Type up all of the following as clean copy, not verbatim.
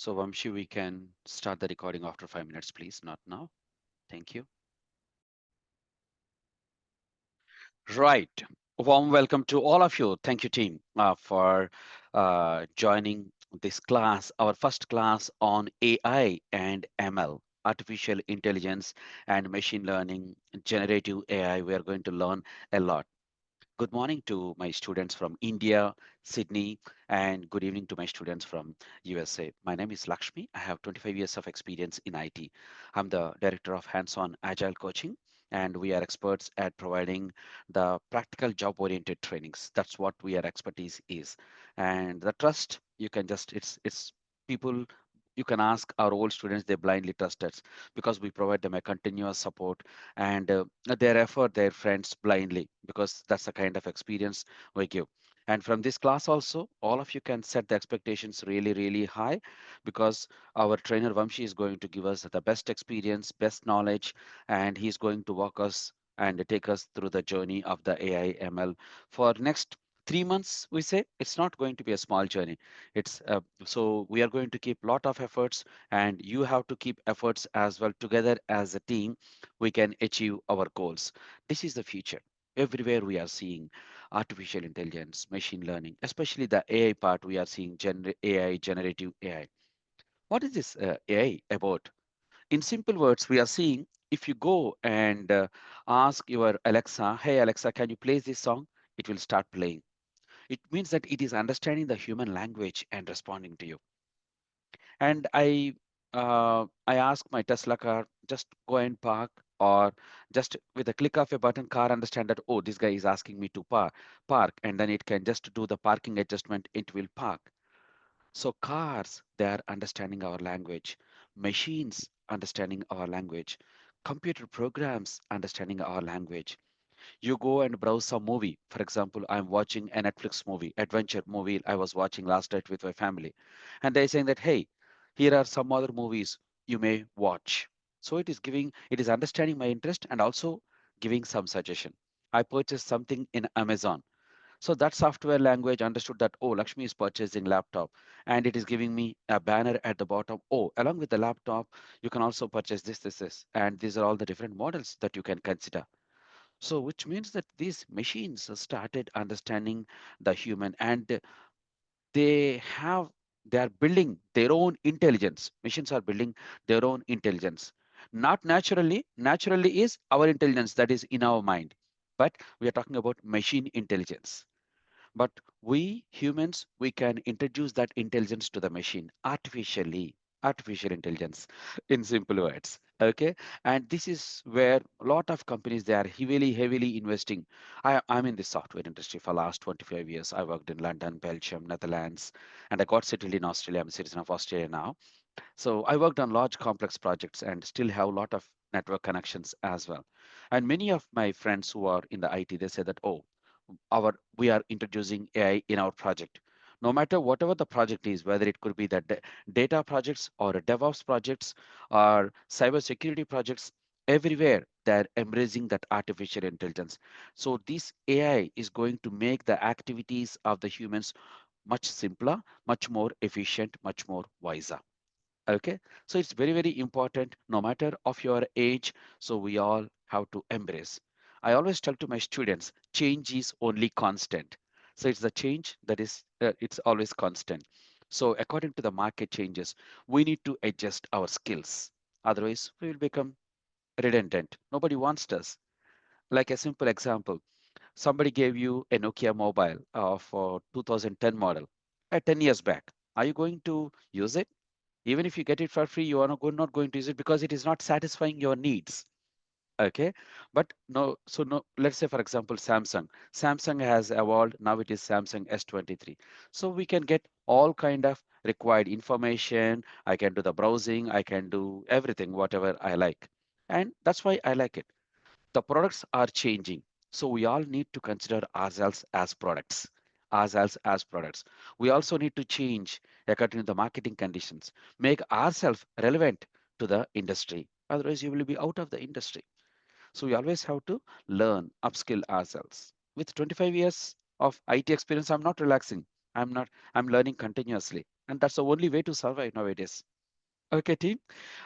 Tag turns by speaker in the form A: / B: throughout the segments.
A: So, Vamshi, we can start the recording after 5 minutes, please, not now. Thank you. Right. Warm welcome to all of you. Thank you, team, for joining this class, our first class on AI and ML, artificial intelligence and machine learning, generative AI. We are going to learn a lot. Good morning to my students from India, Sydney, and good evening to my students from USA. My name is Lakshmi. I have 25 years of experience in IT. I'm the director of hands-on agile coaching, and we are experts at providing the practical job-oriented trainings. That's what we our expertise is. And the trust, you can just it's people you can ask our old students, they blindly trust us because we provide them a continuous support and they refer their friends blindly because that's the kind of experience we give. And from this class also, all of you can set the expectations really, really high because our trainer Vamshi is going to give us the best experience, best knowledge, and he's going to walk us and take us through the journey of the AI ML for next 3 months. We say it's not going to be a small journey. It's so we are going to keep lot of efforts, and you have to keep efforts as well. Together as a team we can achieve our goals. This is the future. Everywhere we are seeing artificial intelligence, machine learning, especially the AI part, we are seeing AI, generative AI. What is this AI about? In simple words, we are seeing if you go and ask your Alexa, hey Alexa, can you play this song? It will start playing. It means that it is understanding the human language and responding to you. And I ask my Tesla car, just go and park, or just with a click of a button, car understand that, oh, this guy is asking me to park, and then it can just do the parking adjustment, it will park. So cars, they are understanding our language, machines understanding our language, computer programs understanding our language. You go and browse some movie. For example, I'm watching a Netflix movie, adventure movie I was watching last night with my family. And they're saying that, hey, here are some other movies you may watch. So it is understanding my interest and also giving some suggestion. I purchased something in Amazon. So that software language understood that, oh, Lakshmi is purchasing laptop and it is giving me a banner at the bottom. Oh, along with the laptop, you can also purchase this. And these are all the different models that you can consider. So, which means that these machines started understanding the human and they have they are building their own intelligence. Machines are building their own intelligence. Not naturally, naturally is our intelligence that is in our mind. But we are talking about machine intelligence. But we humans, we can introduce that intelligence to the machine artificially, artificial intelligence in simple words. Okay. And this is where a lot of companies, they are heavily investing. I'm in the software industry for last 25 years. I worked in London, Belgium, Netherlands, and I got settled in Australia. I'm a citizen of Australia now. So I worked on large complex projects and still have a lot of network connections as well. And many of my friends who are in the IT, they say that, oh, our we are introducing AI in our project. No matter whatever the project is, whether it could be the data projects or DevOps projects or cybersecurity projects, everywhere they're embracing that artificial intelligence. So this AI is going to make the activities of the humans much simpler, much more efficient, much more wiser. Okay, so it's very important no matter of your age. So we all have to embrace. I always tell to my students, change is only constant. So it's the change that is it's always constant. So according to the market changes, we need to adjust our skills. Otherwise, we will become redundant. Nobody wants us. Like a simple example, somebody gave you a Nokia mobile of 2010 model, 10 years back. Are you going to use it? Even if you get it for free, you are not going to use it because it is not satisfying your needs. Okay, but no, so no, let's say for example, Samsung has evolved. Now it is Samsung S23. So we can get all kind of required information. I can do the browsing, I can do everything whatever I like, and that's why I like it. The products are changing, so we all need to consider ourselves as products. Ourselves as products, we also need to change according to the marketing conditions, make ourselves relevant to the industry. Otherwise you will be out of the industry. So we always have to learn, upskill ourselves. With 25 years of IT experience, I'm not relaxing. I'm not, I'm learning continuously. And that's the only way to survive nowadays. Okay, team.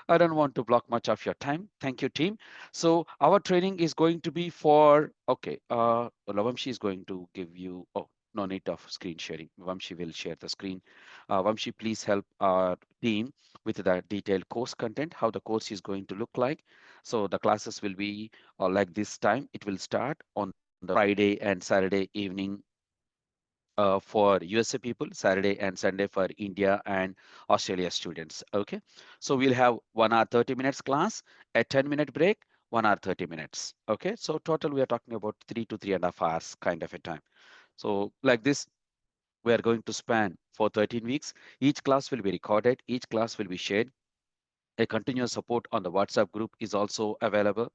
A: I don't want to block much of your time. Thank you, team. So our training is going to be for, okay, Vamshi is going to give you, oh, no need of screen sharing. Vamshi will share the screen. Vamshi, please help our team with the detailed course content, how the course is going to look like. So the classes will be like this time. It will start on the Friday and Saturday evening for USA people, Saturday and Sunday for India and Australia students. Okay. So we'll have 1 hour 30 minutes class, a 10-minute break, 1 hour 30 minutes. Okay. So total we are talking about 3 to 3.5 hours kind of a time. So like this, we are going to span for 13 weeks. Each class will be recorded. Each class will be shared. A continuous support on the WhatsApp group is also available.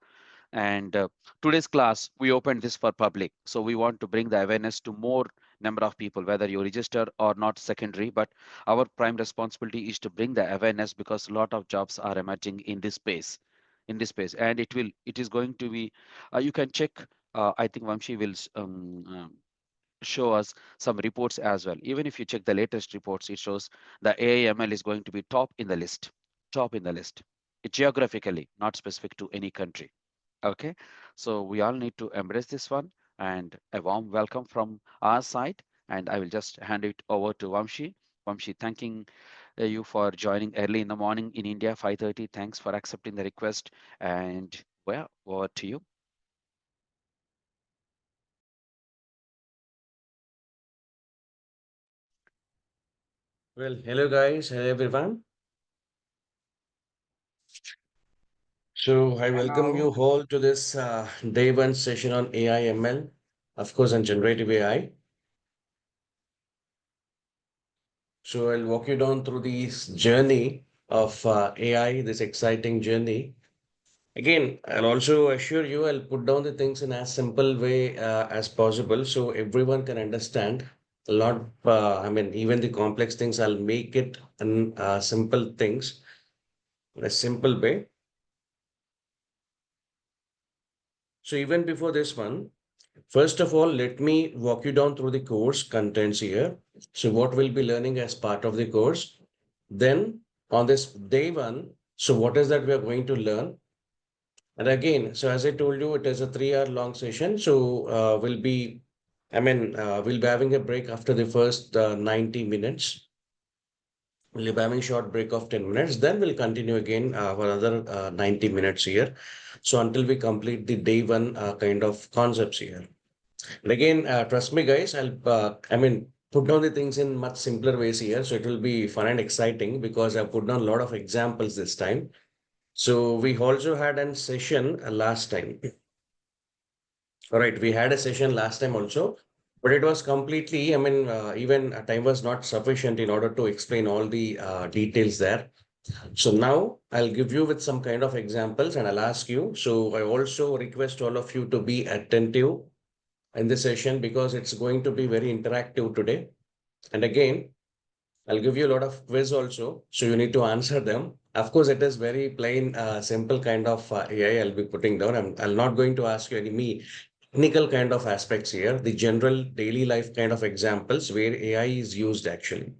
A: And today's class, we opened this for public. So we want to bring the awareness to more number of people, whether you register or not secondary. But our prime responsibility is to bring the awareness because a lot of jobs are emerging in this space, and it is going to be, you can check, I think Vamshi will show us some reports as well. Even if you check the latest reports, it shows the AIML is going to be top in the list, geographically, not specific to any country. Okay, so we all need to embrace this one, and a warm welcome from our side. And I will just hand it over to Vamshi. Vamshi, thanking you for joining early in the morning in India, 5:30. Thanks for accepting the request. And well, over to you.
B: Well, hello guys, hello everyone. So I welcome
C: Hello.
B: you all to this day one session on AI ML, of course, on generative AI. So I'll walk you down through this journey of AI, this exciting journey. Again, I'll also assure you I'll put down the things in as simple way as possible so everyone can understand a lot. I mean, even the complex things, I'll make it in simple things in a simple way. So even before this one, first of all, let me walk you down through the course contents here. So what we'll be learning as part of the course. Then on this day one, so what is that we are going to learn? And again, so as I told you, it is a 3 hour long session. So we'll be having a break after the first 90 minutes. We'll be having a short break of 10 minutes. Then we'll continue again for another 90 minutes here. So until we complete the day one kind of concepts here. And again, trust me, guys, put down the things in much simpler ways here. So it will be fun and exciting because I've put down a lot of examples this time. So we also had a session last time. All right, we had a session last time also, but it was completely, even time was not sufficient in order to explain all the details there. So now I'll give you with some kind of examples and I'll ask you. So I also request all of you to be attentive in this session because it's going to be very interactive today. And again, I'll give you a lot of quiz also, so you need to answer them. Of course, it is very plain, simple kind of AI I'll be putting down. I'm not going to ask you any me technical kind of aspects here. The general daily life kind of examples where AI is used actually.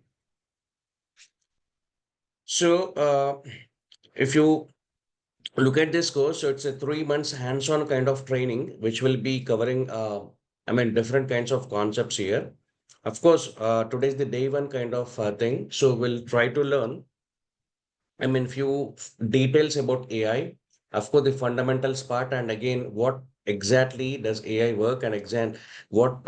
B: So, if you look at this course, so it's a 3 months hands-on kind of training, which will be covering, different kinds of concepts here. Of course, today's the day one kind of thing. So we'll try to learn, few details about AI. Of course, the fundamentals part, and again, what exactly does AI work, and what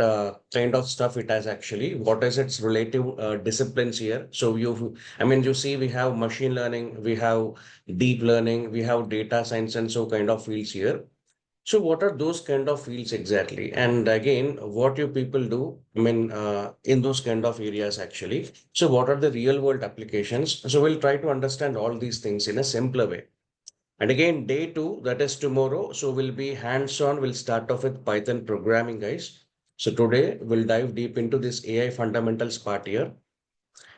B: kind of stuff it has actually. What is its relative disciplines here? So you see, we have machine learning, we have deep learning, we have data science, and so kind of fields here. So what are those kind of fields exactly? And again, what you people do, in those kind of areas actually. So what are the real world applications? So we'll try to understand all these things in a simpler way. And again, day two, that is tomorrow. So we'll be hands-on. We'll start off with Python programming, guys. So today we'll dive deep into this AI fundamentals part here.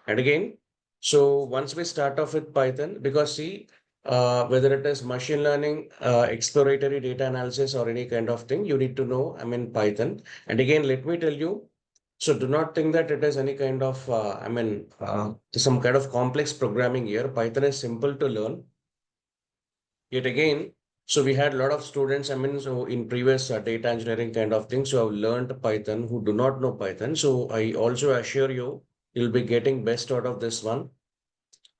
B: And again, so once we start off with Python, because see, whether it is machine learning, exploratory data analysis, or any kind of thing, you need to know, Python. And again, let me tell you, So do not think that it is any kind of, some kind of complex programming here. Python is simple to learn. Yet again, so we had a lot of students, so in previous data engineering kind of things who have learned Python who do not know Python. So I also assure you, you'll be getting best out of this one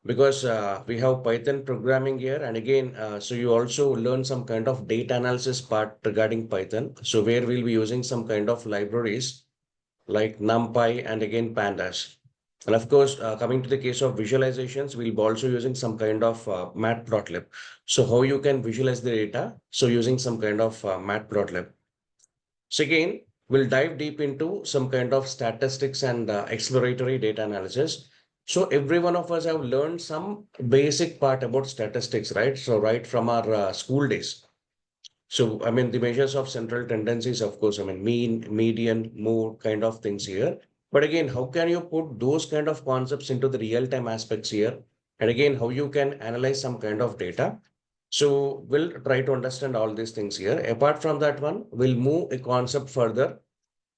B: because we have Python programming here. And again, so you also learn some kind of data analysis part regarding Python. So where we'll be using some kind of libraries like NumPy and again pandas. And of course, coming to the case of visualizations, we'll be also using some kind of matplotlib. So how you can visualize the data? So using some kind of matplotlib. So again, we'll dive deep into some kind of statistics and exploratory data analysis. So every one of us have learned some basic part about statistics, right? So right from our school days. So, the measures of central tendencies, of course, mean, median, mode kind of things here. But again, how can you put those kind of concepts into the real-time aspects here? And again, how you can analyze some kind of data. So we'll try to understand all these things here. Apart from that one, we'll move a concept further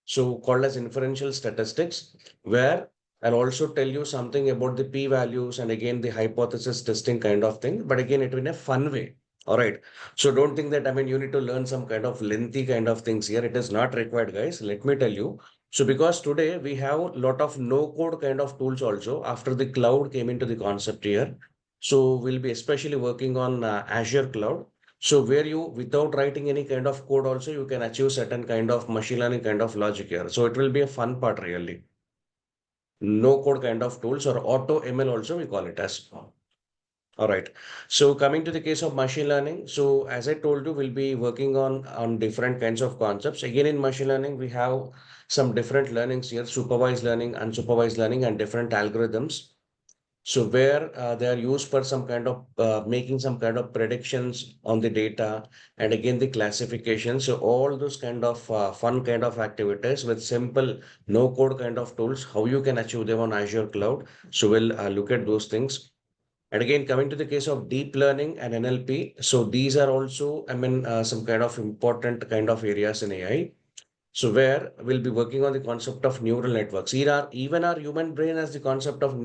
B: so called as inferential statistics, where I'll also tell you something about the p-values and again the hypothesis testing kind of thing, but again it in a fun way. All right. So don't think that you need to learn some kind of lengthy kind of things here. It is not required, guys. Let me tell you. So because today we have a lot of no code kind of tools also after the cloud came into the concept here. So we'll be especially working on Azure cloud. So where you, without writing any kind of code also, you can achieve certain kind of machine learning kind of logic here. So it will be a fun part really. No code kind of tools or auto ML also we call it as. All right. So coming to the case of machine learning. So as I told you, we'll be working on different kinds of concepts. Again, in machine learning, we have some different learnings here, supervised learning, unsupervised learning, and different algorithms. So where they are used for some kind of making some kind of predictions on the data and again the classification. So all those kind of fun kind of activities with simple no code kind of tools, how you can achieve them on Azure cloud. So we'll look at those things. And again, coming to the case of deep learning and NLP. So these are also, some kind of important kind of areas in AI. So where we'll be working on the concept of neural networks. Even our human brain has the concept of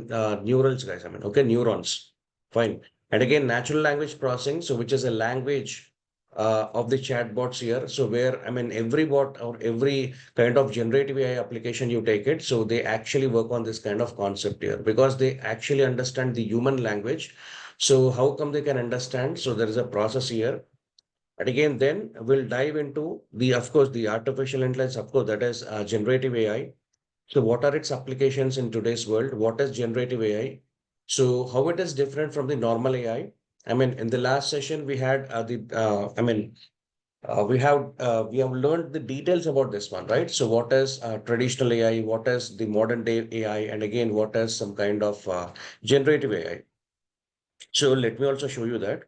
B: neurals, guys. Okay, neurons. Fine. And again, natural language processing. So which is a language of the chatbots here. So where, every bot or every kind of generative AI application you take it. So they actually work on this kind of concept here because they actually understand the human language. So how come they can understand? So there is a process here and again, then we'll dive into of course, the artificial intelligence, of course, that is generative AI. So what are its applications in today's world? What is generative AI? So how it is different from the normal AI? In the last session, we had we have learned the details about this one, right? So what is traditional AI? What is the modern day AI? And again, what is some kind of generative AI? So let me also show you that.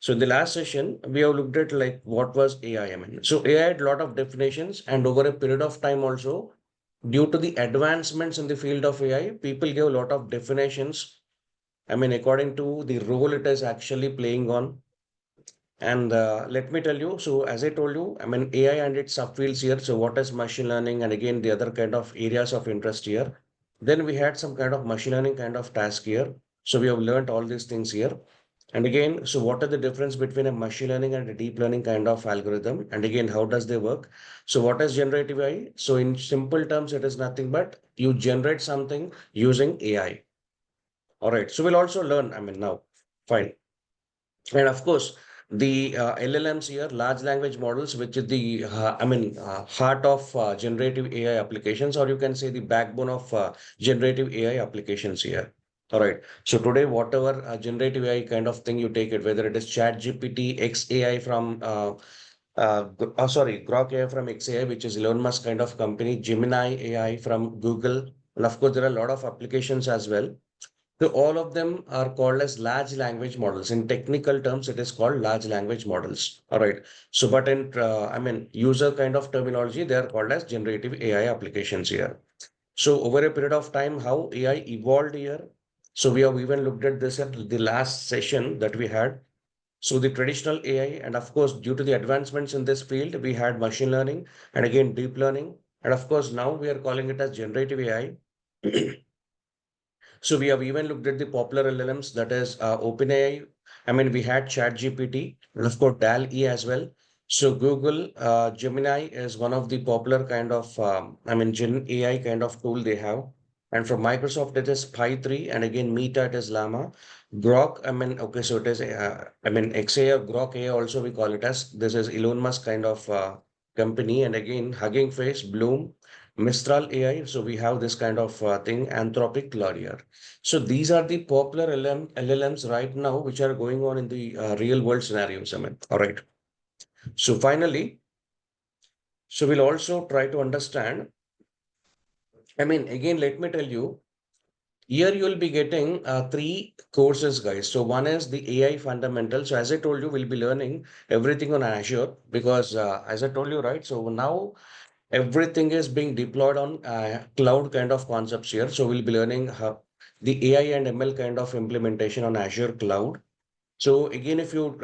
B: So in the last session, we have looked at like what was AI. So AI had a lot of definitions, and over a period of time also, due to the advancements in the field of AI, people gave a lot of definitions. According to the role it is actually playing on. And let me tell you, so as I told you, AI and its subfields here. So what is machine learning, and again the other kind of areas of interest here. Then we had some kind of machine learning kind of task here. So we have learned all these things here. And again, so what are the difference between a machine learning and a deep learning kind of algorithm? And again, how does they work? So what is generative AI? So in simple terms, it is nothing but you generate something using AI. All right. So we'll also learn, now, fine. And of course, the LLMs here, large language models, which is the, heart of generative AI applications, or you can say the backbone of generative AI applications here. All right. So today, whatever generative AI kind of thing you take it, whether it is ChatGPT, XAI from, Grok AI from XAI, which is Elon Musk kind of company, Gemini AI from Google, and of course, there are a lot of applications as well. So all of them are called as large language models. In technical terms, it is called large language models. All right. So, but in user kind of terminology, they are called as generative AI applications here. So over a period of time, how AI evolved here. So we have even looked at this at the last session that we had. So the traditional AI, and of course, due to the advancements in this field, we had machine learning and again deep learning. And of course, now we are calling it as generative AI. So we have even looked at the popular LLMs, that is OpenAI. I mean, we had ChatGPT and of course DAL-E as well. So Google Gemini is one of the popular kind of, Gen AI kind of tool they have. And from Microsoft, it is Pi 3, and again, Meta, it is Llama. Grok, okay, so it is, XA or Grok AI also we call it as. This is Elon Musk kind of company. And again, Hugging Face, Bloom, Mistral AI. So we have this kind of thing, Anthropic, Claudia. So these are the popular LLMs right now, which are going on in the real world scenarios. I mean, all right. So finally, so we'll also try to understand. I mean, again, let me tell you, here you will be getting three courses, guys. So one is the AI fundamentals. So as I told you, we'll be learning everything on Azure because as I told you, right? So now everything is being deployed on cloud kind of concepts here. So we'll be learning the AI and ML kind of implementation on Azure cloud. So again, if you,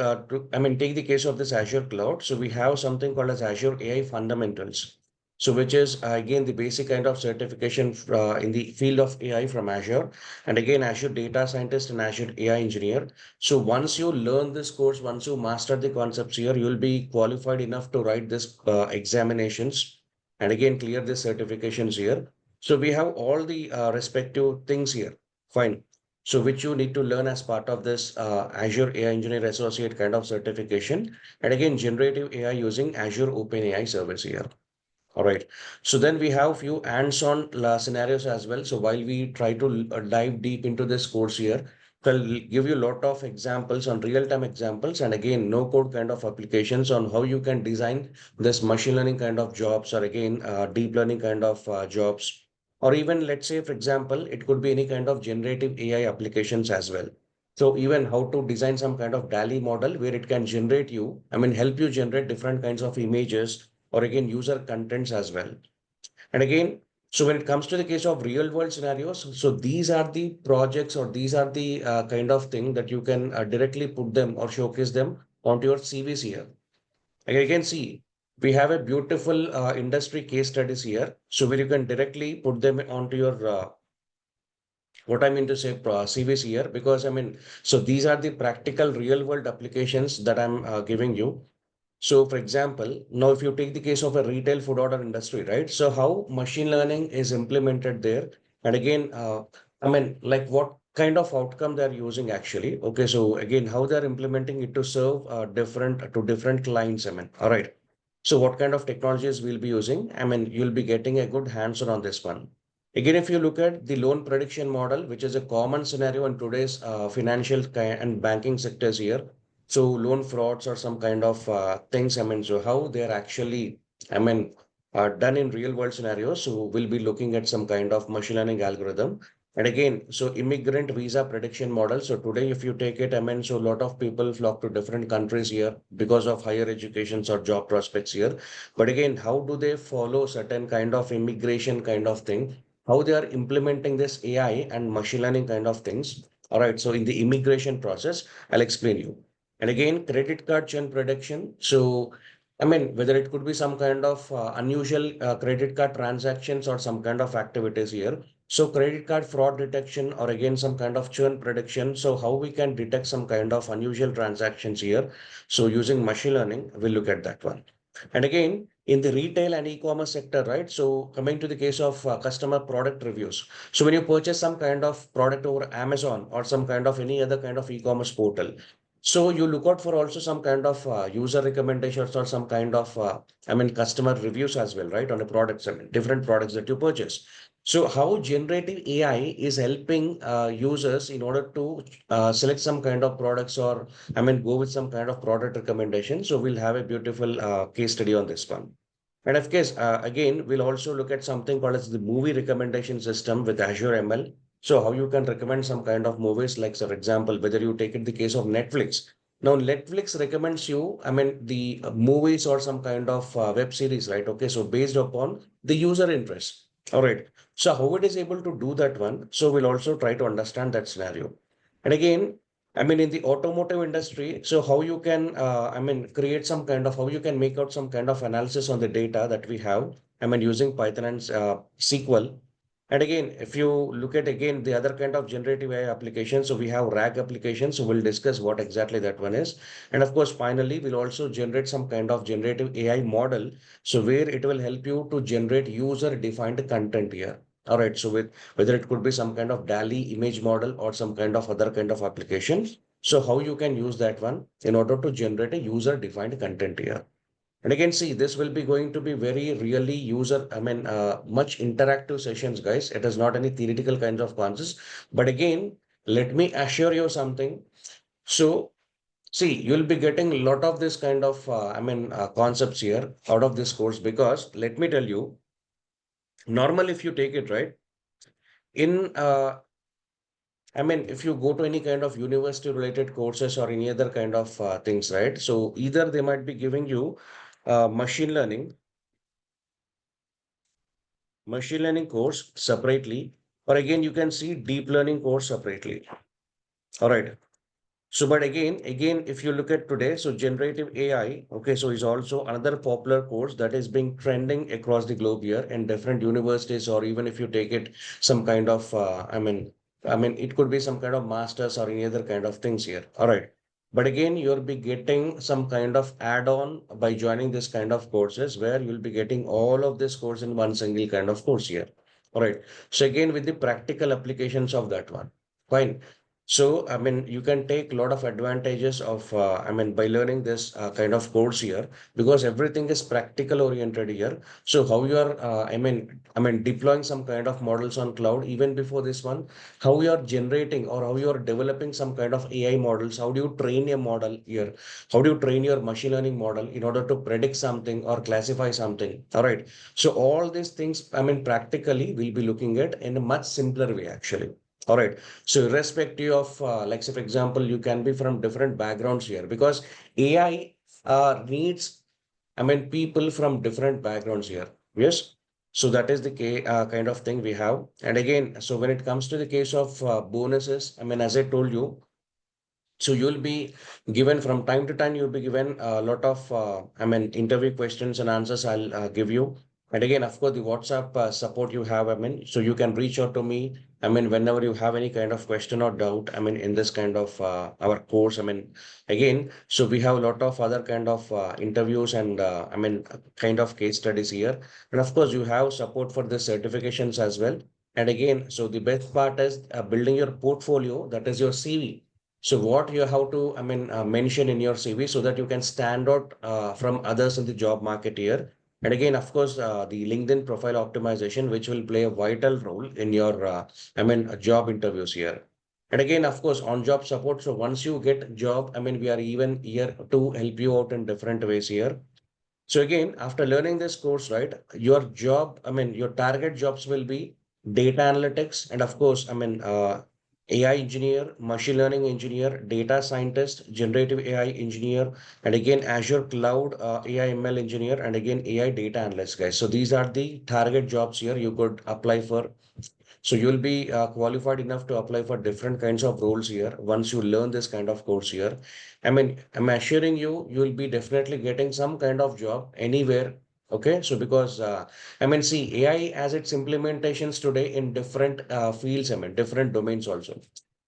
B: take the case of this Azure cloud. So we have something called as Azure AI fundamentals. So which is again the basic kind of certification in the field of AI from Azure. And again, Azure data scientist and Azure AI engineer. So once you learn this course, once you master the concepts here, you'll be qualified enough to write this examinations and again clear the certifications here. So we have all the respective things here. Fine. So which you need to learn as part of this Azure AI Engineer Associate kind of certification. And again, generative AI using Azure OpenAI service here. All right. So then we have few hands-on scenarios as well. So while we try to dive deep into this course here, I'll give you a lot of examples on real-time examples and again, no code kind of applications on how you can design this machine learning kind of jobs or again, deep learning kind of jobs. Or even let's say, for example, it could be any kind of generative AI applications as well. So even how to design some kind of DALI model where it can generate you, help you generate different kinds of images or again user contents as well. And again, so when it comes to the case of real world scenarios, so these are the projects or these are the kind of thing that you can directly put them or showcase them onto your CVs here. And you can see we have a beautiful industry case studies here. So where you can directly put them onto your what I mean to say CVs here because so these are the practical real world applications that I'm giving you. So, for example, now if you take the case of a retail food order industry, right? So, how machine learning is implemented there, and again, like what kind of outcome they're using actually. Okay, so again, how they're implementing it to serve different clients. All right. So, what kind of technologies we'll be using? You'll be getting a good hands-on on this one. Again, if you look at the loan prediction model, which is a common scenario in today's financial and banking sectors here, so loan frauds or some kind of things, so how they're actually, I mean, done in real world scenarios. So we'll be looking at some kind of machine learning algorithm. And again, so immigrant visa prediction model. So today, if you take it, so a lot of people flock to different countries here because of higher educations or job prospects here. But again, how do they follow certain kind of immigration kind of thing? How they are implementing this AI and machine learning kind of things. All right. So in the immigration process, I'll explain you. And again, credit card churn prediction. So, whether it could be some kind of unusual credit card transactions or some kind of activities here. So, credit card fraud detection or again, some kind of churn prediction. So, how we can detect some kind of unusual transactions here. So, using machine learning, we'll look at that one. And again, in the retail and e-commerce sector, right? So, coming to the case of customer product reviews. So, when you purchase some kind of product over Amazon or some kind of any other kind of e-commerce portal, so you look out for also some kind of user recommendations or some kind of customer reviews as well, right? On the products, different products that you purchase. So how generative AI is helping users in order to select some kind of products or go with some kind of product recommendation. So we'll have a beautiful case study on this one. And of course, again, we'll also look at something called as the movie recommendation system with Azure ML. So how you can recommend some kind of movies, like for example, whether you take it the case of Netflix. Now, Netflix recommends you, the movies or some kind of web series, right? Okay, so based upon the user interest. All right. So how it is able to do that one? So we'll also try to understand that scenario. And again, in the automotive industry, so how you can, create some kind of, how you can make out some kind of analysis on the data that we have. using Python and SQL. And again, if you look at again the other kind of generative AI applications, so we have RAG applications. So we'll discuss what exactly that one is. And of course, finally, we'll also generate some kind of generative AI model. So where it will help you to generate user-defined content here. All right. So with whether it could be some kind of DALI image model or some kind of other kind of application. So how you can use that one in order to generate a user-defined content here. And again, see, this will be going to be very really much interactive sessions, guys. It is not any theoretical kinds of concepts. But again, let me assure you something. So, see, you'll be getting a lot of this kind of, concepts here out of this course because let me tell you, normal if you take it right, in if you go to any kind of university related courses or any other kind of things, right? So either they might be giving you machine learning course separately, or again, you can see deep learning course separately. All right. So, but again, if you look at today, so generative AI, okay, so is also another popular course that is being trending across the globe here in different universities, or even if you take it some kind of, it could be some kind of masters or any other kind of things here. All right. But again, you'll be getting some kind of add-on by joining this kind of courses where you'll be getting all of this course in one single kind of course here. All right. So again, with the practical applications of that one. Fine. So, you can take a lot of advantages of, by learning this kind of course here because everything is practical oriented here. So, how you are, deploying some kind of models on cloud even before this one, how you are generating or how you are developing some kind of AI models, how do you train a model here, how do you train your machine learning model in order to predict something or classify something. All right. So, all these things, practically we'll be looking at in a much simpler way, actually. All right. So irrespective of, like say, for example, you can be from different backgrounds here because AI needs, people from different backgrounds here. Yes. So that is the kind of thing we have. And again, so when it comes to the case of bonuses, as I told you, so you'll be given from time to time, you'll be given a lot of, interview questions and answers I'll give you. And again, of course, the WhatsApp support you have, so you can reach out to me. Whenever you have any kind of question or doubt, in this kind of our course, again, so we have a lot of other kind of interviews and, kind of case studies here. And of course, you have support for the certifications as well. And again, so the best part is building your portfolio, that is your CV. So what you have to, mention in your CV so that you can stand out from others in the job market here. And again, of course, the LinkedIn profile optimization, which will play a vital role in your, job interviews here. And again, of course, on-job support. So once you get job, we are even here to help you out in different ways here. So again, after learning this course, right, your job, your target jobs will be data analytics and of course, AI engineer, machine learning engineer, data scientist, generative AI engineer, and again, Azure cloud AI ML engineer, and again, AI data analyst, guys. So these are the target jobs here you could apply for. So you'll be qualified enough to apply for different kinds of roles here once you learn this kind of course here. I'm assuring you, you'll be definitely getting some kind of job anywhere. Okay, so because see, AI has its implementations today in different fields, different domains also.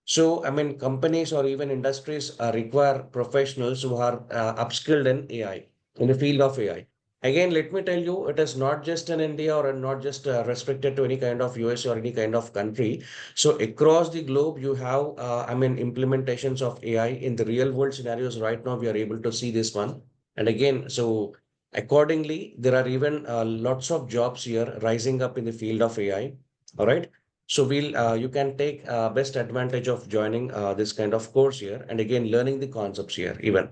B: So, companies or even industries require professionals who are upskilled in AI, in the field of AI. Again, let me tell you, it is not just in India or not just restricted to any kind of US or any kind of country. So across the globe, you have, implementations of AI in the real world scenarios. Right now, we are able to see this one. And again, so accordingly, there are even lots of jobs here rising up in the field of AI. All right. So you can take best advantage of joining this kind of course here. And again, learning the concepts here even.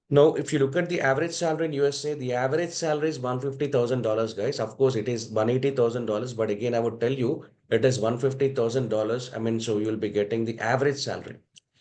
B: Now, if you look at the average salary in USA, the average salary is $150,000, guys. Of course, it is $180,000, but again, I would tell you it is $150,000. So you'll be getting the average salary.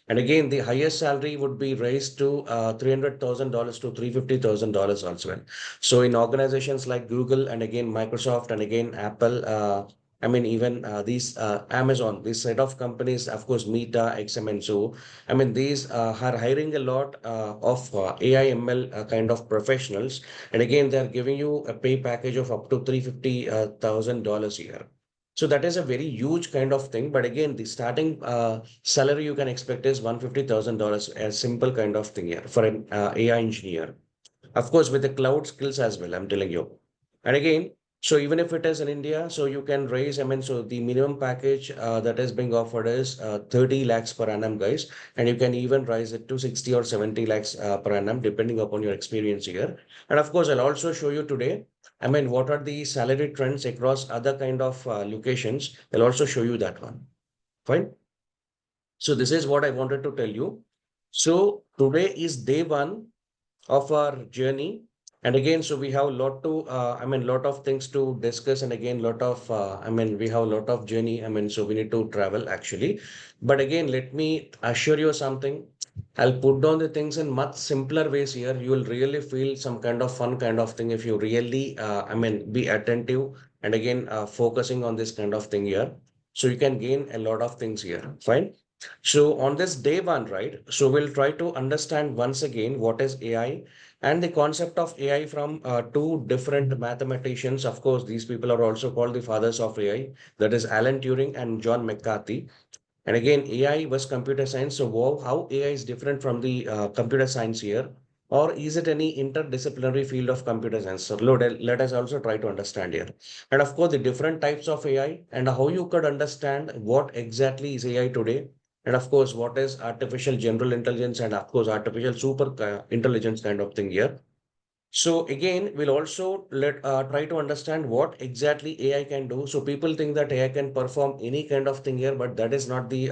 B: And again, the highest salary would be raised to $300,000 to $350,000 also. So in organizations like Google and again Microsoft and again Apple, I mean, even these Amazon, this set of companies, of course, Meta, XM, and so. I mean, these are hiring a lot of AI ML kind of professionals, and again, they are giving you a pay package of up to $350,000 a year. So that is a very huge kind of thing. But again, the starting salary you can expect is $150,000, a simple kind of thing here for an AI engineer. Of course, with the cloud skills as well, I'm telling you. And again, so even if it is in India, so you can raise, I mean, so the minimum package that is being offered is 30 lakhs per annum, guys. And you can even raise it to 60 or 70 lakhs per annum, depending upon your experience here. And of course, I'll also show you today, I mean, what are the salary trends across other kind of locations. I'll also show you that one. Fine. So this is what I wanted to tell you. So today is day one of our journey. And again, so we have a lot to, I mean, lot of things to discuss. And again, lot of, I mean, we have a lot of journey. I mean, so we need to travel actually. But again, let me assure you something. I'll put down the things in much simpler ways here. You will really feel some kind of fun kind of thing if you really, I mean, be attentive and again, focusing on this kind of thing here. So you can gain a lot of things here. Fine. So on this day one, right? So we'll try to understand once again what is AI and the concept of AI from two different mathematicians. Of course, these people are also called the fathers of AI. That is Alan Turing and John McCarthy. And again, AI was computer science. So how AI is different from the computer science here? Or is it any interdisciplinary field of computer science? So let us also try to understand here. And of course, the different types of AI and how you could understand what exactly is AI today. And of course, what is artificial general intelligence and of course, artificial super intelligence kind of thing here. So again, we'll also try to understand what exactly AI can do. So people think that AI can perform any kind of thing here, but that is not the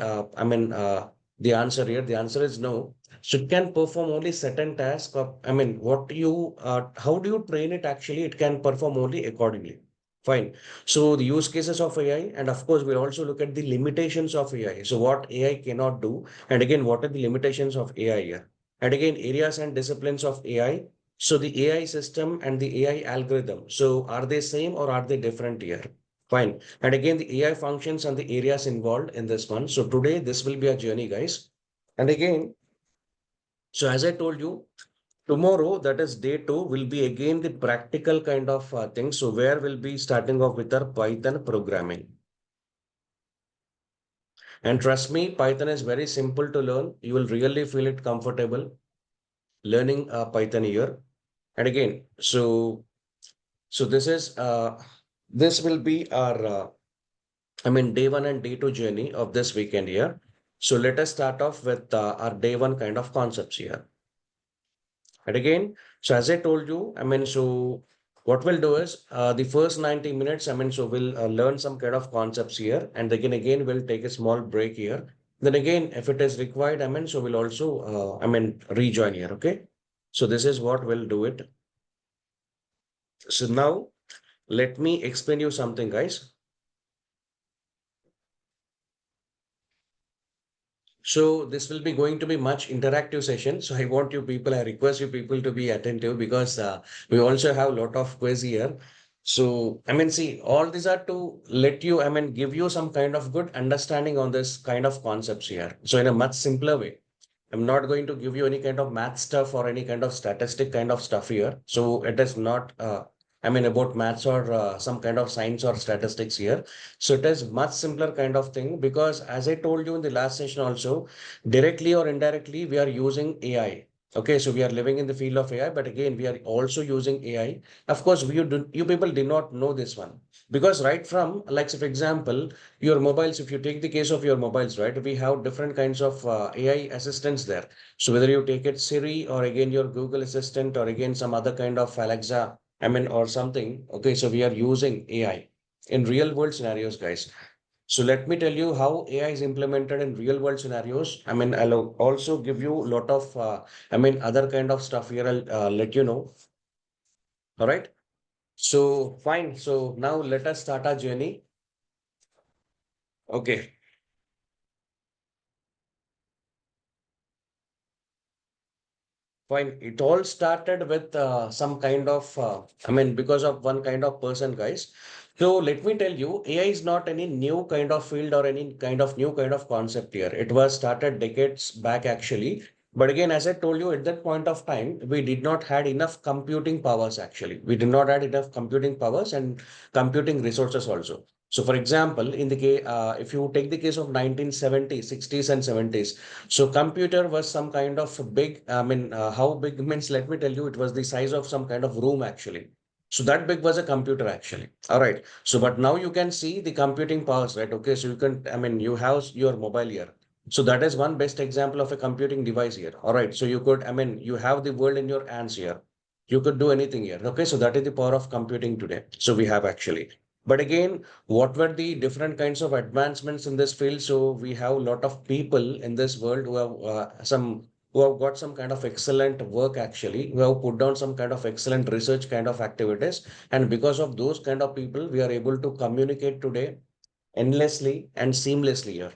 B: the answer here. The answer is no. So it can perform only certain tasks. I mean, how do you train it actually? It can perform only accordingly. Fine. So the use cases of AI, and of course, we'll also look at the limitations of AI. So what AI cannot do, and again, what are the limitations of AI here? And again, areas and disciplines of AI, so the AI system and the AI algorithm, so are they same or are they different here? Fine. And again, the AI functions and the areas involved in this one. So today, this will be a journey, guys. And again, so as I told you, tomorrow, that is day two, will be again the practical kind of thing. So where we'll be starting off with our Python programming. And trust me, Python is very simple to learn. You will really feel it comfortable learning Python here. And again, so this will be our I mean day one and day two journey of this weekend here. So let us start off with our day one kind of concepts here. And again, so as I told you, I mean, so what we'll do is the first 90 minutes, I mean, so we'll learn some kind of concepts here, and again we'll take a small break here. Then again, if it is required, I mean, so we'll also I mean rejoin here. Okay. So this is what we'll do it. So now let me explain you something, guys. So this will be going to be much interactive session. So I request you people to be attentive because we also have a lot of quiz here. So, I mean, see, all these are to let you, I mean, give you some kind of good understanding on this kind of concepts here. So in a much simpler way. I'm not going to give you any kind of math stuff or any kind of statistic kind of stuff here. So it is not, I mean, about maths or some kind of science or statistics here. So it is much simpler kind of thing because as I told you in the last session also, directly or indirectly, we are using AI. Okay, so we are living in the field of AI, but again, we are also using AI. Of course, you people did not know this one because right from, like, say, for example, your mobiles, if you take the case of your mobiles, right, we have different kinds of AI assistants there. So whether you take it Siri or again your Google Assistant or again some other kind of Alexa, I mean, or something. Okay, so we are using AI in real world scenarios, guys. So let me tell you how AI is implemented in real world scenarios. I mean, I'll also give you a lot of, I mean, other kind of stuff here. I'll let you know. All right. So fine. So now let us start our journey. Okay. Fine. It all started with some kind of, I mean, because of one kind of person, guys. So let me tell you, AI is not any new kind of field or any kind of new kind of concept here. It was started decades back actually. But again, as I told you, at that point of time, we did not had enough computing powers actually. We did not had enough computing powers and computing resources also. So for example, in the case, if you take the case of 1970s, 60s and 70s, so computer was some kind of big, how big means, let me tell you, it was the size of some kind of room actually. So that big was a computer actually. All right. So, but now you can see the computing powers, right? Okay. So you can, you have your mobile here. So that is one best example of a computing device here. All right. So you could, you have the world in your hands here. You could do anything here. Okay. So that is the power of computing today. So we have actually. But again, what were the different kinds of advancements in this field? So we have a lot of people in this world who have who have got some kind of excellent work actually, who have put down some kind of excellent research kind of activities. And because of those kind of people, we are able to communicate today endlessly and seamlessly here.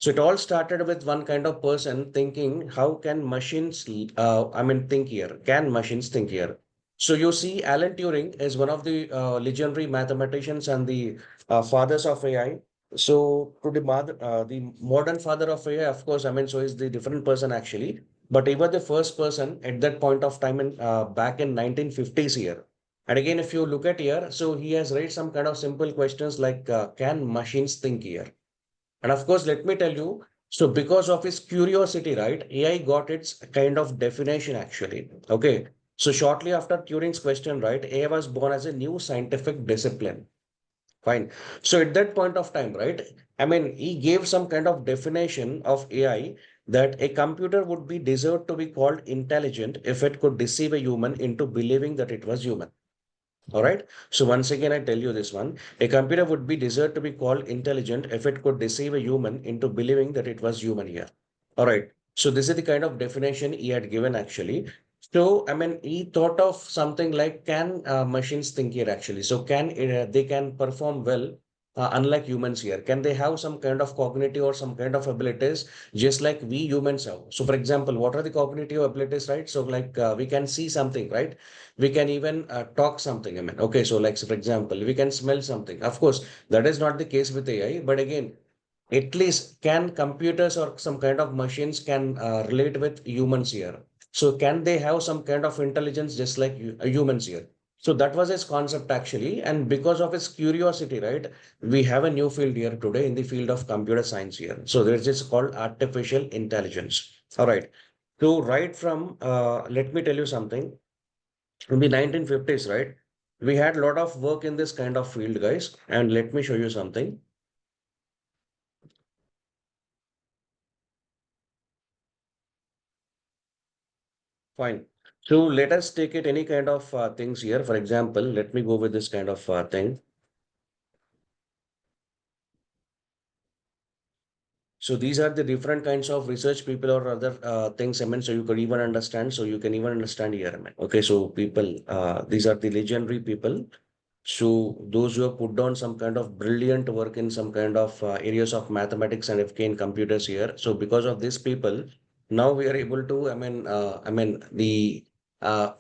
B: So it all started with one kind of person thinking, how can machines, think here? Can machines think here? So you see, Alan Turing is one of the legendary mathematicians and the fathers of AI. So to the modern father of AI, of course, so is the different person actually. But he was the first person at that point of time in back in 1950s here. And again, if you look at here, so he has raised some kind of simple questions like, can machines think here? And of course, let me tell you, so because of his curiosity, right, AI got its kind of definition actually. Okay. So shortly after Turing's question, right, AI was born as a new scientific discipline. Fine. So at that point of time, right, he gave some kind of definition of AI that a computer would be deserved to be called intelligent if it could deceive a human into believing that it was human. All right. So once again, I tell you this one. A computer would be deserved to be called intelligent if it could deceive a human into believing that it was human here. All right. So this is the kind of definition he had given actually. So he thought of something like, can machines think here actually? So they can perform well, unlike humans here? Can they have some kind of cognitive or some kind of abilities just like we humans have? So for example, what are the cognitive abilities, right? So like we can see something, right? We can even talk something. Okay, so like, so for example, we can smell something. Of course, that is not the case with AI, but again, at least can computers or some kind of machines can relate with humans here? So can they have some kind of intelligence just like humans here? So that was his concept actually. And because of his curiosity, right, we have a new field here today in the field of computer science here. So there's this called artificial intelligence. All right. So right from, let me tell you something. In the 1950s, right? We had a lot of work in this kind of field, guys. And let me show you something. Fine. So let us take it any kind of things here. For example, let me go with this kind of thing. So these are the different kinds of research people or other things. So you could even understand. So you can even understand here. Okay. So people, these are the legendary people. So those who have put down some kind of brilliant work in some kind of areas of mathematics and FK in computers here. So because of these people, now we are able to, the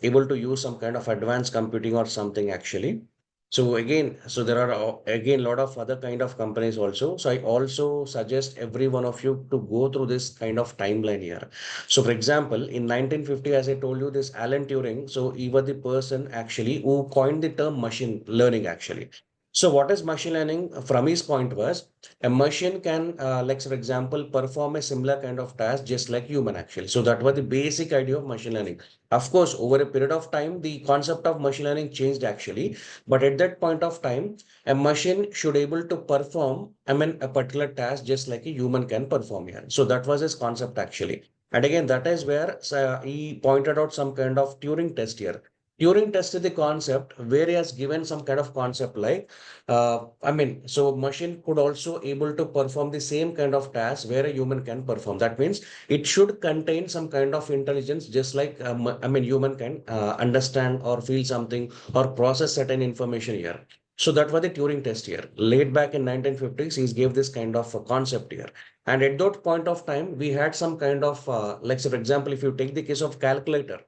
B: able to use some kind of advanced computing or something actually. So again, so there are again a lot of other kind of companies also. So I also suggest every one of you to go through this kind of timeline here. So for example, in 1950, as I told you, this Alan Turing, so he was the person actually who coined the term machine learning actually. So what is machine learning? From his point was, a machine can, like for example, perform a similar kind of task just like human actually. So that was the basic idea of machine learning. Of course, over a period of time, the concept of machine learning changed actually. But at that point of time, a machine should able to perform, a particular task just like a human can perform here. So that was his concept actually. And again, that is where he pointed out some kind of Turing test here. Turing tested the concept where he has given some kind of concept like, so machine could also able to perform the same kind of task where a human can perform. That means it should contain some kind of intelligence, just like, human can understand or feel something or process certain information here. So that was the Turing test here. Late back in 1950s, he gave this kind of concept here. And at that point of time, we had some kind of, like, so for example, if you take the case of calculator,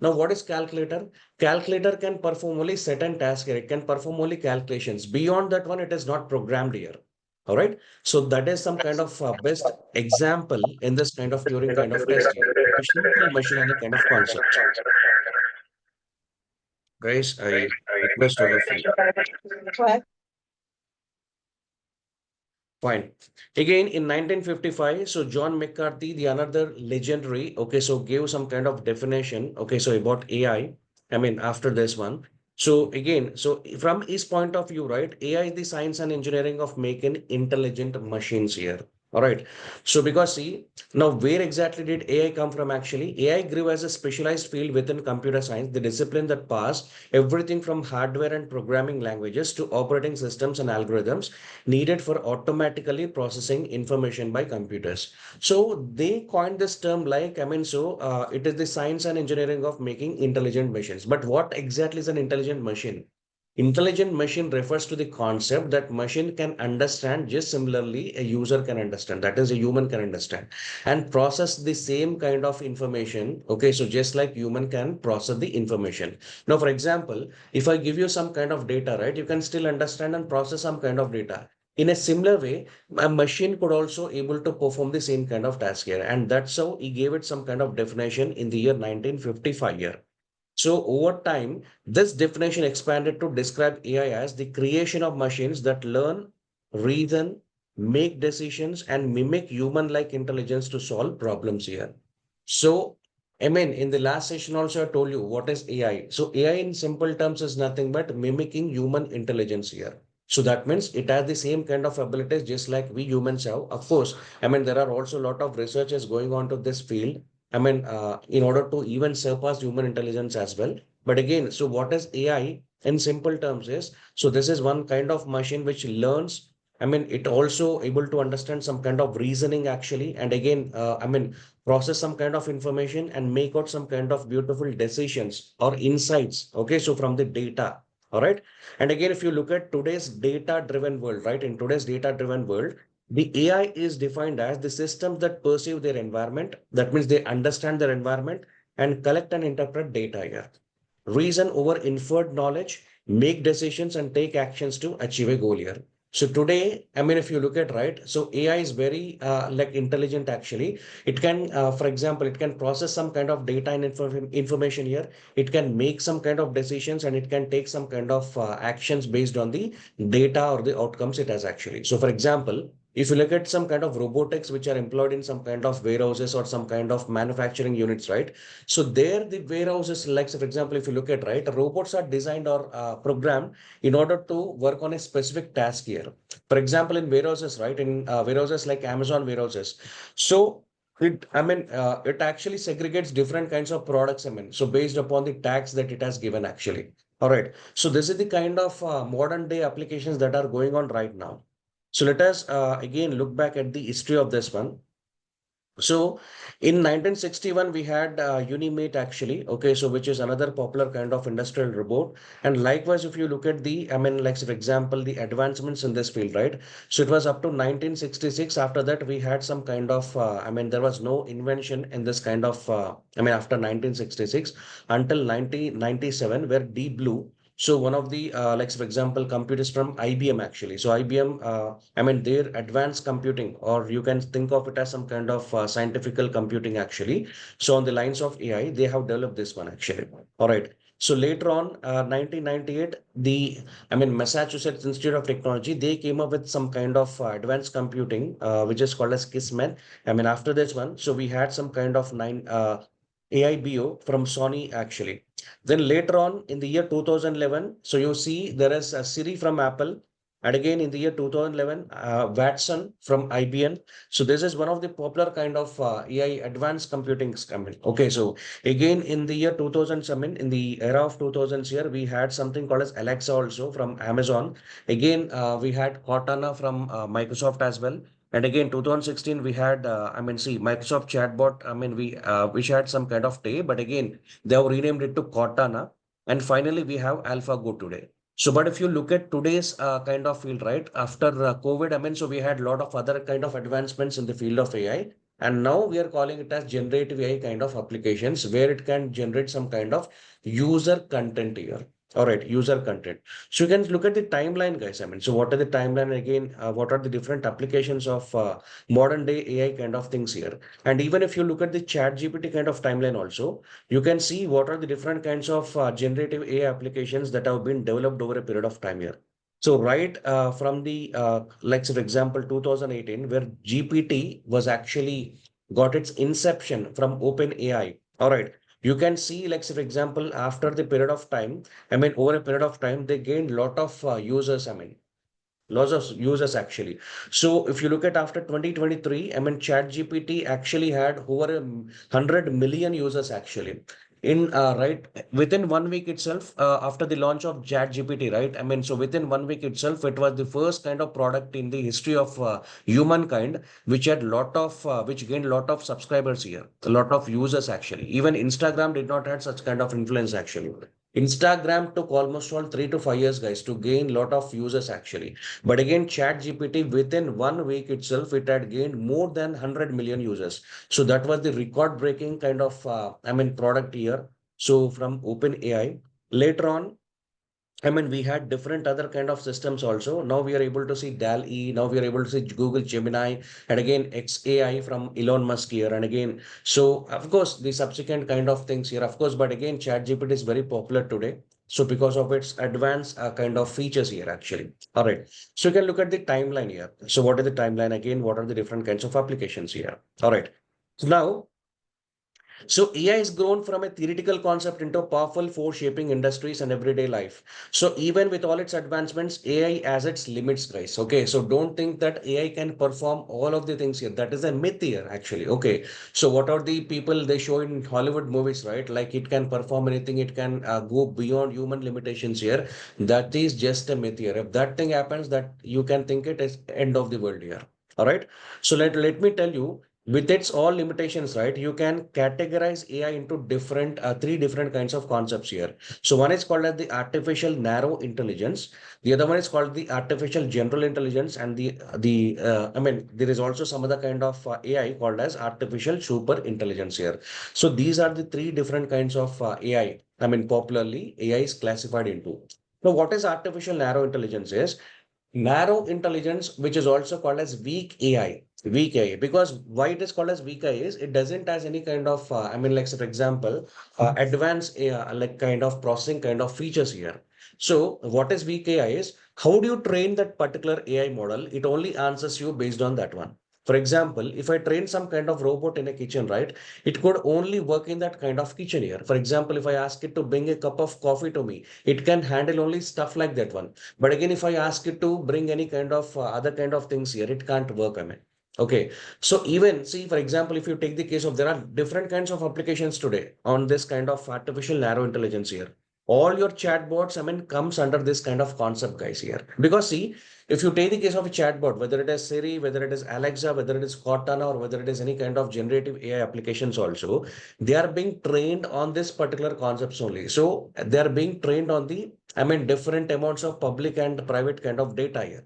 B: Now, what is calculator? Calculator can perform only certain tasks here. It can perform only calculations. Beyond that one, it is not programmed here. All right. So that is some kind of best example in this kind of Turing kind of test here. Simple machine learning kind of concept. Guys, I request all of you. Fine. Again, in 1955, so John McCarthy, the another legendary, okay, so gave some kind of definition, okay, so about AI. I mean, after this one. So again, so from his point of view, right, AI is the science and engineering of making intelligent machines here. All right. So because see, now where exactly did AI come from actually? AI grew as a specialized field within computer science, the discipline that passed everything from hardware and programming languages to operating systems and algorithms needed for automatically processing information by computers. So they coined this term like, I mean, so it is the science and engineering of making intelligent machines. But what exactly is an intelligent machine? Intelligent machine refers to the concept that machine can understand just similarly a user can understand, that is a human can understand and process the same kind of information. Okay, so just like human can process the information. Now, for example, if I give you some kind of data, right, you can still understand and process some kind of data. In a similar way, a machine could also able to perform the same kind of task here. And that's how he gave it some kind of definition in the year 1955 here. So over time, this definition expanded to describe AI as the creation of machines that learn, reason, make decisions, and mimic human-like intelligence to solve problems here. So, I mean, in the last session also I told you what is AI. So AI in simple terms is nothing but mimicking human intelligence here. So that means it has the same kind of abilities just like we humans have. Of course, I mean, there are also a lot of researchers going on to this field. I mean, in order to even surpass human intelligence as well. But again, so what is AI in simple terms is, so this is one kind of machine which learns. I mean, it also able to understand some kind of reasoning actually. And again, I mean, process some kind of information and make out some kind of beautiful decisions or insights. Okay, so from the data. All right. And again, if you look at today's data driven world, right, in today's data driven world, the AI is defined as the systems that perceive their environment. That means they understand their environment and collect and interpret data here, reason over inferred knowledge, make decisions and take actions to achieve a goal here. So today, I mean, if you look at right, so AI is very like intelligent actually. It can, for example, it can process some kind of data and information here. It can make some kind of decisions and it can take some kind of actions based on the data or the outcomes it has actually. So for example, if you look at some kind of robotics which are employed in some kind of warehouses or some kind of manufacturing units, right? So there the warehouses, like so for example, if you look at right, robots are designed or programmed in order to work on a specific task here. For example, in warehouses, right, in warehouses like Amazon warehouses. So it actually segregates different kinds of products. I mean, so based upon the tags that it has given actually. All right. So this is the kind of modern day applications that are going on right now. So let us again look back at the history of this one. So in 1961, we had Unimate actually. Okay, so which is another popular kind of industrial robot. And likewise, if you look at the, I mean, like for example, the advancements in this field, right? So it was up to 1966. After that, we had some kind of, I mean, there was no invention in this kind of, I mean, after 1966 until 1997, where Deep Blue. So one of the, like for example, computers from IBM actually. So IBM, I mean, their advanced computing, or you can think of it as some kind of scientific computing actually. So on the lines of AI, they have developed this one actually. All right. So later on, 1998, I mean, Massachusetts Institute of Technology, they came up with some kind of advanced computing, which is called as Kismet. I mean, after this one, so we had some kind of AIBO from Sony actually. Then later on in the year 2011, so you see there is a Siri from Apple. And again in the year 2011, Watson from IBM. So this is one of the popular kind of AI advanced computing coming. Okay, so again in the year 2000, I mean in the era of 2000s here, we had something called as Alexa also from Amazon. Again, we had Cortana from Microsoft as well. And again, 2016, we had, I mean, see, Microsoft chatbot. I mean, we had some kind of day, but again, they have renamed it to Cortana. And finally, we have AlphaGo today. So, but if you look at today's kind of field, right, after COVID, I mean, so we had a lot of other kind of advancements in the field of AI. And now we are calling it as generative AI kind of applications where it can generate some kind of user content here. All right, user content. So you can look at the timeline, guys. I mean, so what are the timeline again? What are the different applications of modern day AI kind of things here? And even if you look at the chat GPT kind of timeline also, you can see what are the different kinds of generative AI applications that have been developed over a period of time here. So right from the like for example 2018 where GPT was actually got its inception from OpenAI. All right. You can see like for example after the period of time, I mean over a period of time they gained lot of users. I mean lots of users actually. So if you look at after 2023, I mean ChatGPT actually had over 100 million users actually. In right within 1 week itself, after the launch of ChatGPT, right? I mean, so within 1 week itself, it was the first kind of product in the history of humankind which had lot of which gained lot of subscribers here, a lot of users actually. Even Instagram did not have such kind of influence actually. Instagram took almost all 3 to 5 years, guys, to gain lot of users actually. But again, ChatGPT within 1 week itself, it had gained more than 100 million users. So that was the record-breaking kind of, I mean, product here. So from OpenAI, later on, I mean, we had different other kind of systems also. Now we are able to see DAL-E. Now we are able to see Google Gemini, and again XAI from Elon Musk here, and again. So of course, the subsequent kind of things here, of course. But again, ChatGPT is very popular today. So because of its advanced kind of features here, actually. All right. So you can look at the timeline here. So what is the timeline again? What are the different kinds of applications here? All right. So now so AI has grown from a theoretical concept into a powerful force shaping industries and everyday life. So even with all its advancements, AI has its limits, guys. Okay, so don't think that AI can perform all of the things here. That is a myth here, actually. Okay, so what are the people they show in Hollywood movies, right? Like it can perform anything, it can go beyond human limitations here. That is just a myth here. If that thing happens, that you can think it is end of the world here. All right. So let me tell you with its all limitations, right? You can categorize AI into different three different kinds of concepts here. So one is called as the artificial narrow intelligence. The other one is called the artificial general intelligence, and the I mean there is also some other kind of AI called as artificial super intelligence here. So these are the three different kinds of AI. I mean popularly AI is classified into. Now what is artificial narrow intelligence is narrow intelligence, which is also called as weak AI. Weak AI, because why it is called as weak AI is it doesn't has any kind of, I mean, like, for example, advanced AI, like kind of processing kind of features here. So, what is weak AI is how do you train that particular AI model? It only answers you based on that one. For example, if I train some kind of robot in a kitchen, right, it could only work in that kind of kitchen here. For example, if I ask it to bring a cup of coffee to me, it can handle only stuff like that one. But again, if I ask it to bring any kind of other kind of things here, it can't work. I mean, okay. So even see, for example, if you take the case of there are different kinds of applications today on this kind of artificial narrow intelligence here. All your chatbots, I mean, comes under this kind of concept, guys, here. Because see, if you take the case of a chatbot, whether it is Siri, whether it is Alexa, whether it is Cortana, or whether it is any kind of generative AI applications also, they are being trained on this particular concepts only. So they are being trained on the I mean, different amounts of public and private kind of data here.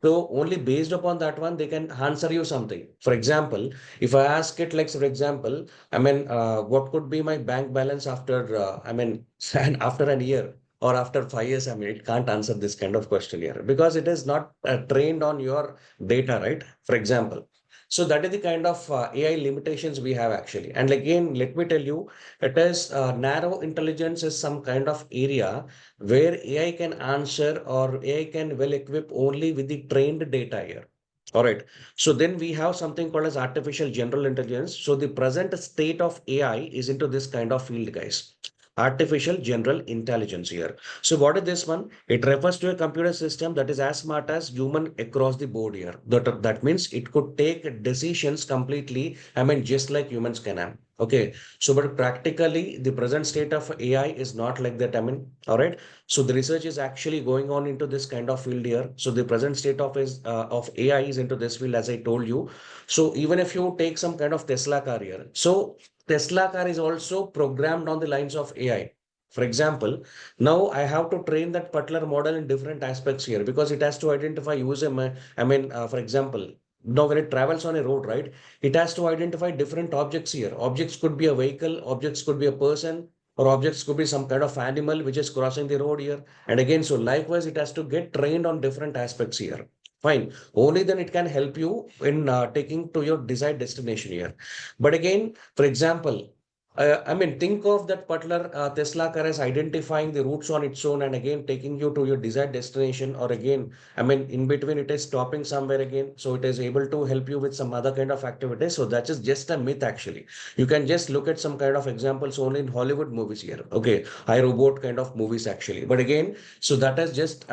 B: So only based upon that one, they can answer you something. For example, if I ask it, like, for example, I mean, what could be my bank balance after, I mean, after an year or after 5 years? I mean, it can't answer this kind of question here because it is not trained on your data, right? For example. So that is the kind of AI limitations we have actually. And again, let me tell you, it is narrow intelligence is some kind of area where AI can answer or AI can well equip only with the trained data here. All right. So then we have something called as artificial general intelligence. So the present state of AI is into this kind of field, guys. Artificial general intelligence here. So what is this one? It refers to a computer system that is as smart as human across the board here. That means it could take decisions completely. I mean, just like humans can have. Okay. So, but practically the present state of AI is not like that. I mean, all right. So the research is actually going on into this kind of field here. So the present state of AI is into this field, as I told you. So even if you take some kind of Tesla car here, so Tesla car is also programmed on the lines of AI. For example, now I have to train that particular model in different aspects here because it has to identify user. I mean, for example, now when it travels on a road, right, it has to identify different objects here. Objects could be a vehicle, objects could be a person, or objects could be some kind of animal which is crossing the road here. And again, so likewise, it has to get trained on different aspects here. Fine. Only then it can help you in taking to your desired destination here. But again, for example, I mean, think of that particular Tesla car as identifying the routes on its own and again taking you to your desired destination, or again, I mean, in between it is stopping somewhere again. So it is able to help you with some other kind of activities. So that is just a myth, actually. You can just look at some kind of examples only in Hollywood movies here. Okay. I robot kind of movies, actually. But again, so that is just,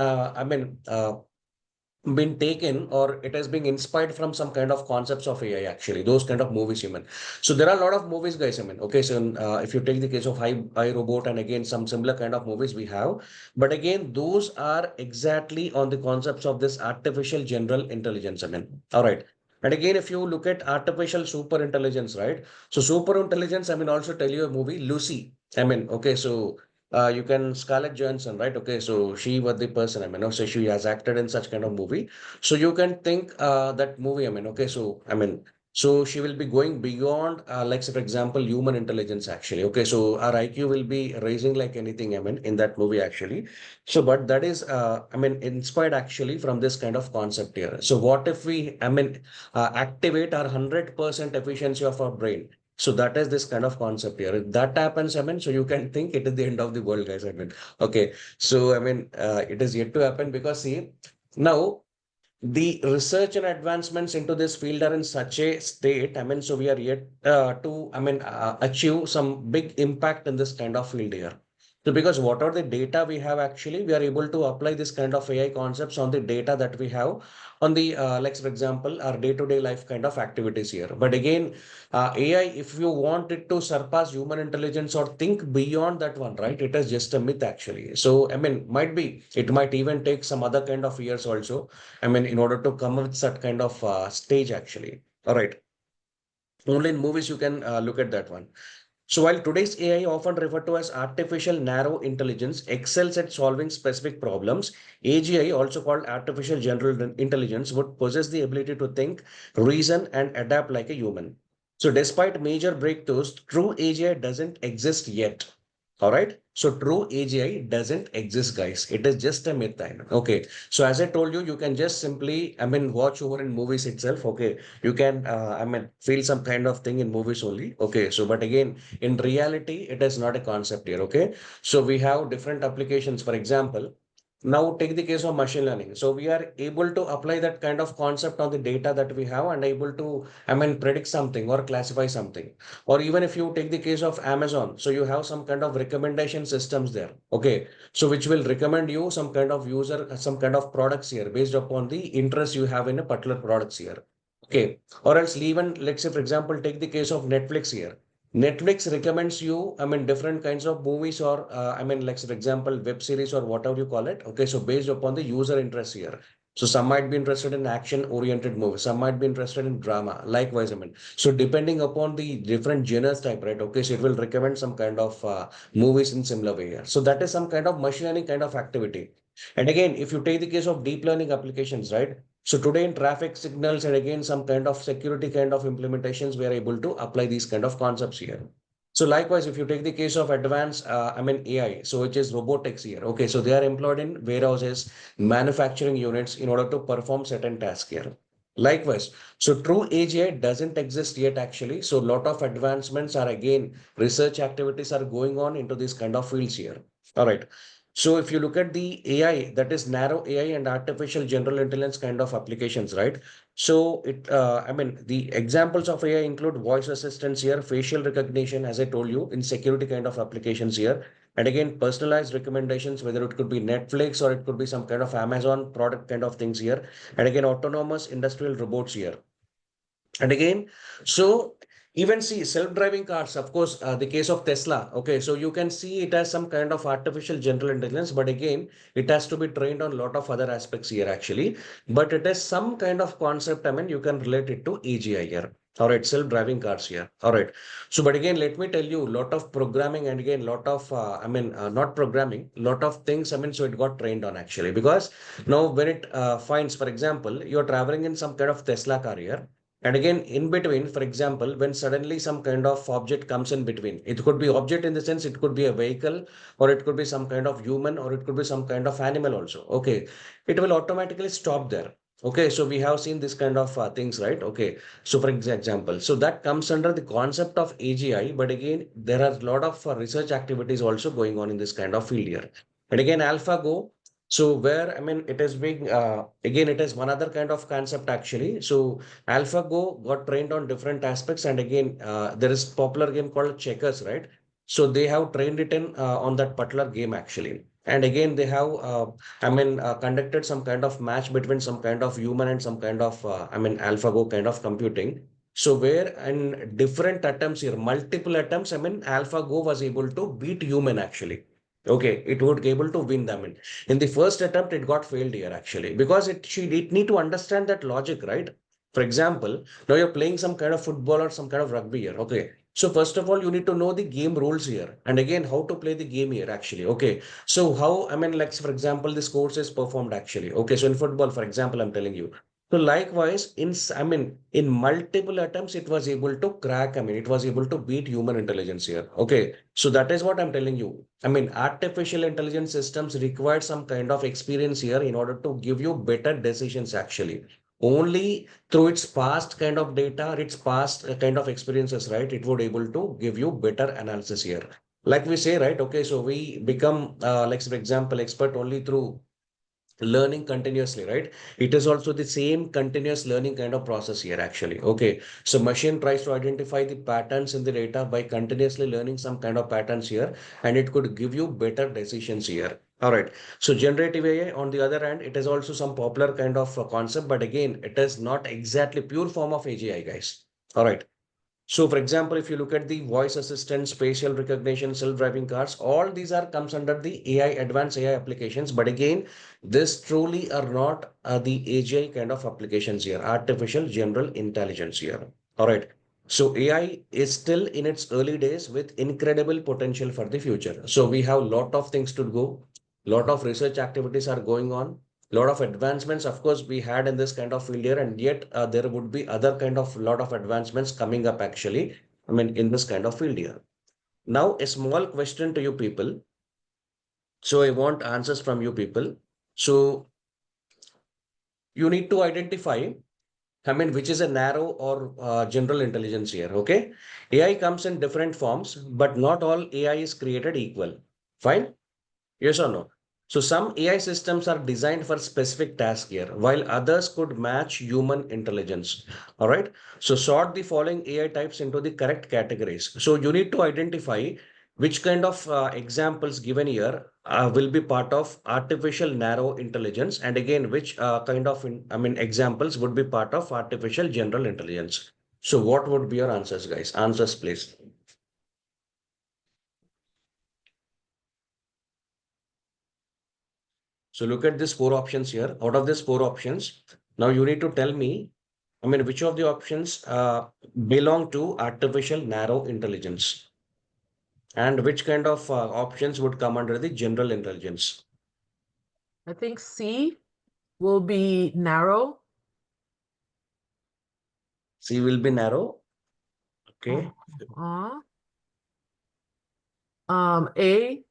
B: been taken, or it has been inspired from some kind of concepts of AI, actually, those kind of movies, human. So there are a lot of movies, guys. I mean, okay, so if you take the case of I Robot and again some similar kind of movies we have, but again, those are exactly on the concepts of this artificial general intelligence. I mean, all right. And again, if you look at artificial super intelligence, right? So super intelligence, I mean, also tell you a movie, Lucy. I mean, okay, so you can Scarlett Johansson, right? Okay, so she was the person. I mean, so she has acted in such kind of movie. So you can think that movie. I mean, okay, so I mean, so she will be going beyond, like, say, for example, human intelligence. Actually, okay, so our IQ will be raising like anything. I mean, in that movie, actually. So, but that is, I mean, inspired actually from this kind of concept here. So, what if we, I mean, activate our 100% efficiency of our brain? So that is this kind of concept here. If that happens, I mean, so you can think it is the end of the world, guys. I mean, okay. So, I mean, it is yet to happen because see, now the research and advancements into this field are in such a state. I mean, so we are yet to, I mean, achieve some big impact in this kind of field here. So because what are the data we have, actually, we are able to apply this kind of AI concepts on the data that we have on the, like, for example, our day-to-day life kind of activities here. But again, AI, if you want it to surpass human intelligence or think beyond that one, right? It is just a myth, actually. So, I mean, might be, it might even take some other kind of years also. I mean, in order to come up with that kind of stage, actually. All right. Only in movies you can look at that one. So while today's AI, often referred to as artificial narrow intelligence, excels at solving specific problems, AGI, also called artificial general intelligence, would possess the ability to think, reason, and adapt like a human. So despite major breakthroughs, true AGI doesn't exist yet. All right. So true AGI doesn't exist, guys. It is just a myth. Okay. So as I told you, you can just simply, I mean, watch over in movies itself. Okay. You can, I mean, feel some kind of thing in movies only. Okay. So, but again, in reality, it is not a concept here. Okay. So we have different applications. For example, now take the case of machine learning. So we are able to apply that kind of concept on the data that we have and able to, I mean, predict something or classify something. Or even if you take the case of Amazon, so you have some kind of recommendation systems there. Okay. So which will recommend you some kind of user, some kind of products here based upon the interest you have in a particular products here. Okay. Or else even, let's say, for example, take the case of Netflix here. Netflix recommends you, I mean, different kinds of movies or, I mean, like, for example, web series or whatever you call it. Okay. So based upon the user interest here. So some might be interested in action-oriented movies. Some might be interested in drama. Likewise, I mean, so depending upon the different genres type, right? Okay, so it will recommend some kind of movies in similar way here. So that is some kind of machine learning kind of activity. And again, if you take the case of deep learning applications, right? So today in traffic signals and again some kind of security kind of implementations, we are able to apply these kind of concepts here. So likewise, if you take the case of advanced, I mean AI, so which is robotics here. Okay, so they are employed in warehouses, manufacturing units in order to perform certain tasks here. Likewise, so true AGI doesn't exist yet, actually. So a lot of advancements are again research activities are going on into these kind of fields here. All right. So if you look at the AI, that is narrow AI and artificial general intelligence kind of applications, right? So I mean, the examples of AI include voice assistance here, facial recognition, as I told you, in security kind of applications here. And again, personalized recommendations, whether it could be Netflix or it could be some kind of Amazon product kind of things here. And again, autonomous industrial robots here. And again, so Even see self-driving cars, of course, the case of Tesla. Okay, so you can see it has some kind of artificial general intelligence, but again, it has to be trained on a lot of other aspects here actually. But it has some kind of concept. I mean, you can relate it to AGI here. All right, self-driving cars here. All right. So, but again, let me tell you, lot of programming and again, lot of, not programming, lot of things. I mean, so it got trained on actually because now when it finds, for example, you're traveling in some kind of Tesla car here. And again, in between, for example, when suddenly some kind of object comes in between, it could be object in the sense it could be a vehicle, or it could be some kind of human, or it could be some kind of animal also. Okay, it will automatically stop there. Okay, so we have seen this kind of things, right? Okay, so for example, so that comes under the concept of AGI, but again, there are a lot of research activities also going on in this kind of field here. And again, AlphaGo. So where I mean, it is being again, it is one other kind of concept actually. So AlphaGo got trained on different aspects, and again, there is popular game called checkers, right? So they have trained it in on that particular game actually. And again, they have, conducted some kind of match between some kind of human and some kind of, AlphaGo kind of computing. So where in different attempts here, multiple attempts, I mean, AlphaGo was able to beat human actually. Okay, it would be able to win them in the first attempt. It got failed here actually because it need to understand that logic, right? For example, now you're playing some kind of football or some kind of rugby here. Okay. So first of all, you need to know the game rules here. And again, how to play the game here actually. Okay. So how, I mean, like, for example, this course is performed actually. Okay. So in football, for example, I'm telling you. So likewise, in multiple attempts, it was able to crack. I mean, it was able to beat human intelligence here. Okay. So that is what I'm telling you. I mean, artificial intelligence systems require some kind of experience here in order to give you better decisions actually. Only through its past kind of data, or its past kind of experiences, right? It would able to give you better analysis here. Like we say, right? Okay, so we become, like for example, expert only through learning continuously, right? It is also the same continuous learning kind of process here actually. Okay, so machine tries to identify the patterns in the data by continuously learning some kind of patterns here, and it could give you better decisions here. All right, so generative AI on the other hand, it is also some popular kind of concept, but again, it is not exactly pure form of AGI, guys. All right, so for example, if you look at the voice assistant, spatial recognition, self-driving cars, all these are comes under the AI, advanced AI applications. But again, this truly are not the AGI kind of applications here, artificial general intelligence here. All right. So AI is still in its early days with incredible potential for the future. So we have a lot of things to go. Lot of research activities are going on, lot of advancements of course we had in this kind of field here, and yet there would be other kind of lot of advancements coming up actually, I mean, in this kind of field here. Now a small question to you people, so I want answers from you people. So you need to identify, I mean, which is a narrow or general intelligence here. Okay, AI comes in different forms, but not all AI is created equal. Fine. Yes or no? So some AI systems are designed for specific tasks here, while others could match human intelligence. All right. So sort the following AI types into the correct categories. So you need to identify which kind of examples given here will be part of artificial narrow intelligence, and again, which kind of, examples would be part of artificial general intelligence. So what would be your answers, guys? Answers, please. So look at these four options here. Out of these four options, now you need to tell me, I mean, which of the options belong to artificial narrow intelligence, and which kind of options would come under the general intelligence.
C: I think C will be narrow.
B: C will be narrow. Okay.
C: Uh, A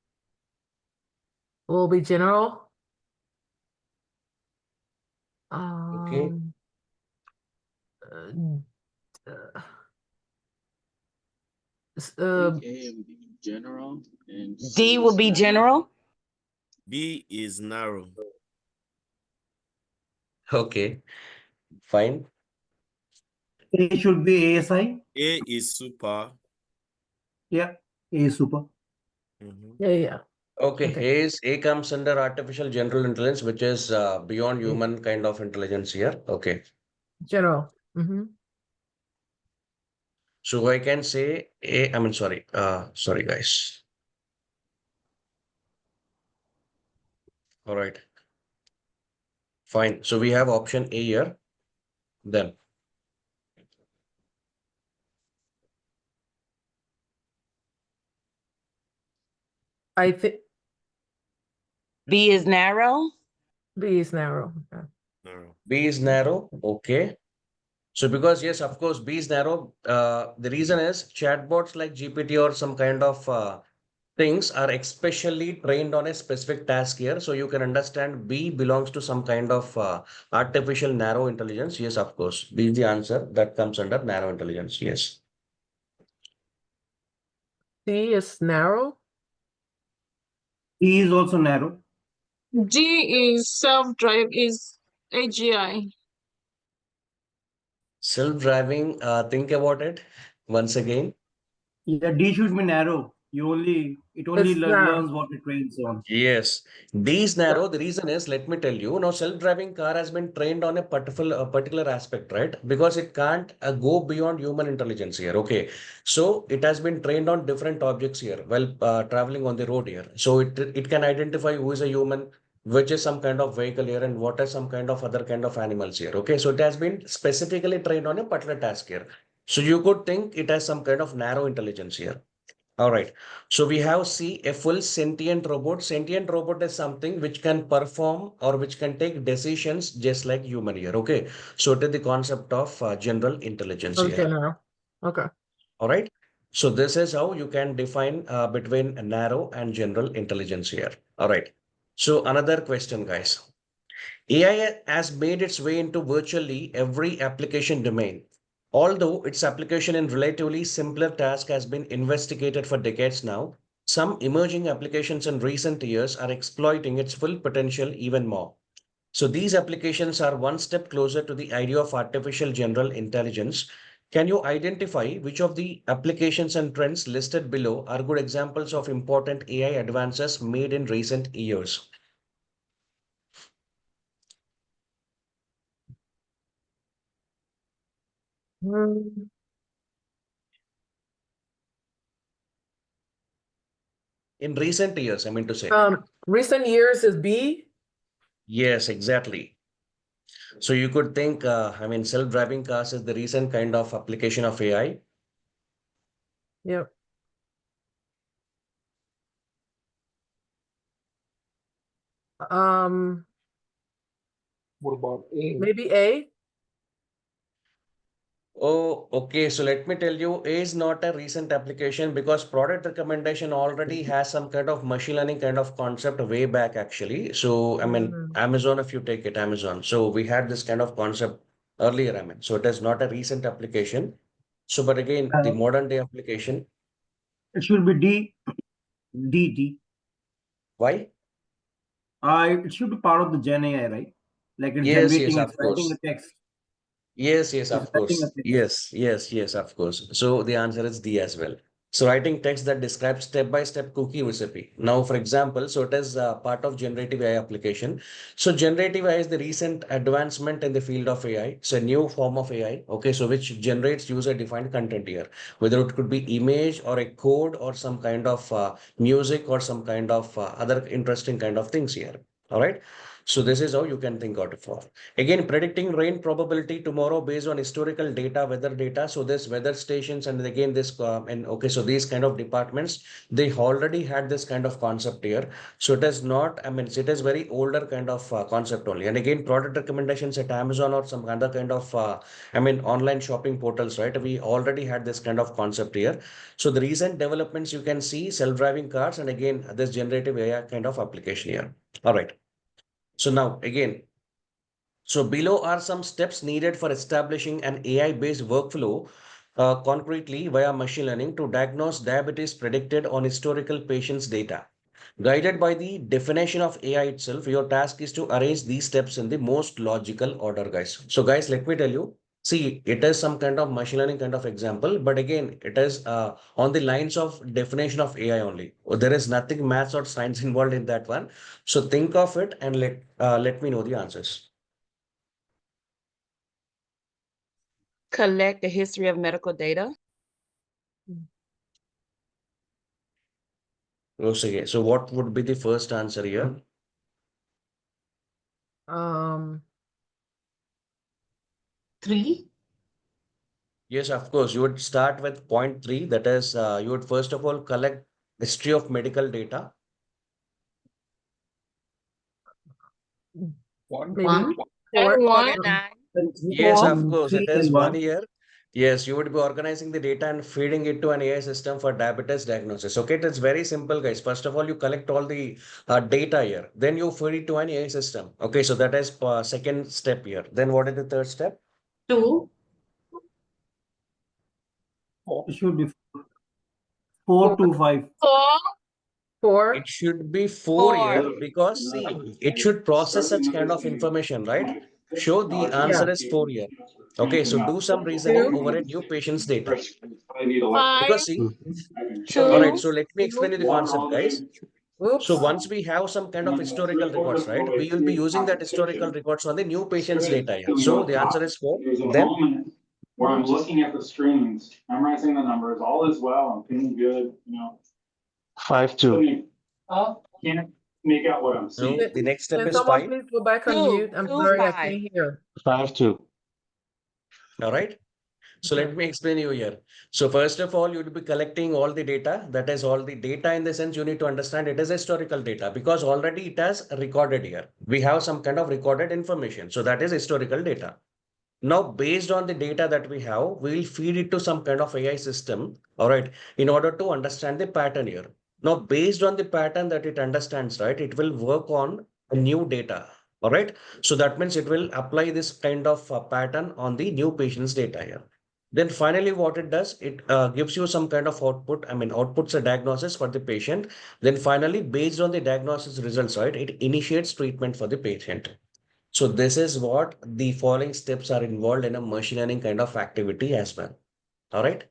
C: will be general.
B: Okay.
C: Uh, uh,
A: I think A will be general and
D: D
A: C
D: will
A: is
D: be
A: narrow.
D: general.
E: B is narrow.
B: Okay. Fine.
F: A should be ASI.
E: A is super.
F: Yeah, A is super.
C: yeah.
B: Okay.
C: Okay.
B: A comes under artificial general intelligence, which is beyond
C: Yeah.
B: human kind of intelligence here. Okay.
C: General. Mm-hmm.
B: So I can say sorry, guys. All right, fine. So we have option A here. Then
C: I think
D: B is narrow.
C: B is narrow. Okay.
E: Narrow.
B: B is narrow. Okay. So because yes, of course, B is narrow. The reason is chatbots like GPT or some kind of things are especially trained on a specific task here. So you can understand B belongs to some kind of artificial narrow intelligence. Yes, of course. B is the answer that comes under narrow intelligence. Yes.
C: C is narrow.
F: E is also narrow.
G: D is self-drive is AGI.
B: Self-driving, think about it once again.
F: Yeah, D should be narrow. It only
C: It's narrow.
F: learns what it trains on.
B: Yes, D is narrow. The reason is, let me tell you, now self-driving car has been trained on a particular aspect, right? Because it can't go beyond human intelligence here. Okay, so it has been trained on different objects here while traveling on the road here. So it can identify who is a human, which is some kind of vehicle here, and what are some kind of other kind of animals here. Okay, so it has been specifically trained on a particular task here. So you could think it has some kind of narrow intelligence here. All right. So we have C, a full sentient robot. Sentient robot is something which can perform or which can take decisions just like human here. Okay. So it is the concept of general intelligence
C: Okay,
B: here.
C: narrow. Okay.
B: All right. So this is how you can define between narrow and general intelligence here. All right. So another question, guys. AI has made its way into virtually every application domain. Although its application in relatively simpler tasks has been investigated for decades now, some emerging applications in recent years are exploiting its full potential even more. So these applications are one step closer to the idea of artificial general intelligence. Can you identify which of the applications and trends listed below are good examples of important AI advances made in recent years?
C: Mm,
B: In recent years, I mean to say.
C: recent years is B.
B: Yes, exactly. So you could think, self-driving cars is the recent kind of application of AI.
C: Yep.
F: What about A?
C: Maybe A.
B: Oh, okay. So let me tell you, A is not a recent application because product recommendation already has some kind of machine learning kind of concept way back actually. So,
C: Mm.
B: Amazon, if you take it, Amazon. So we had this kind of concept earlier, So it is not a recent application. So, but again, the
F: Uh,
B: modern day application,
F: it should be D. D.
B: why?
F: It should be part of the Gen AI, right? Like
B: Yes,
F: it's
B: of
F: writing
B: course.
F: a text.
B: Yes,
F: It's
B: of
F: writing a
B: course.
F: text.
B: Yes, of course. So the answer is D as well. So writing text that describes step-by-step cookie recipe. Now, for example, so it is part of generative AI application. So generative AI is the recent advancement in the field of AI. It's a new form of AI. Okay, so which generates user-defined content here, whether it could be image or a code or some kind of music or some kind of other interesting kind of things here. All right. So this is how you can think out of it. Again, predicting rain probability tomorrow based on historical data, weather data. So this weather stations and again this and okay, so these kind of departments, they already had this kind of concept here. So it is not, it is very older kind of concept only. And again, product recommendations at Amazon or some other kind of, online shopping portals, right? We already had this kind of concept here. So the recent developments you can see self-driving cars and again this generative AI kind of application here. All right. So now again, so below are some steps needed for establishing an AI-based workflow concretely via machine learning to diagnose diabetes predicted on historical patients' data. Guided by the definition of AI itself, your task is to arrange these steps in the most logical order, guys. So guys, let me tell you, see, it is some kind of machine learning kind of example, but again, it is on the lines of definition of AI only. There is nothing maths or science involved in that one. So think of it and let me know the answers.
D: Collect the history of medical data.
B: Okay, so what would be the first answer here?
C: Um,
G: 3.
B: Yes, of course. You would start with point three. That is, you would first of all collect history of medical data.
C: maybe
G: 1
C: four.
G: and 1.
D: Or 9.
B: Yes,
G: Four.
B: of course.
F: Three
B: It is
F: and
B: 1
F: one.
B: year. Yes, you would be organizing the data and feeding it to an AI system for diabetes diagnosis. Okay, it's very simple, guys. First of all, you collect all the data here. Then you feed it to an AI system. Okay, so that is second step here. Then what is the third step?
G: 2.
F: It should be 4 to 5.
G: 4.
C: Four.
B: It should be 4
D: 4.
B: year because see, it should process such kind of information, right? Show the
C: Yeah.
B: answer is 4 year. Okay, so do some reasoning
C: Two.
B: over a new patient's data.
G: 5.
B: Because see, all right,
D: 2.
B: so let me explain you the concept, guys. So
C: Oops.
B: once we have some kind of historical records, right, we will be using that historical records on the new patient's data here. So the answer is 4.
H: There's a
B: Then
H: moment where I'm looking at the screens, memorizing the numbers, all is well, I'm feeling good,
I: 5-2.
H: Can't make out what I'm
B: no,
H: seeing.
B: the next step
C: Can
B: is
C: someone
B: 5.
C: please go back on
D: 2.
C: mute? I'm
D: 2,
C: sorry, I
D: 5.
C: can't hear.
I: 5-2.
B: All right. So let
C: Okay.
B: me explain you here. So first of all, you would be collecting all the data. That is all the data in the sense you need to understand it is historical data because already it has recorded here. We have some kind of recorded information. So that is historical data. Now, based on the data that we have, we will feed it to some kind of AI system, all right, in order to understand the pattern here. Now, based on the pattern that it understands, right, it will work on a new data, all right. So that means it will apply this kind of pattern on the new patient's data here. Then finally, what it does, it gives you some kind of output. I mean, outputs a diagnosis for the patient. Then finally, based on the diagnosis results, right, it initiates treatment for the patient. So this is what the following steps are involved in a machine learning kind of activity as well. All right.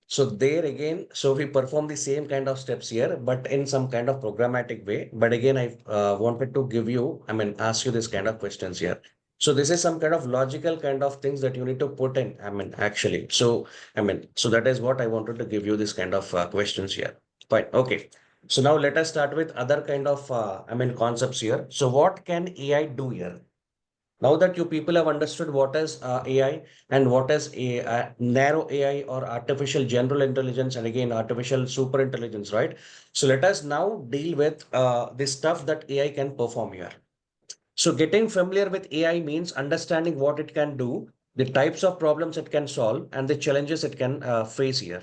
B: So there again, so we perform the same kind of steps here, but in some kind of programmatic way. But again, I wanted to give you, I mean, ask you this kind of questions here. So this is some kind of logical kind of things that you need to put in. I mean, actually, so I mean, so that is what I wanted to give you this kind of questions here. Fine. Okay. So now let us start with other kind of, I mean, concepts here. So what can AI do here? Now that you people have understood what is AI and what is a narrow AI or artificial general intelligence and again artificial super intelligence, right? So let us now deal with the stuff that AI can perform here. So getting familiar with AI means understanding what it can do, the types of problems it can solve, and the challenges it can face here.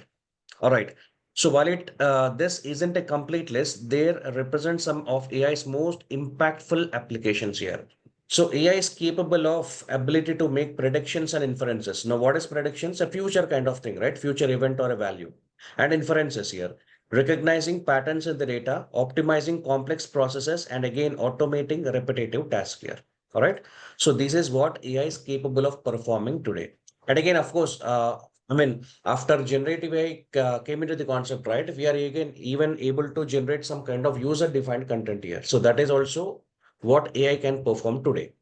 B: All right. So while this isn't a complete list, there represents some of AI's most impactful applications here. So AI is capable of ability to make predictions and inferences. Now, what is predictions? A future kind of thing, right? Future event or a value. And inferences here. Recognizing patterns in the data, optimizing complex processes, and again, automating repetitive tasks here. All right. So this is what AI is capable of performing today. And again, of course, I mean, after generative AI came into the concept, right? We are again even able to generate some kind of user-defined content here. So that is also what AI can perform today.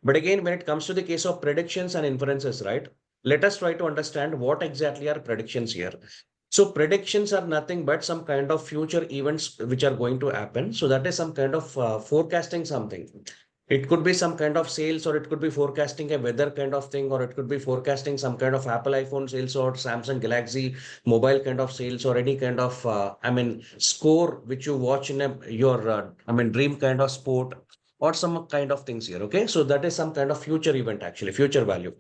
B: But again, when it comes to the case of predictions and inferences, right? Let us try to understand what exactly are predictions here. So predictions are nothing but some kind of future events which are going to happen. So that is some kind of forecasting something. It could be some kind of sales, or it could be forecasting a weather kind of thing, or it could be forecasting some kind of Apple iPhone sales or Samsung Galaxy mobile kind of sales, or any kind of, I mean, score which you watch in your, I mean, dream kind of sport, or some kind of things here. Okay. So that is some kind of future event, actually, future value.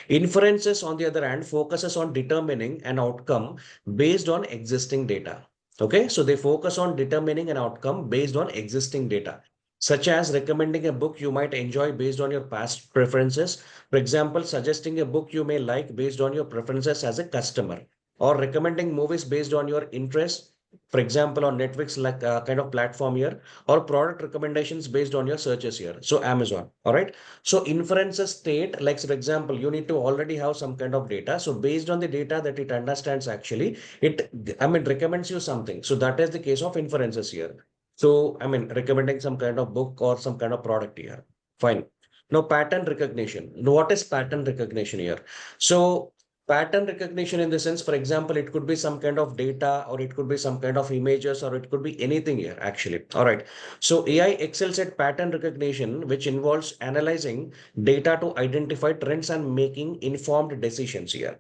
B: Inferences, on the other hand, focuses on determining an outcome based on existing data. Okay. So they focus on determining an outcome based on existing data, such as recommending a book you might enjoy based on your past preferences. For example, suggesting a book you may like based on your preferences as a customer, or recommending movies based on your interests. For example, on Netflix, like kind of platform here, or product recommendations based on your searches here. So Amazon. All right. So inferences state, like for example, you need to already have some kind of data. So based on the data that it understands, actually, it, I mean, recommends you something. So that is the case of inferences here. So, I mean, recommending some kind of book or some kind of product here. Fine. Now, pattern recognition. Now, what is pattern recognition here? So, Pattern recognition in the sense, for example, it could be some kind of data, or it could be some kind of images, or it could be anything here actually. All right. So AI excels at pattern recognition, which involves analyzing data to identify trends and making informed decisions here.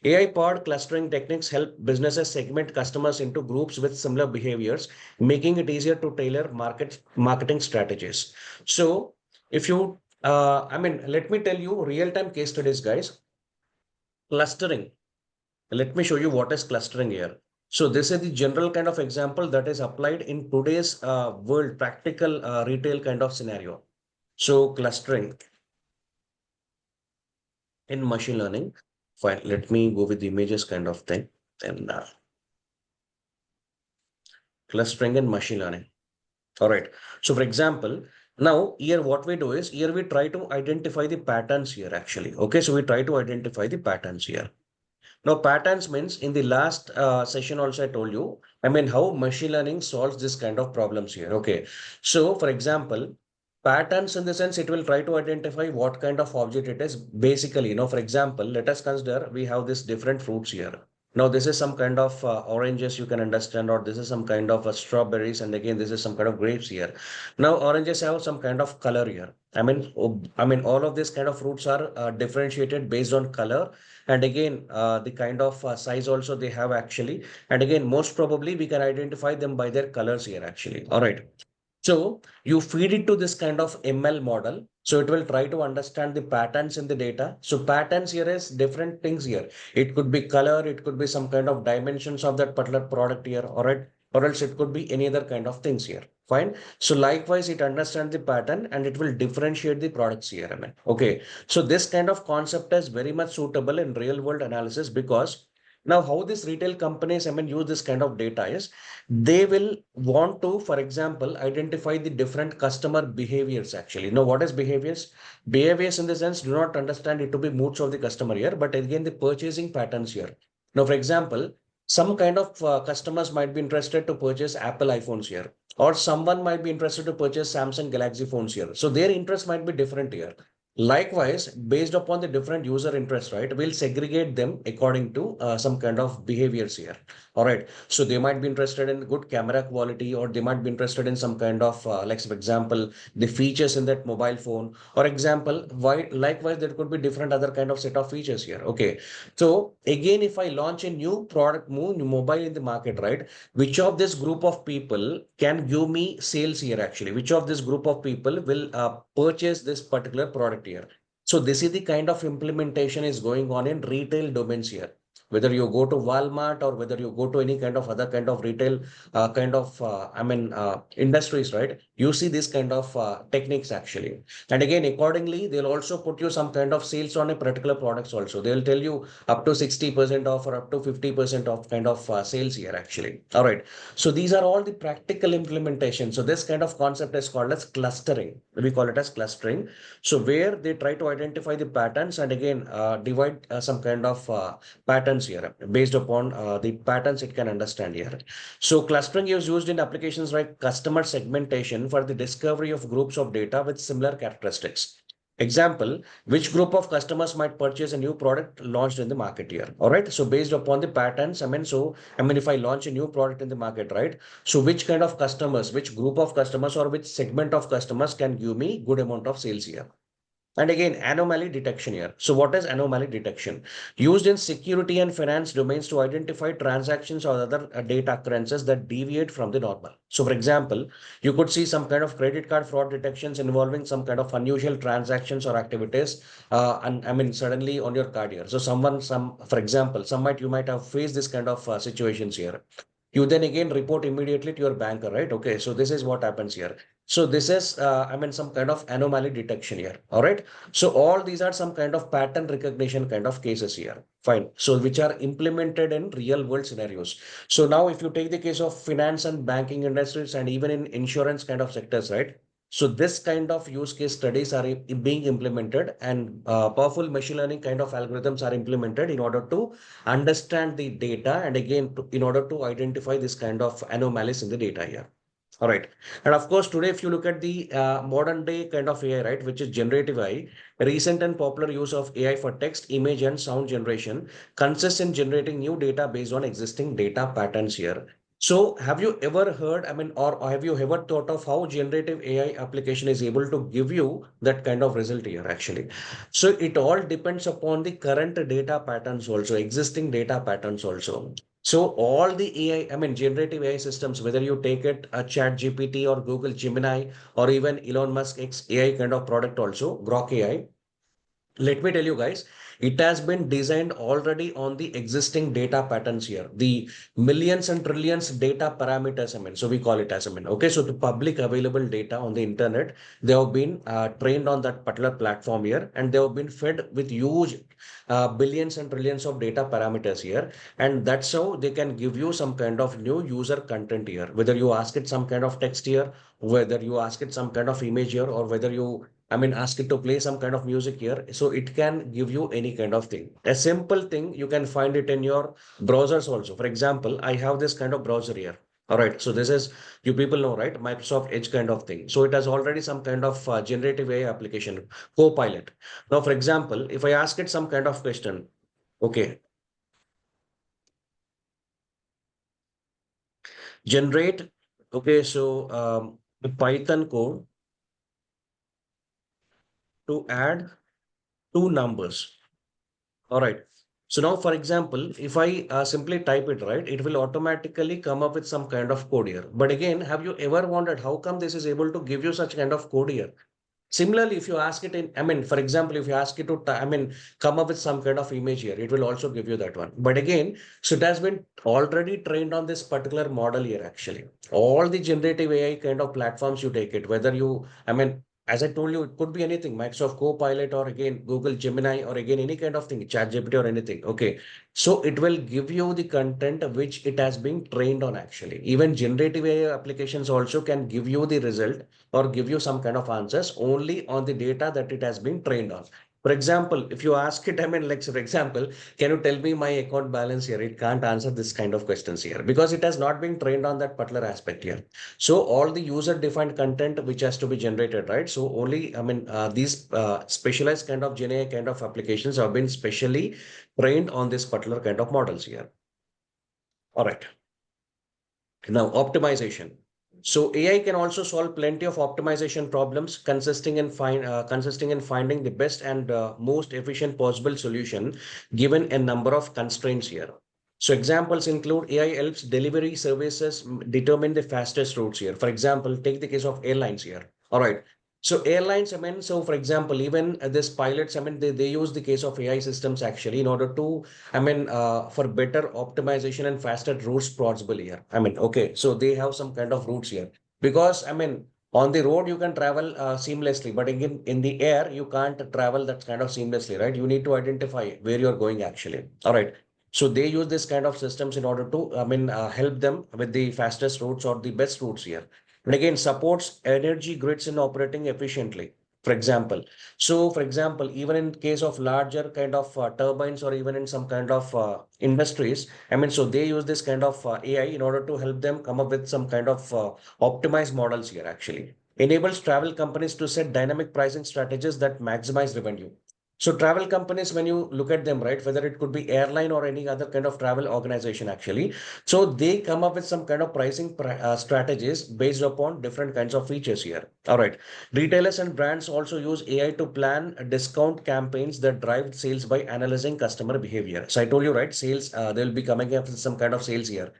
B: AI-powered clustering techniques help businesses segment customers into groups with similar behaviors, making it easier to tailor marketing strategies. So if you, let me tell you real-time case studies, guys. Clustering. Let me show you what is clustering here. So this is the general kind of example that is applied in today's world, practical retail kind of scenario. So clustering in machine learning. Fine, let me go with the images kind of thing. And clustering in machine learning. All right. So for example, now here what we do is here we try to identify the patterns here actually. Okay, so we try to identify the patterns here. Now, patterns means in the last session also I told you, how machine learning solves this kind of problems here. Okay. So, for example, patterns in the sense it will try to identify what kind of object it is. Basically, for example, let us consider we have this different fruits here. Now, this is some kind of oranges you can understand, or this is some kind of strawberries, and again, this is some kind of grapes here. Now, oranges have some kind of color here. All of these kind of fruits are differentiated based on color, and again the kind of size also they have actually, and again most probably we can identify them by their colors here actually. All right, so you feed it to this kind of ML model. So it will try to understand the patterns in the data. So patterns here is different things here. It could be color, it could be some kind of dimensions of that particular product here, all right, or else it could be any other kind of things here. Fine. So likewise, it understands the pattern and it will differentiate the products here. Okay. So this kind of concept is very much suitable in real world analysis, because now how these retail companies, use this kind of data is they will want to, for example, identify the different customer behaviors actually. Now, what is behaviors? Behaviors in the sense do not understand it to be moods of the customer here, but again, the purchasing patterns here. Now, for example, some kind of customers might be interested to purchase Apple iPhones here, or someone might be interested to purchase Samsung Galaxy phones here. So their interest might be different here. Likewise, based upon the different user interests, right, we'll segregate them according to some kind of behaviors here. All right. So they might be interested in good camera quality, or they might be interested in some kind of, like for example, the features in that mobile phone, or example, why likewise, there could be different other kind of set of features here. Okay. So again, if I launch a new product, new mobile in the market, right, which of this group of people can give me sales here actually? Which of this group of people will purchase this particular product here? So this is the kind of implementation is going on in retail domains here. Whether you go to Walmart or whether you go to any kind of other kind of retail industries, right? You see this kind of techniques actually. And again, accordingly, they'll also put you some kind of sales on a particular products also. They'll tell you up to 60% off or up to 50% off kind of sales here actually. All right. So these are all the practical implementation. So this kind of concept is called as clustering. We call it as clustering. So where they try to identify the patterns and again divide some kind of patterns here based upon the patterns it can understand here. So clustering is used in applications like customer segmentation for the discovery of groups of data with similar characteristics. Example, which group of customers might purchase a new product launched in the market here. All right. So based upon the patterns, if I launch a new product in the market, right? So which kind of customers, which group of customers or which segment of customers can give me good amount of sales here? And again, anomaly detection here. So what is anomaly detection? Used in security and finance domains to identify transactions or other data occurrences that deviate from the normal. So for example, you could see some kind of credit card fraud detections involving some kind of unusual transactions or activities. Suddenly on your card here. So for example, you might have faced this kind of situations here. You then again report immediately to your banker, right? Okay, so this is what happens here. So this is, some kind of anomaly detection here. All right. So all these are some kind of pattern recognition kind of cases here. Fine. So which are implemented in real world scenarios. So now if you take the case of finance and banking industries and even in insurance kind of sectors, right? So this kind of use case studies are being implemented, and powerful machine learning kind of algorithms are implemented in order to understand the data and again in order to identify this kind of anomalies in the data here. All right. And of course, today, if you look at the modern day kind of AI, right, which is generative AI, recent and popular use of AI for text, image, and sound generation consists in generating new data based on existing data patterns here. So, have you ever heard, I mean, or have you ever thought of how generative AI application is able to give you that kind of result here, actually? So, it all depends upon the current data patterns also, existing data patterns also. So all the AI, I mean, generative AI systems, whether you take it a Chat GPT or Google Gemini or even Elon Musk X AI kind of product also, Grok AI, let me tell you guys, it has been designed already on the existing data patterns here, the millions and trillions data parameters. I mean, so we call it as, I mean, okay, so the public available data on the internet, they have been trained on that particular platform here, and they have been fed with huge billions and trillions of data parameters here. And that's how they can give you some kind of new user content here, whether you ask it some kind of text here, whether you ask it some kind of image here, or whether you I mean, ask it to play some kind of music here. So it can give you any kind of thing. A simple thing, you can find it in your browsers also. For example, I have this kind of browser here. All right. So this is, you people know, right? Microsoft Edge kind of thing. So it has already some kind of generative AI application, Copilot. Now, for example, if I ask it some kind of question, okay, generate, okay, so the Python code to add two numbers. All right. So now, for example, if I simply type it, right, it will automatically come up with some kind of code here. But again, have you ever wondered how come this is able to give you such kind of code here? Similarly, if you ask it in, I mean, for example, if you ask it to, I mean, come up with some kind of image here, it will also give you that one. But again, so it has been already trained on this particular model here, actually. All the generative AI kind of platforms you take it, whether you, I mean, as I told you, it could be anything, Microsoft Copilot or again, Google Gemini or again, any kind of thing, ChatGPT or anything. Okay. So it will give you the content which it has been trained on, actually. Even generative AI applications also can give you the result or give you some kind of answers only on the data that it has been trained on. For example, if you ask it, I mean, like, so for example, can you tell me my account balance here? It can't answer this kind of questions here because it has not been trained on that particular aspect here. So all the user defined content which has to be generated, right? So only, I mean, these specialized kind of Gen AI kind of applications have been specially trained on this particular kind of models here. All right. Now, optimization. So AI can also solve plenty of optimization problems consisting in finding the best and most efficient possible solution given a number of constraints here. So examples include AI helps delivery services determine the fastest routes here. For example, take the case of airlines here. All right. So airlines, I mean, so for example, even this pilots, I mean, they use the case of AI systems actually in order to I mean, for better optimization and faster routes possible here. I mean, okay, so they have some kind of routes here because I mean, on the road you can travel seamlessly, but again, in the air you can't travel that kind of seamlessly, right? You need to identify where you're going actually. All right. So they use this kind of systems in order to, I mean, help them with the fastest routes or the best routes here. And again, supports energy grids in operating efficiently. For example, so, for example, even in case of larger kind of turbines or even in some kind of industries, I mean, so they use this kind of AI in order to help them come up with some kind of optimized models here, actually. Enables travel companies to set dynamic pricing strategies that maximize revenue. So travel companies, when you look at them, right, whether it could be airline or any other kind of travel organization, actually, so they come up with some kind of pricing strategies based upon different kinds of features here. All right. Retailers and brands also use AI to plan discount campaigns that drive sales by analyzing customer behavior. So I told you, right, sales, they'll be coming up with some kind of sales here.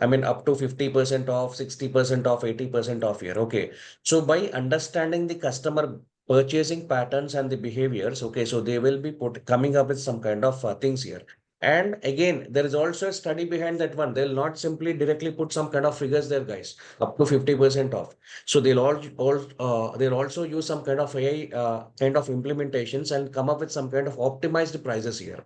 B: I mean, up to 50% off, 60% off, 80% off here. Okay. So by understanding the customer purchasing patterns and the behaviors, okay, so they will be coming up with some kind of things here. And again, there is also a study behind that one. They'll not simply directly put some kind of figures there, guys, up to 50% off. So they'll also use some kind of AI kind of implementations and come up with some kind of optimized prices here.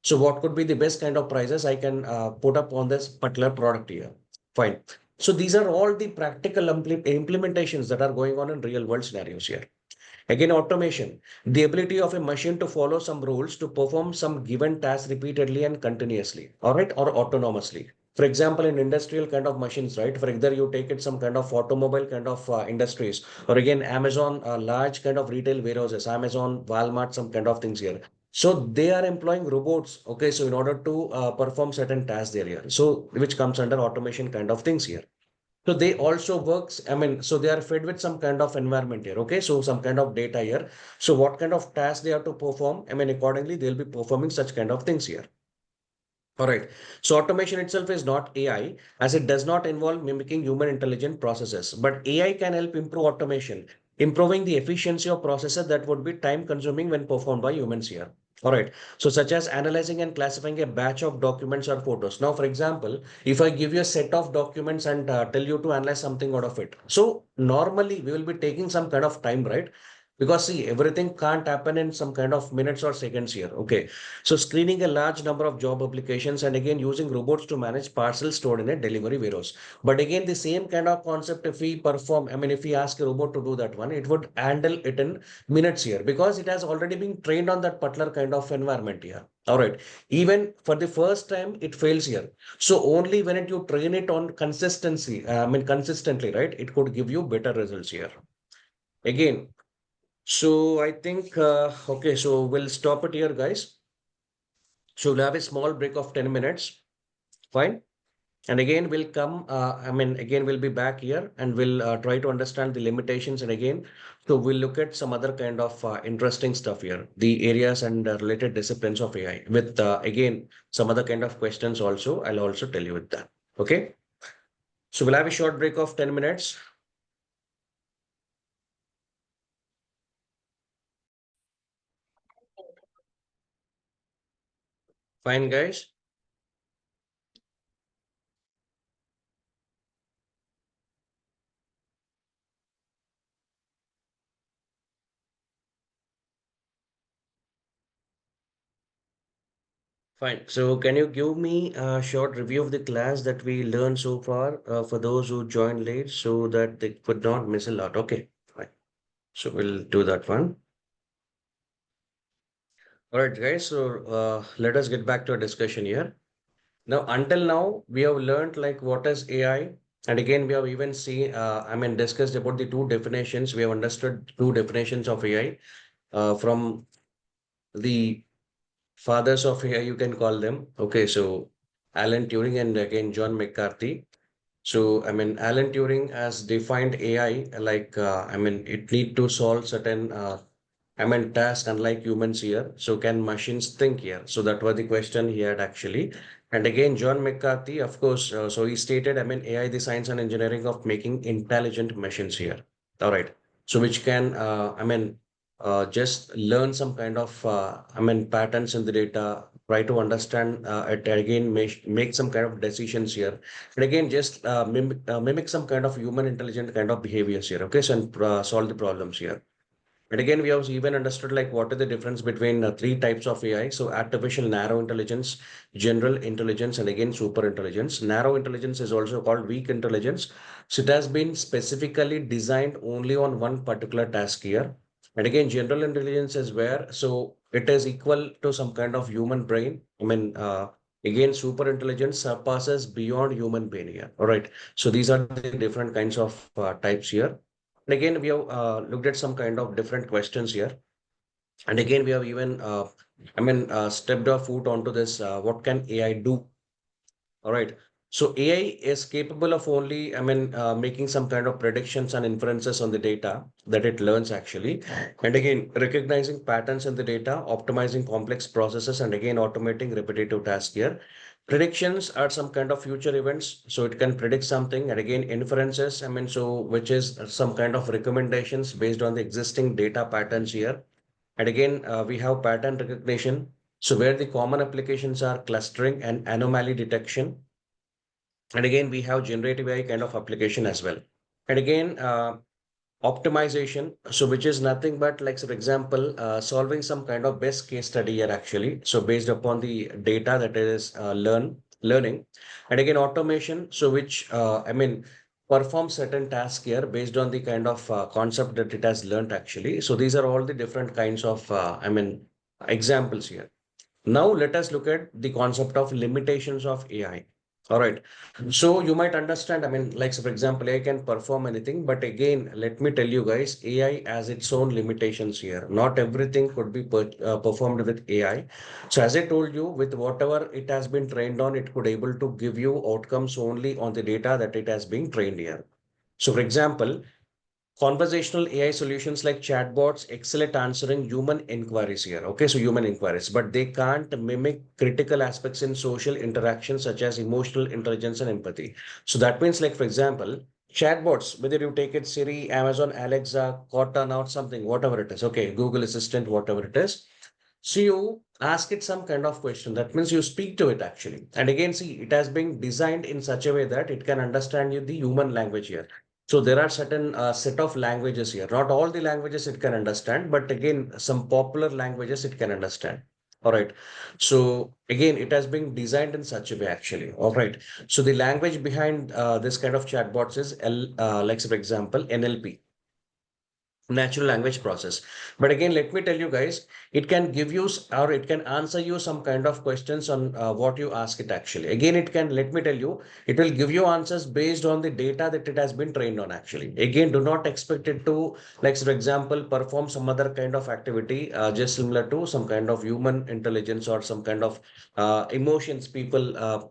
B: So what could be the best kind of prices I can put up on this particular product here? Fine. So these are all the practical implementations that are going on in real world scenarios here. Again, automation, the ability of a machine to follow some rules to perform some given task repeatedly and continuously, all right, or autonomously. For example, in industrial kind of machines, right? For either you take it some kind of automobile kind of industries, or again, Amazon, large kind of retail warehouses, Amazon, Walmart, some kind of things here. So they are employing robots. Okay, so in order to perform certain tasks there here. So which comes under automation kind of things here. So they also works, I mean, so they are fed with some kind of environment here. Okay, so some kind of data here. So what kind of tasks they have to perform? I mean, accordingly, they'll be performing such kind of things here. All right. So automation itself is not AI as it does not involve mimicking human intelligent processes, but AI can help improve automation, improving the efficiency of processes that would be time consuming when performed by humans here. All right. So such as analyzing and classifying a batch of documents or photos. Now, for example, if I give you a set of documents and tell you to analyze something out of it. So normally we will be taking some kind of time, right? Because see, everything can't happen in some kind of minutes or seconds here. Okay. So screening a large number of job applications and again using robots to manage parcels stored in a delivery warehouse. But again, the same kind of concept, if we perform, I mean, if we ask a robot to do that one, it would handle it in minutes here because it has already been trained on that particular kind of environment here. All right. Even for the first time, it fails here. So only when you train it on consistency, I mean, consistently, right, it could give you better results here. Again, so I think, okay, so we'll stop it here, guys. So we'll have a small break of 10 minutes. Fine. And again, we'll come, I mean, again, we'll be back here and we'll try to understand the limitations. And again, so we'll look at some other kind of interesting stuff here, the areas and related disciplines of AI with, again, some other kind of questions also. I'll also tell you with that. Okay. So we'll have a short break of 10 minutes. Fine, guys. Fine. So can you give me a short review of the class that we learned so far for those who joined late so that they could not miss a lot? Okay, fine. So we'll do that one. All right, guys. So let us get back to our discussion here. Now, until now, we have learned like what is AI. And again, we have even seen, I mean, discussed about the two definitions. We have understood two definitions of AI from the fathers of AI, you can call them. Okay, so Alan Turing and again John McCarthy. So I mean, Alan Turing has defined AI like I mean, it need to solve certain I mean tasks unlike humans here. So can machines think here? So that was the question he had actually. And again, John McCarthy, of course. So he stated, I mean, AI, the science and engineering of making intelligent machines here. All right. So which can I mean just learn some kind of I mean patterns in the data, try to understand it again, make some kind of decisions here, and again just mimic some kind of human intelligent kind of behaviors here. Okay, so and solve the problems here. And again, we have even understood like what is the difference between three types of AI. So artificial narrow intelligence, general intelligence, and again super intelligence. Narrow intelligence is also called weak intelligence. So it has been specifically designed only on one particular task here. And again, general intelligence is where so it is equal to some kind of human brain. I mean, again, super intelligence surpasses beyond human brain here. All right. So these are the different kinds of types here. And again, we have looked at some kind of different questions here. And again, we have even, I mean, stepped our foot onto this. What can AI do? All right. So AI is capable of only, I mean, making some kind of predictions and inferences on the data that it learns actually. And again, recognizing patterns in the data, optimizing complex processes, and again, automating repetitive tasks here. Predictions are some kind of future events. So it can predict something. And again, inferences, I mean, so which is some kind of recommendations based on the existing data patterns here. And again, we have pattern recognition. So where the common applications are clustering and anomaly detection. And again, we have generative AI kind of application as well. And again, optimization. So which is nothing but like, for example, solving some kind of best case study here actually. So based upon the data that it is learning. And again, automation. So which, I mean, perform certain tasks here based on the kind of concept that it has learned actually. So these are all the different kinds of, I mean, examples here. Now let us look at the concept of limitations of AI. All right. So you might understand, I mean, like, so for example, AI can perform anything, but again, let me tell you guys, AI has its own limitations here. Not everything could be performed with AI. So as I told you, with whatever it has been trained on, it could able to give you outcomes only on the data that it has been trained here. So for example, conversational AI solutions like chatbots excel at answering human inquiries here. Okay, so human inquiries, but they can't mimic critical aspects in social interaction such as emotional intelligence and empathy. So that means, like, for example, chatbots, whether you take it Siri, Amazon, Alexa, Cortana, or something, whatever it is, okay, Google Assistant, whatever it is. So you ask it some kind of question. That means you speak to it actually. And again, see, it has been designed in such a way that it can understand you the human language here. So there are certain set of languages here. Not all the languages it can understand, but again, some popular languages it can understand. All right. So again, it has been designed in such a way actually. All right. So the language behind this kind of chatbots is like for example, NLP, natural language process. But again, let me tell you guys, it can give you or it can answer you some kind of questions on what you ask it actually. Again, it can, let me tell you, it will give you answers based on the data that it has been trained on actually. Again, do not expect it to, like for example, perform some other kind of activity just similar to some kind of human intelligence or some kind of emotions people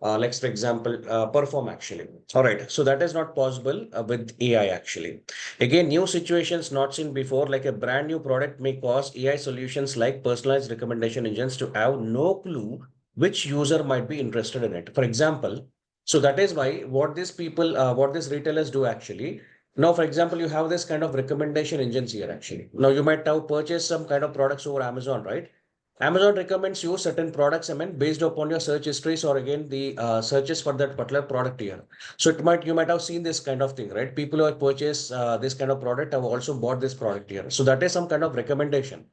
B: like for example perform actually. All right, so that is not possible with AI actually. Again, new situations not seen before, like a brand new product may cause AI solutions like personalized recommendation engines to have no clue which user might be interested in it. For example, so that is why what these people, what these retailers do actually. Now, for example, you have this kind of recommendation engines here actually. Now, you might have purchased some kind of products over Amazon, right? Amazon recommends you certain products, I mean, based upon your search histories or again the searches for that particular product here. So it might, you might have seen this kind of thing, right? People who have purchased this kind of product have also bought this product here. So that is some kind of recommendation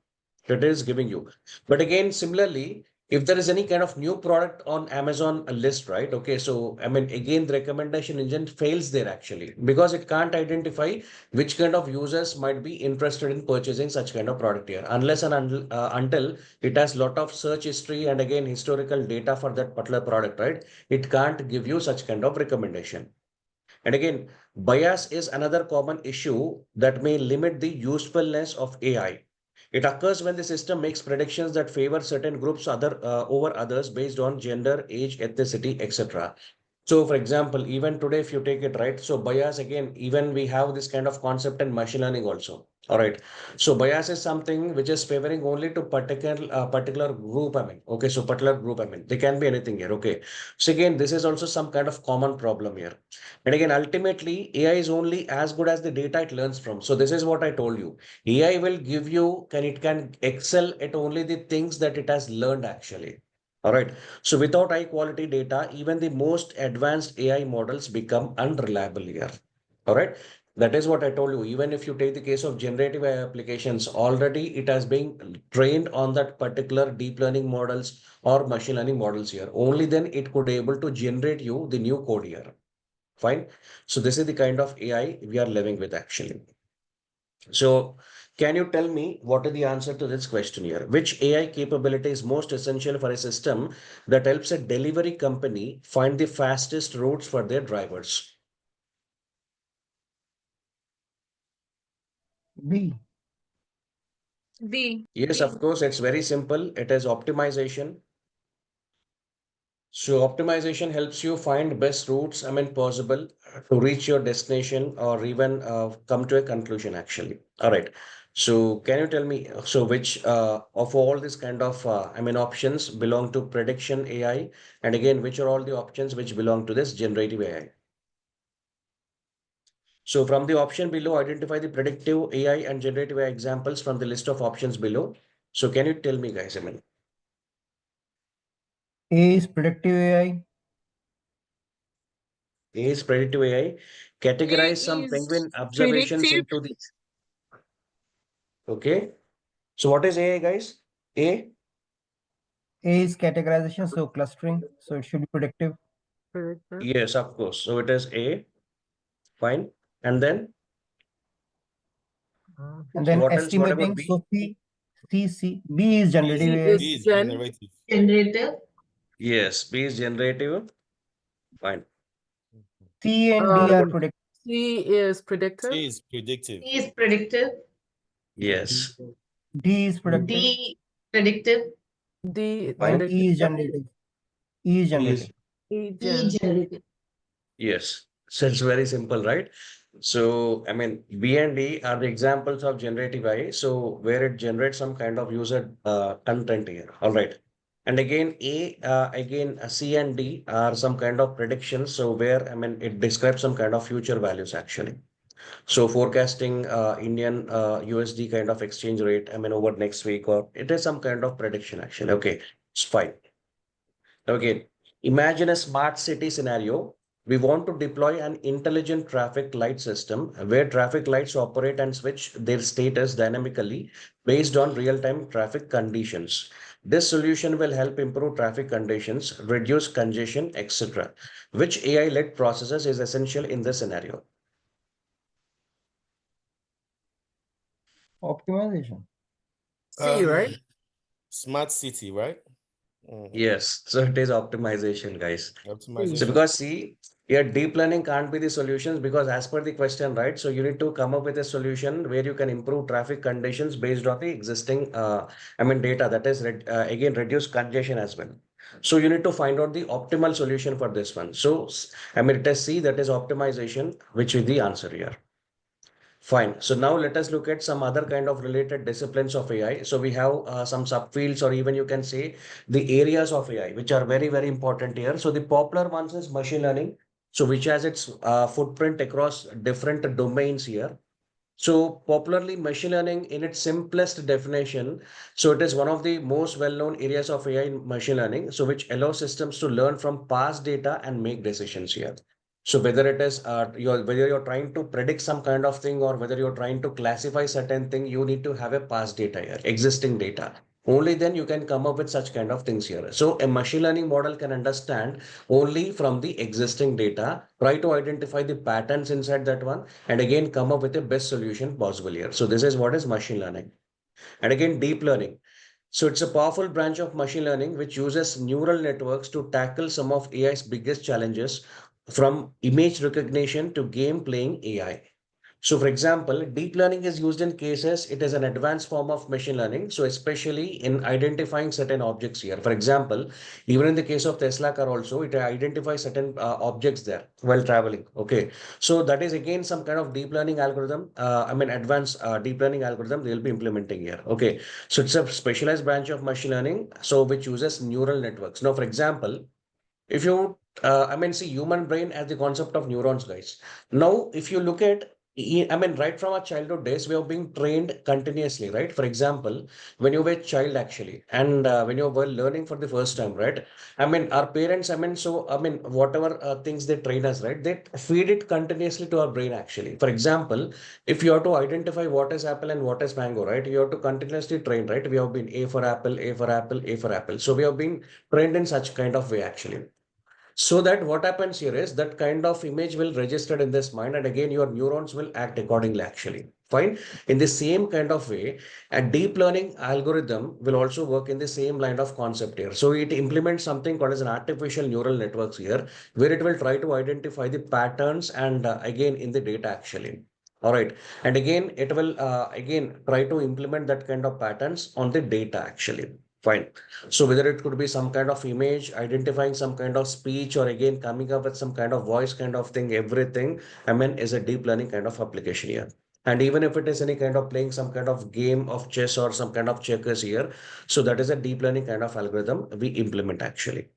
B: that is giving you. But again, similarly, if there is any kind of new product on Amazon list, right? Okay, so I mean, again, the recommendation engine fails there actually because it can't identify which kind of users might be interested in purchasing such kind of product here, unless and until it has lot of search history and again historical data for that particular product, right? It can't give you such kind of recommendation. And again, bias is another common issue that may limit the usefulness of AI. It occurs when the system makes predictions that favor certain groups over others based on gender, age, ethnicity, etc. So, for example, even today, if you take it right, so bias again, even we have this kind of concept in machine learning also. All right. So bias is something which is favoring only to particular group. I mean, okay. So particular group. I mean, they can be anything here. Okay. So again, this is also some kind of common problem here. And again, ultimately, AI is only as good as the data it learns from. So this is what I told you. AI will give you, it can excel at only the things that it has learned actually. All right. So without high quality data, even the most advanced AI models become unreliable here. All right. That is what I told you. Even if you take the case of generative AI applications, already it has been trained on that particular deep learning models or machine learning models here. Only then it could able to generate you the new code here. Fine. So this is the kind of AI we are living with actually. So can you tell me what is the answer to this question here? Which AI capability is most essential for a system that helps a delivery company find the fastest routes for their drivers?
F: B.
C: B.
B: Yes, of course, it's very simple. It is optimization. So optimization helps you find best routes, I mean, possible to reach your destination or even come to a conclusion actually. All right. So can you tell me, so which of all these kind of, options belong to prediction AI? And again, which are all the options which belong to this generative AI? So from the option below, identify the predictive AI and generative AI examples from the list of options below. So can you tell me guys, I mean,
F: A is predictive AI.
B: A is predictive AI. Categorize some
C: is
B: penguin observations
C: predictive.
B: into the, okay. So what is AI, guys? A?
F: A is categorization, so clustering. So it should be predictive.
C: Predictive.
B: Yes, of course. So it is A. Fine. And then,
F: And
B: so
F: then
B: what else? What about
F: estimating.
B: B?
F: So B is generative
C: B
F: AI.
C: is
E: B is
C: gen.
E: generative.
G: Generative.
B: Yes, B is generative. Fine.
F: C and D are
C: Um,
F: predictive.
C: C is predictive.
E: C is predictive.
G: C is predictive.
B: Yes.
F: D is predictive.
G: D predictive.
C: D is
B: Fine.
F: And E is
C: predictive.
F: generative. E is
B: E
F: generative.
B: is
C: E
G: E
C: gen.
G: generative.
B: yes. So it's very simple, right? So I mean, B and D are the examples of generative AI. So where it generates some kind of user content here. All right. And again, C and D are some kind of predictions. So where I mean, it describes some kind of future values actually. So forecasting Indian USD kind of exchange rate, I mean, over next week, or it is some kind of prediction actually. Okay, it's fine. Okay, imagine a smart city scenario. We want to deploy an intelligent traffic light system where traffic lights operate and switch their status dynamically based on real-time traffic conditions. This solution will help improve traffic conditions, reduce congestion, etc. Which AI-led processes is essential in this scenario?
F: Optimization.
C: C, right?
E: Smart city, right?
B: Yes, so it is optimization, guys. So
E: Optimization.
B: because see, yeah, deep learning can't be the solutions because as per the question, right? So you need to come up with a solution where you can improve traffic conditions based on the existing, I mean, data that is again reduce congestion as well. So you need to find out the optimal solution for this one. So I mean, it is C, that is optimization, which is the answer here. Fine. So now let us look at some other kind of related disciplines of AI. So we have some subfields, or even you can say the areas of AI, which are very, very important here. So the popular ones is machine learning. So which has its footprint across different domains here. So popularly machine learning in its simplest definition. So it is one of the most well-known areas of AI in machine learning. So which allows systems to learn from past data and make decisions here. So whether it is whether you're trying to predict some kind of thing or whether you're trying to classify certain thing, you need to have a past data here, existing data. Only then you can come up with such kind of things here. So a machine learning model can understand only from the existing data, try to identify the patterns inside that one, and again come up with the best solution possible here. So this is what is machine learning. And again, deep learning. So it's a powerful branch of machine learning which uses neural networks to tackle some of AI's biggest challenges, from image recognition to game playing AI. So for example, deep learning is used in cases, it is an advanced form of machine learning. So especially in identifying certain objects here. For example, even in the case of Tesla car also, it identifies certain objects there while traveling. Okay. So that is again some kind of deep learning algorithm. I mean, advanced deep learning algorithm they'll be implementing here. Okay. So it's a specialized branch of machine learning. So which uses neural networks. Now, for example, if you I mean, see, human brain as the concept of neurons, guys. Now if you look at I mean, right from our childhood days we are being trained continuously, right? For example, when you were a child actually, and when you were learning for the first time, right? I mean, our parents, I mean, so I mean, whatever things they train us, right, they feed it continuously to our brain actually. For example, if you have to identify what is apple and what is mango, right, you have to continuously train, right? We have been A for apple, A for apple, A for apple, so we have been trained in such kind of way actually. So that what happens here is that kind of image will register in this mind, and again your neurons will act accordingly actually. Fine. In the same kind of way, a deep learning algorithm will also work in the same line of concept here. So it implements something called as an artificial neural networks here, where it will try to identify the patterns and again in the data actually. All right. And again, it will again try to implement that kind of patterns on the data actually. Fine. So whether it could be some kind of image, identifying some kind of speech, or again coming up with some kind of voice kind of thing, everything, I mean, is a deep learning kind of application here. And even if it is any kind of playing some kind of game of chess or some kind of checkers here, so that is a deep learning kind of algorithm we implement actually.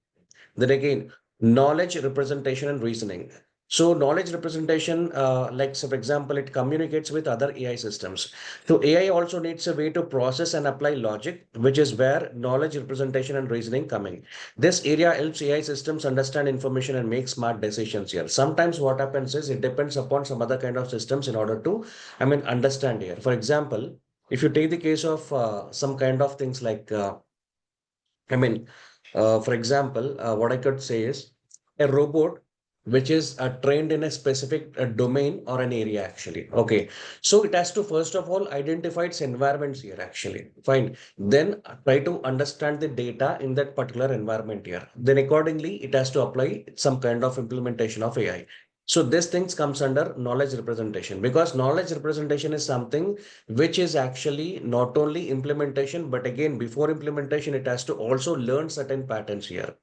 B: Then again, knowledge representation and reasoning. So knowledge representation, like so for example, it communicates with other AI systems. So AI also needs a way to process and apply logic, which is where knowledge representation and reasoning coming. This area helps AI systems understand information and make smart decisions here. Sometimes what happens is it depends upon some other kind of systems in order to, I mean, understand here. For example, if you take the case of some kind of things like I mean, for example, what I could say is a robot which is trained in a specific domain or an area actually. Okay. So it has to first of all identify its environments here actually. Fine. Then try to understand the data in that particular environment here. Then accordingly, it has to apply some kind of implementation of AI. So this things comes under knowledge representation, because knowledge representation is something which is actually not only implementation, but again, before implementation, it has to also learn certain patterns here.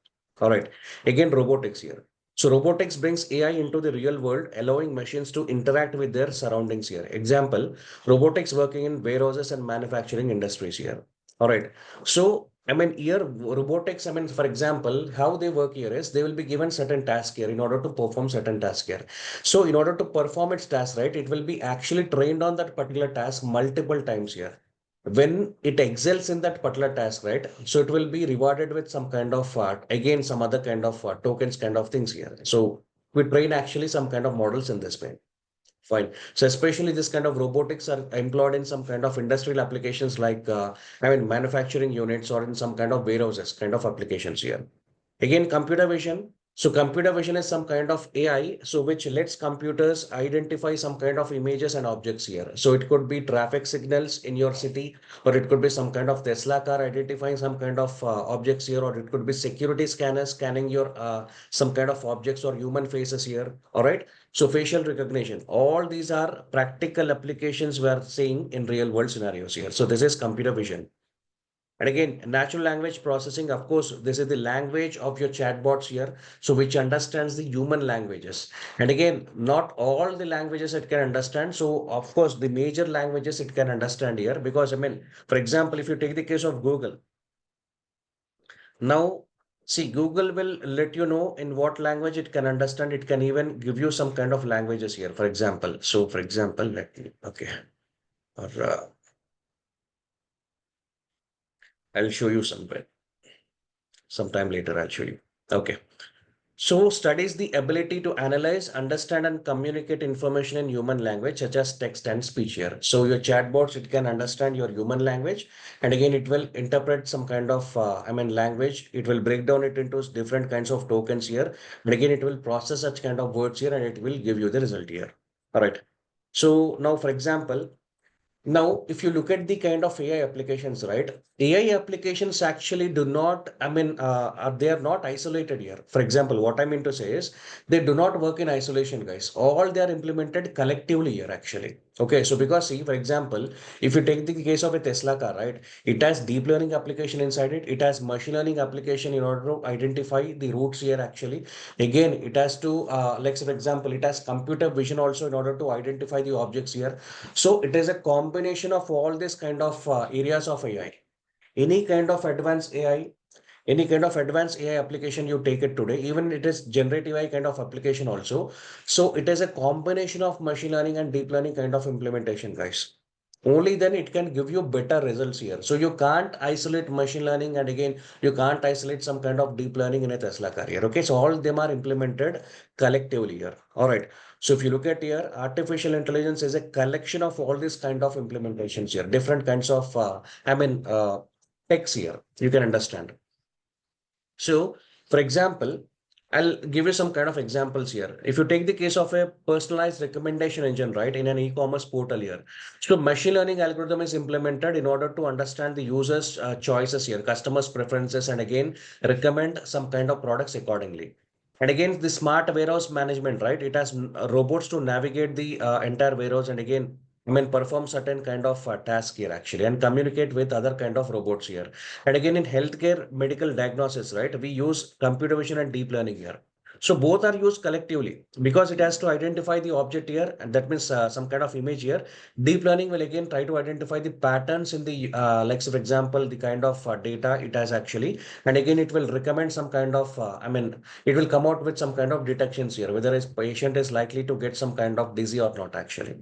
B: All right. Again, robotics here. So robotics brings AI into the real world, allowing machines to interact with their surroundings here. Example, robotics working in warehouses and manufacturing industries here. All right. So, I mean, here robotics, I mean, for example, how they work here is they will be given certain task here in order to perform certain task here. So in order to perform its task, right, it will be actually trained on that particular task multiple times here. When it excels in that particular task, right, so it will be rewarded with some kind of again some other kind of tokens kind of things here. So we train actually some kind of models in this way. Fine. So especially this kind of robotics are employed in some kind of industrial applications like I mean manufacturing units or in some kind of warehouses kind of applications here. Again, computer vision. So computer vision is some kind of AI, so which lets computers identify some kind of images and objects here. So it could be traffic signals in your city, or it could be some kind of Tesla car identifying some kind of objects here, or it could be security scanners scanning your some kind of objects or human faces here. All right. So facial recognition. All these are practical applications we are seeing in real world scenarios here. So this is computer vision. And again, natural language processing, of course, this is the language of your chatbots here. So which understands the human languages. And again, not all the languages it can understand. So of course, the major languages it can understand here, because I mean, for example, if you take the case of Google, now see, Google will let you know in what language it can understand. It can even give you some kind of languages here, for example. So for example, let me, okay, or I'll show you somewhere. Sometime later, I'll show you. Okay. So studies the ability to analyze, understand, and communicate information in human language, such as text and speech here. So your chatbots, it can understand your human language, and again, it will interpret some kind of, I mean, language. It will break down it into different kinds of tokens here, and again, it will process such kind of words here, and it will give you the result here. All right. So now, for example, now, if you look at the kind of AI applications, right? AI applications actually do not, I mean, they are not isolated here. For example, what I mean to say is they do not work in isolation, guys. All they are implemented collectively here, actually. Okay, so because see, for example, if you take the case of a Tesla car, right? It has deep learning application inside it. It has machine learning application in order to identify the routes here, actually. Again, it has to, like, for example, it has computer vision also in order to identify the objects here. So it is a combination of all these kind of areas of AI. Any kind of advanced AI, any kind of advanced AI application you take it today, even it is generative AI kind of application also. So it is a combination of machine learning and deep learning kind of implementation, guys. Only then it can give you better results here. So you can't isolate machine learning, and again, you can't isolate some kind of deep learning in a Tesla car here. Okay, so all of them are implemented collectively here. All right. So if you look at here, artificial intelligence is a collection of all these kind of implementations here, different kinds of, text here. You can understand. So, for example, I'll give you some kind of examples here. If you take the case of a personalized recommendation engine, right, in an e-commerce portal here. So machine learning algorithm is implemented in order to understand the user's choices here, customers' preferences, and again, recommend some kind of products accordingly. And again, the smart warehouse management, right? It has robots to navigate the entire warehouse, and again, I mean, perform certain kind of task here actually, and communicate with other kind of robots here. And again, in healthcare medical diagnosis, right, we use computer vision and deep learning here. So both are used collectively because it has to identify the object here, and that means some kind of image here. Deep learning will again try to identify the patterns in the, like, so for example, the kind of data it has actually, and again, it will recommend some kind of, I mean, it will come out with some kind of detections here, whether a patient is likely to get some kind of disease or not actually.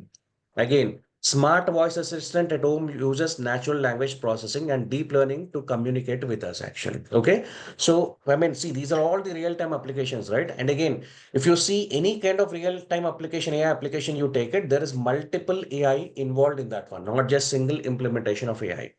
B: Again, smart voice assistant at home uses natural language processing and deep learning to communicate with us actually. Okay. So, I mean, see, these are all the real-time applications, right? And again, if you see any kind of real-time application, AI application you take it, there is multiple AI involved in that one, not just single implementation of AI.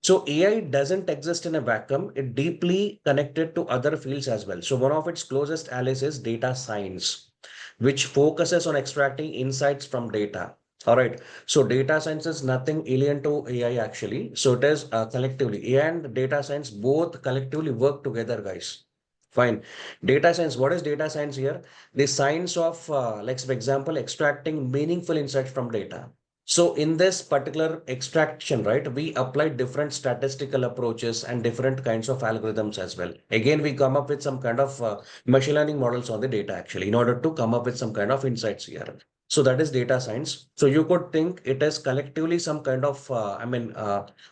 B: So AI doesn't exist in a vacuum. It deeply connected to other fields as well. So one of its closest allies is data science, which focuses on extracting insights from data. All right. So data science is nothing alien to AI actually. So it is collectively AI and data science both collectively work together, guys. Fine. Data science. What is data science here? The science of, like for example, extracting meaningful insights from data. So in this particular extraction, right, we apply different statistical approaches and different kinds of algorithms as well. Again, we come up with some kind of machine learning models on the data actually in order to come up with some kind of insights here. So that is data science. So you could think it is collectively some kind of,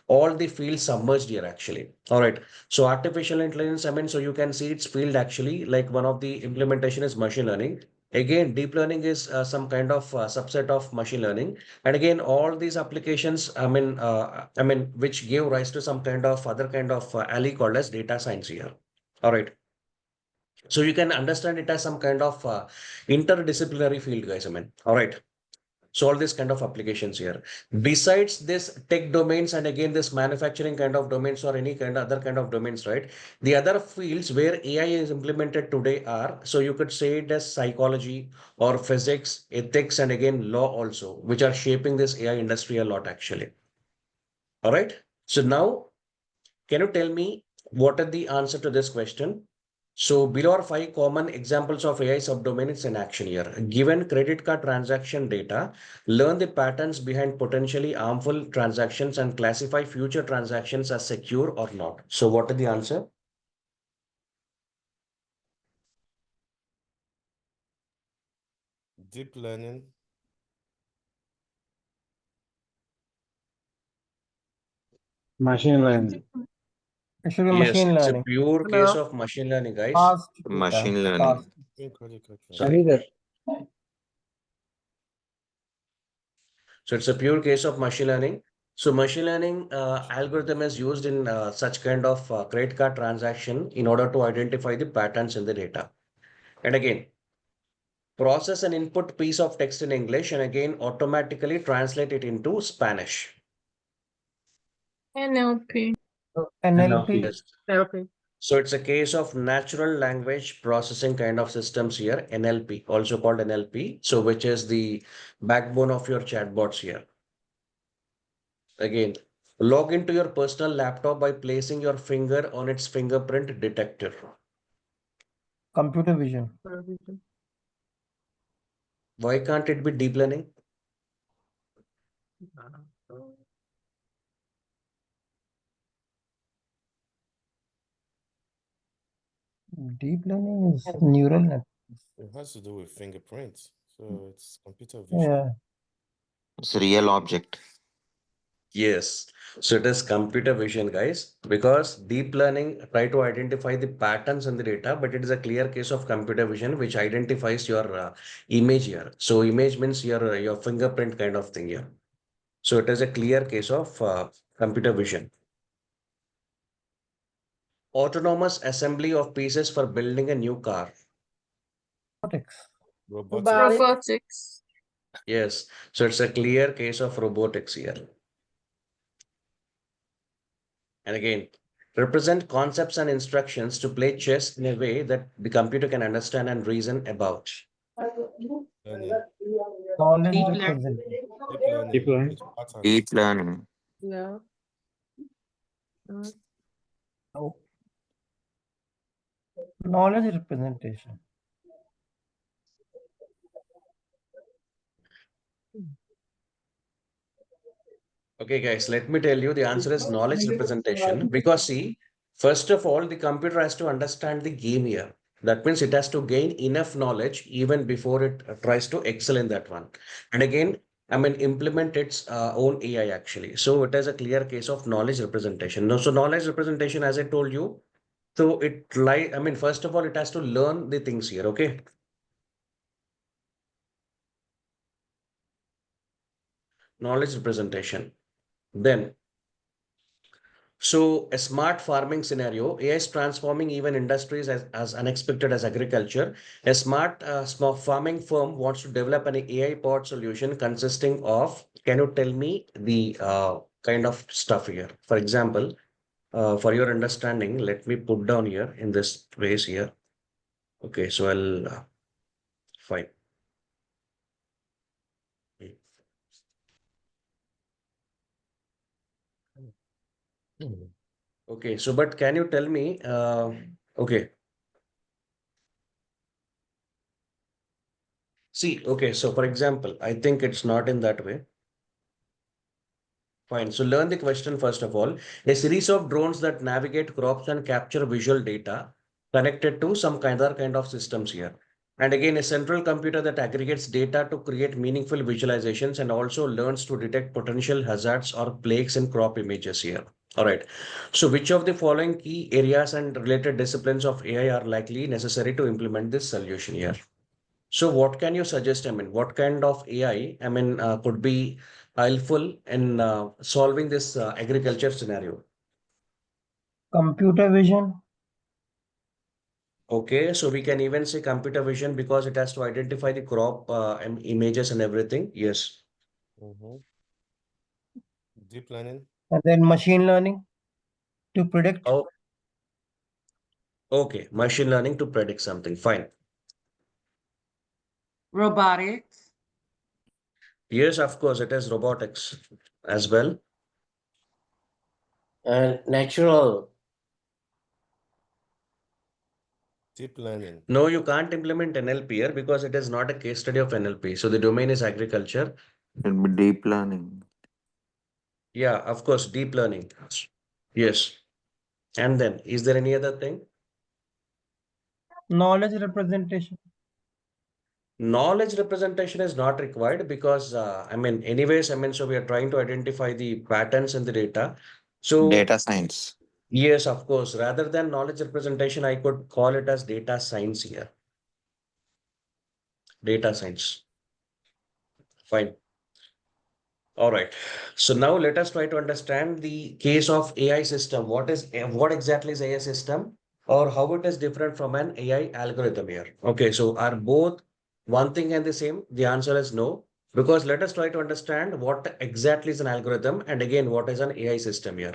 B: all the fields submerged here actually. All right. So artificial intelligence, so you can see its field actually like one of the implementation is machine learning. Again, deep learning is some kind of subset of machine learning. And again, all these applications, which gave rise to some kind of other kind of alley called as data science here. All right. So you can understand it as some kind of interdisciplinary field, guys. All right. So all these kind of applications here. Besides this tech domains and again this manufacturing kind of domains or any kind of other kind of domains, right? The other fields where AI is implemented today are, so you could say it as psychology or physics, ethics, and again law also, which are shaping this AI industry a lot actually. All right. So now, can you tell me what are the answer to this question? So below are 5 common examples of AI subdomains in action here. Given credit card transaction data, learn the patterns behind potentially harmful transactions and classify future transactions as secure or not. So what are the answer?
E: Deep learning.
H: Machine learning.
F: It should be
B: Yes,
F: machine
B: it's a
F: learning.
B: pure
C: Hello.
B: case of machine learning, guys.
F: Fast data.
I: Machine learning.
F: Fast.
E: In credit card
B: Sorry.
E: transaction.
B: So it's a pure case of machine learning. So machine learning algorithm is used in such kind of credit card transaction in order to identify the patterns in the data. And again, process an input piece of text in English and again automatically translate it into Spanish.
C: NLP.
F: So NLP.
B: Yes.
C: NLP.
B: So it's a case of natural language processing kind of systems here, NLP, also called NLP. So which is the backbone of your chatbots here. Again, log into your personal laptop by placing your finger on its fingerprint detector.
F: Computer vision.
B: Why can't it be deep learning?
F: Deep learning is neural net.
E: It has to do with fingerprints. So it's computer vision.
F: Yeah.
I: It's a real object.
B: Yes. So it is computer vision, guys, because deep learning try to identify the patterns in the data, but it is a clear case of computer vision which identifies your image here. So image means your fingerprint kind of thing here. So it is a clear case of computer vision. Autonomous assembly of pieces for building a new car.
F: Robotics.
E: Robotics.
C: Robotics.
B: Yes. So it's a clear case of robotics here. And again, represent concepts and instructions to play chess in a way that the computer can understand and reason about.
E: Learning.
F: Knowledge
D: Deep learning.
F: representation.
E: Deep learning.
H: Deep learning.
E: With patterns.
I: Deep learning.
C: Yeah.
F: Oh. Knowledge representation.
B: Okay, guys, let me tell you the answer is knowledge representation because see, first of all, the computer has to understand the game here. That means it has to gain enough knowledge even before it tries to excel in that one. And again, implement its own AI actually. So it is a clear case of knowledge representation. No, so knowledge representation, as I told you, so first of all, it has to learn the things here. Okay. Knowledge representation. Then so a smart farming scenario, AI is transforming even industries as unexpected as agriculture. A smart small farming firm wants to develop an AI powered solution consisting of, can you tell me the kind of stuff here. For example, for your understanding, let me put down here in this place here. Okay, so I'll fine. Okay, so but can you tell me, okay. See, okay, so for example, I think it's not in that way. Fine. So learn the question first of all. A series of drones that navigate crops and capture visual data connected to some kind of systems here. And again, a central computer that aggregates data to create meaningful visualizations and also learns to detect potential hazards or plagues in crop images here. All right. So which of the following key areas and related disciplines of AI are likely necessary to implement this solution here? So what can you suggest? I mean, what kind of AI, could be helpful in solving this agriculture scenario?
F: Computer vision,
B: Okay, so we can even say computer vision because it has to identify the crop images and everything. Yes.
E: Mm-hmm. Deep learning.
F: and then machine learning to predict.
B: Oh, okay. Machine learning to predict something. Fine.
D: Robotics.
B: Yes, of course, it is robotics as well.
J: And natural.
E: Deep learning.
B: No, you can't implement NLP here because it is not a case study of NLP. So the domain is agriculture.
I: It'll be deep learning.
B: Yeah, of course, deep learning. Yes. And then, is there any other thing?
F: Knowledge representation.
B: Knowledge representation is not required because, so we are trying to identify the patterns in the data. So,
I: Data science.
B: yes, of course, rather than knowledge representation, I could call it as data science here. Data science. Fine. All right. So now let us try to understand the case of AI system. What exactly is AI system or how it is different from an AI algorithm here? Okay, so are both one thing and the same? The answer is no, because let us try to understand what exactly is an algorithm and again, what is an AI system here.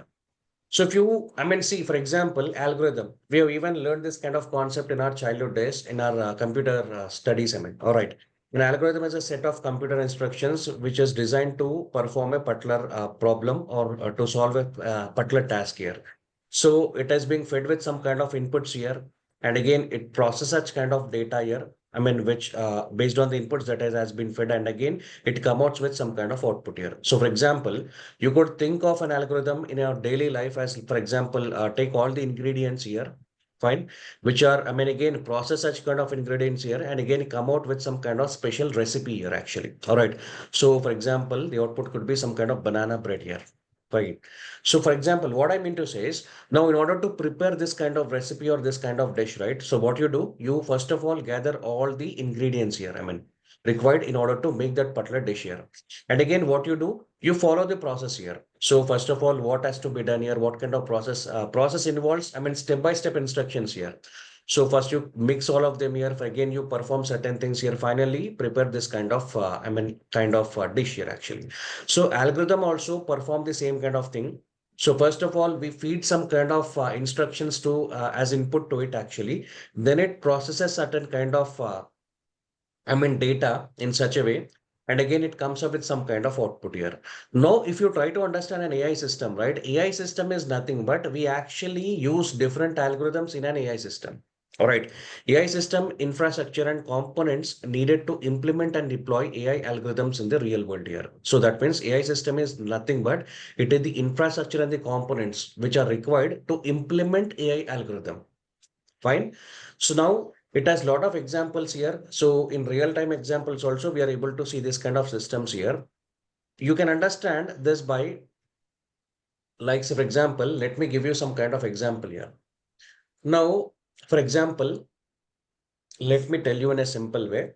B: So if you, see, for example, algorithm, we have even learned this kind of concept in our childhood days in our computer studies. All right. An algorithm is a set of computer instructions which is designed to perform a particular problem or to solve a particular task here. So it is being fed with some kind of inputs here. And again, it processes such kind of data here. Which based on the inputs that has been fed, and again, it comes out with some kind of output here. So, for example, you could think of an algorithm in your daily life as, for example, take all the ingredients here, fine, which are, again, process such kind of ingredients here, and again, come out with some kind of special recipe here, actually. All right. So, for example, the output could be some kind of banana bread here. Fine. So, for example, what I mean to say is now, in order to prepare this kind of recipe or this kind of dish, right? So, what you do, you first of all gather all the ingredients here. Required in order to make that particular dish here. And again, what you do, you follow the process here. So first of all, what has to be done here? What kind of process involves? Step-by-step instructions here. So first you mix all of them here. Again, you perform certain things here. Finally, prepare this kind of, dish here actually. So algorithm also perform the same kind of thing. So first of all, we feed some kind of instructions to as input to it actually. Then it processes certain kind of data in such a way. And again, it comes up with some kind of output here. Now, if you try to understand an AI system, right? AI system is nothing but we actually use different algorithms in an AI system. All right. AI system infrastructure and components needed to implement and deploy AI algorithms in the real world here. So that means AI system is nothing but it is the infrastructure and the components which are required to implement AI algorithm. Fine. So now it has a lot of examples here. So in real time examples also, we are able to see this kind of systems here. You can understand this by, like, say, for example, let me give you some kind of example here. Now, for example, let me tell you in a simple way.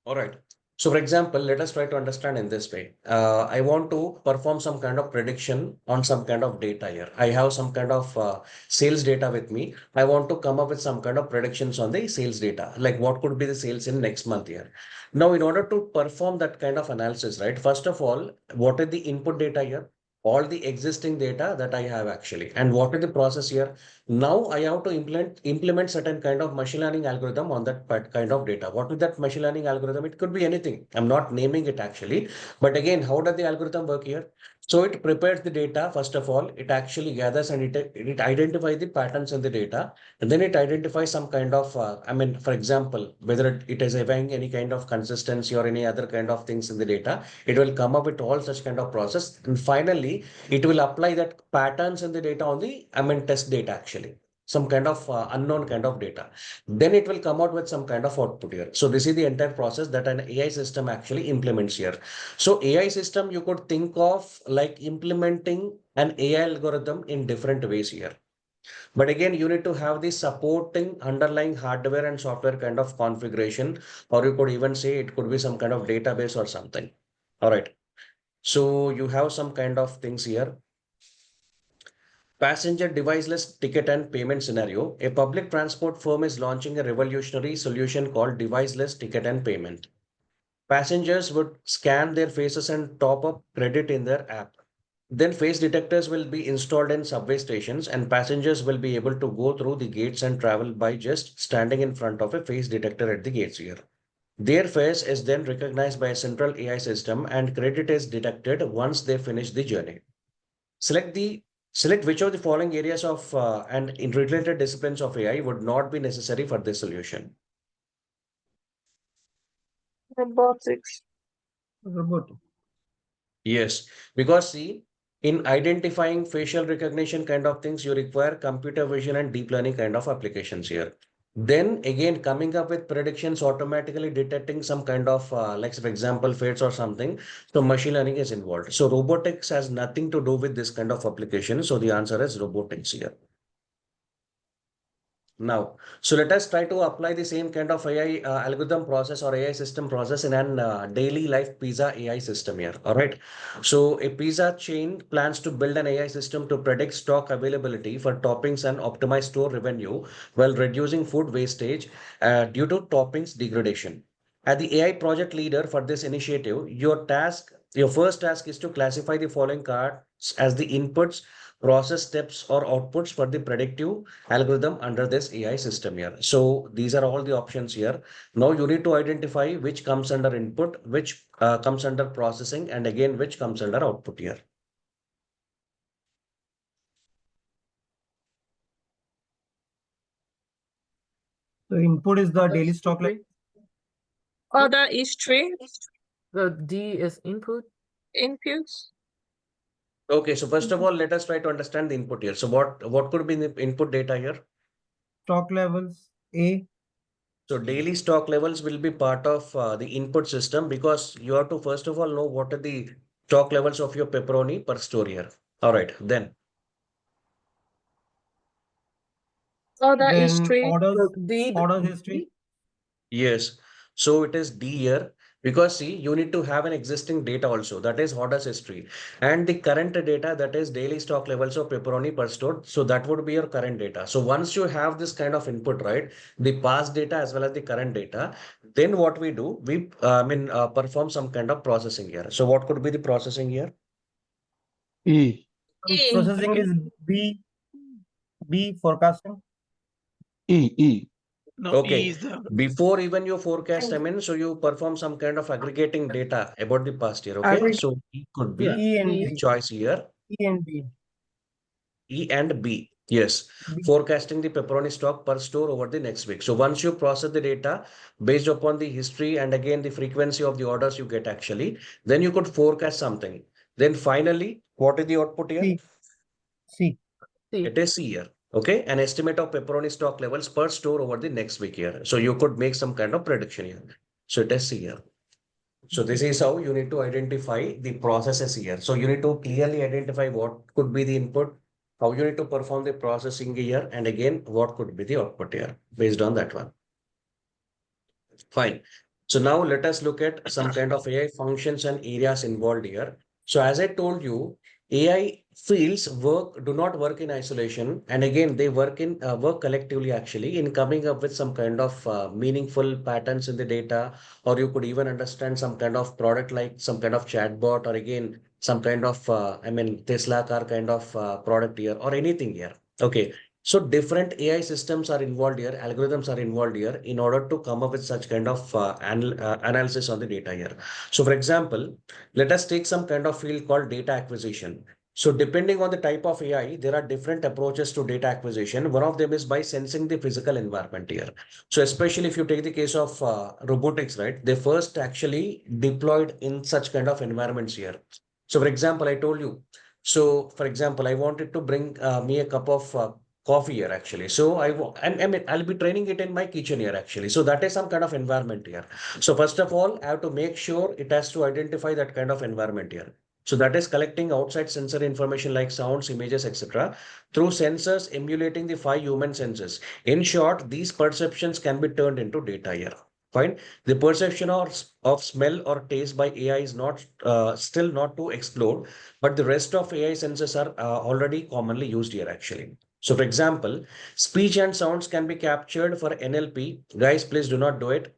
B: All right. So for example, let us try to understand in this way. I want to perform some kind of prediction on some kind of data here. I have some kind of sales data with me. I want to come up with some kind of predictions on the sales data, like what could be the sales in next month here. Now, in order to perform that kind of analysis, right? First of all, what is the input data here? All the existing data that I have actually, and what is the process here? Now I have to implement certain kind of machine learning algorithm on that kind of data. What is that machine learning algorithm? It could be anything. I'm not naming it actually, but again, how does the algorithm work here? So it prepares the data. First of all, it actually gathers and it identifies the patterns in the data, and then it identifies some kind of, for example, whether it is having any kind of consistency or any other kind of things in the data. It will come up with all such kind of process, and finally it will apply that patterns in the data on the test data actually, some kind of unknown kind of data. Then it will come out with some kind of output here. So this is the entire process that an AI system actually implements here. So AI system, you could think of like implementing an AI algorithm in different ways here. But again, you need to have the supporting underlying hardware and software kind of configuration, or you could even say it could be some kind of database or something. All right. So you have some kind of things here. Passenger deviceless ticket and payment scenario. A public transport firm is launching a revolutionary solution called deviceless ticket and payment. Passengers would scan their faces and top up credit in their app. Then face detectors will be installed in subway stations and passengers will be able to go through the gates and travel by just standing in front of a face detector at the gates here. Their face is then recognized by a central AI system and credit is detected once they finish the journey. Select the Select which of the following areas of and in related disciplines of AI would not be necessary for this solution.
D: Robotics.
F: Robotic.
B: Yes, because see, in identifying facial recognition kind of things, you require computer vision and deep learning kind of applications here. Then again, coming up with predictions, automatically detecting some kind of, like for example, fates or something. So machine learning is involved. So robotics has nothing to do with this kind of application. So the answer is robotics here. Now, so let us try to apply the same kind of AI algorithm process or AI system process in an daily life pizza AI system here. All right. So a pizza chain plans to build an AI system to predict stock availability for toppings and optimize store revenue while reducing food wastage due to toppings degradation. As the AI project leader for this initiative, your first task is to classify the following cards as the inputs, process steps, or outputs for the predictive algorithm under this AI system here. So these are all the options here. Now you need to identify which comes under input, which comes under processing, and again, which comes under output here.
F: So input is the daily stock level.
D: Order history.
C: The D is input.
D: Inputs.
B: Okay, so first of all, let us try to understand the input here. So what could be the input data here?
F: Stock levels. A.
B: So daily stock levels will be part of the input system because you have to first of all know what are the stock levels of your pepperoni per store here. All right, then.
D: Order
F: Then
D: history.
F: orders history.
B: Yes. So it is D here because see, you need to have an existing data also, that is orders history, and the current data, that is daily stock levels of pepperoni per store. So that would be your current data. So once you have this kind of input, right, the past data as well as the current data, then what we do, we perform some kind of processing here. So what could be the processing here?
A: E,
D: E.
F: Processing is B forecasting.
A: E. No, E
B: Okay.
A: is the
B: Before even you forecast, so you perform some kind of aggregating data about the past year. Okay. So E could
A: yeah.
B: be
F: E and
B: the
F: B.
B: choice here.
F: E and B.
B: E and B. Yes.
F: B.
B: Forecasting the pepperoni stock per store over the next week. So once you process the data based upon the history and again the frequency of the orders you get actually, then you could forecast something. Then finally, what is the output here?
F: C. C.
B: It is C here. Okay. An estimate of pepperoni stock levels per store over the next week here. So you could make some kind of prediction here. So it is C here. So this is how you need to identify the processes here. So you need to clearly identify what could be the input, how you need to perform the processing here, and again, what could be the output here based on that one. Fine. So now let us look at some kind of AI functions and areas involved here. So as I told you, AI fields do not work in isolation, and again they work collectively actually in coming up with some kind of meaningful patterns in the data, or you could even understand some kind of product like some kind of chatbot, or again some kind of Tesla car kind of product here, or anything here. Okay, so different AI systems are involved here, algorithms are involved here in order to come up with such kind of analysis on the data here. So for example, let us take some kind of field called data acquisition. So depending on the type of AI, there are different approaches to data acquisition. One of them is by sensing the physical environment here. So especially if you take the case of robotics, right? They first actually deployed in such kind of environments here. So for example, I told you, so for example, I wanted to bring me a cup of coffee here actually. So I'll be training it in my kitchen here actually. So that is some kind of environment here. So first of all, I have to make sure it has to identify that kind of environment here. So that is collecting outside sensor information like sounds, images, etc. through sensors emulating the five human senses. In short, these perceptions can be turned into data here. Fine. The perception of smell or taste by AI is not still not to explode, but the rest of AI senses are already commonly used here actually. So for example, speech and sounds can be captured for NLP. Guys, please do not do it.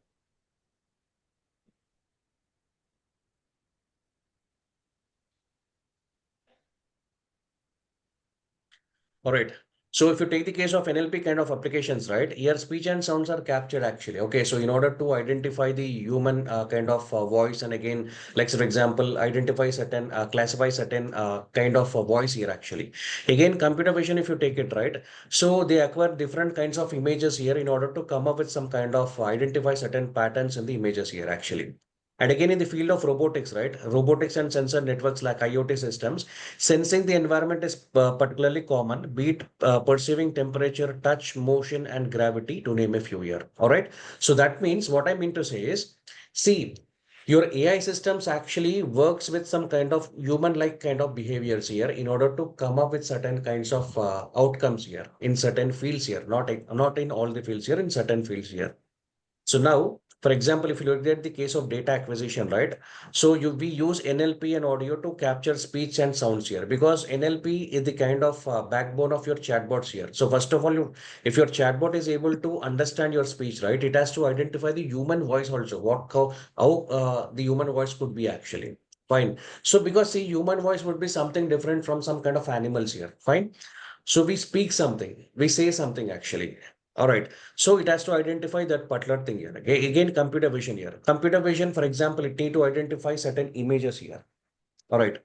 B: All right. So if you take the case of NLP kind of applications, right, here speech and sounds are captured actually. Okay, so in order to identify the human kind of voice, and again, like for example, identify certain, classify certain kind of voice here actually. Again, computer vision, if you take it right, so they acquire different kinds of images here in order to come up with some kind of identify certain patterns in the images here actually. And again, in the field of robotics, right, robotics and sensor networks like IoT systems, sensing the environment is particularly common, be it perceiving temperature, touch, motion, and gravity, to name a few here. All right. So that means what I mean to say is, see, your AI systems actually works with some kind of human-like kind of behaviors here in order to come up with certain kinds of outcomes here in certain fields here, not in all the fields here, in certain fields here. So now, for example, if you look at the case of data acquisition, right? So we use NLP and audio to capture speech and sounds here, because NLP is the kind of backbone of your chatbots here. So first of all, if your chatbot is able to understand your speech, right, it has to identify the human voice also, how the human voice could be actually. Fine. So because see, human voice would be something different from some kind of animals here. Fine. So we speak something, we say something actually. All right. So it has to identify that particular thing here. Okay. Again, computer vision here. Computer vision, for example, it need to identify certain images here. All right.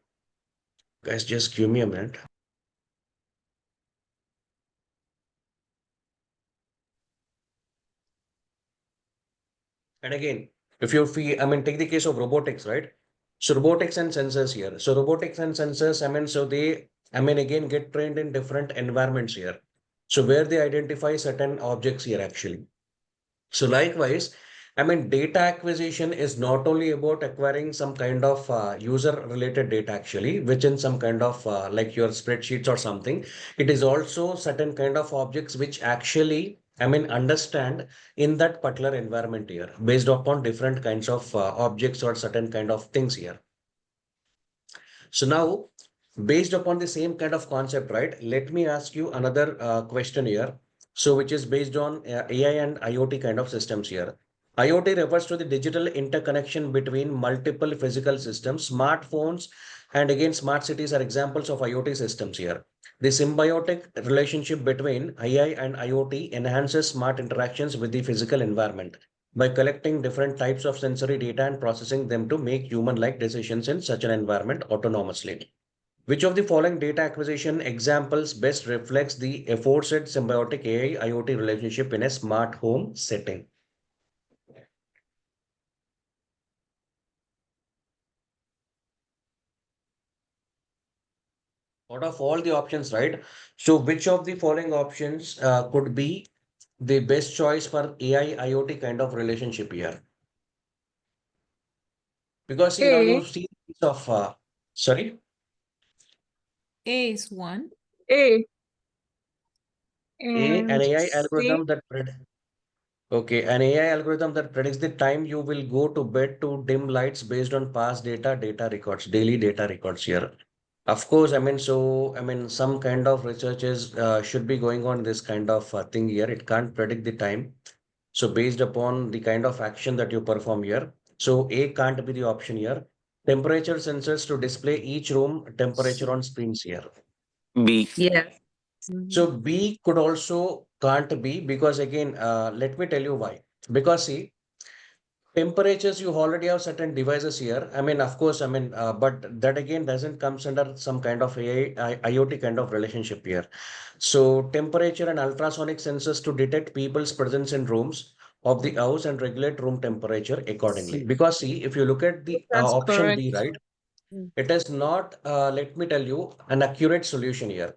B: Guys, just give me a minute. And again, if you feel, take the case of robotics, right? So robotics and sensors here. So robotics and sensors, so they, again, get trained in different environments here. So where they identify certain objects here actually. So likewise, data acquisition is not only about acquiring some kind of user-related data actually, which in some kind of like your spreadsheets or something. It is also certain kind of objects which actually, understand in that particular environment here, based upon different kinds of objects or certain kind of things here. So now, based upon the same kind of concept, right? Let me ask you another question here. So, which is based on AI and IoT kind of systems here. IoT refers to the digital interconnection between multiple physical systems. Smartphones and again smart cities are examples of IoT systems here. The symbiotic relationship between AI and IoT enhances smart interactions with the physical environment by collecting different types of sensory data and processing them to make human-like decisions in such an environment autonomously. Which of the following data acquisition examples best reflects the aforesaid symbiotic AI IoT relationship in a smart home setting? Out of all the options, right? So which of the following options could be the best choice for AI IoT kind of relationship here? Because see, now
D: A.
B: you see of sorry.
J: A is one.
D: A.
B: An
D: And
B: AI
D: C.
B: algorithm that Okay, an AI algorithm that predicts the time you will go to bed to dim lights based on past data records, daily data records here. Of course, some kind of researches should be going on this kind of thing here. It can't predict the time. So based upon the kind of action that you perform here. So A can't be the option here. Temperature sensors to display each room temperature on screens here.
I: B.
G: Yes.
B: So B could also can't be because again, let me tell you why. Because see, temperatures you already have certain devices here. Of course, but that again doesn't comes under some kind of IoT kind of relationship here. So temperature and ultrasonic sensors to detect people's presence in rooms of the house and regulate room temperature accordingly. Because see, if you look at the
D: That's
B: option D,
D: correct.
B: right,
D: Mm.
B: it is not, let me tell you, an accurate solution here.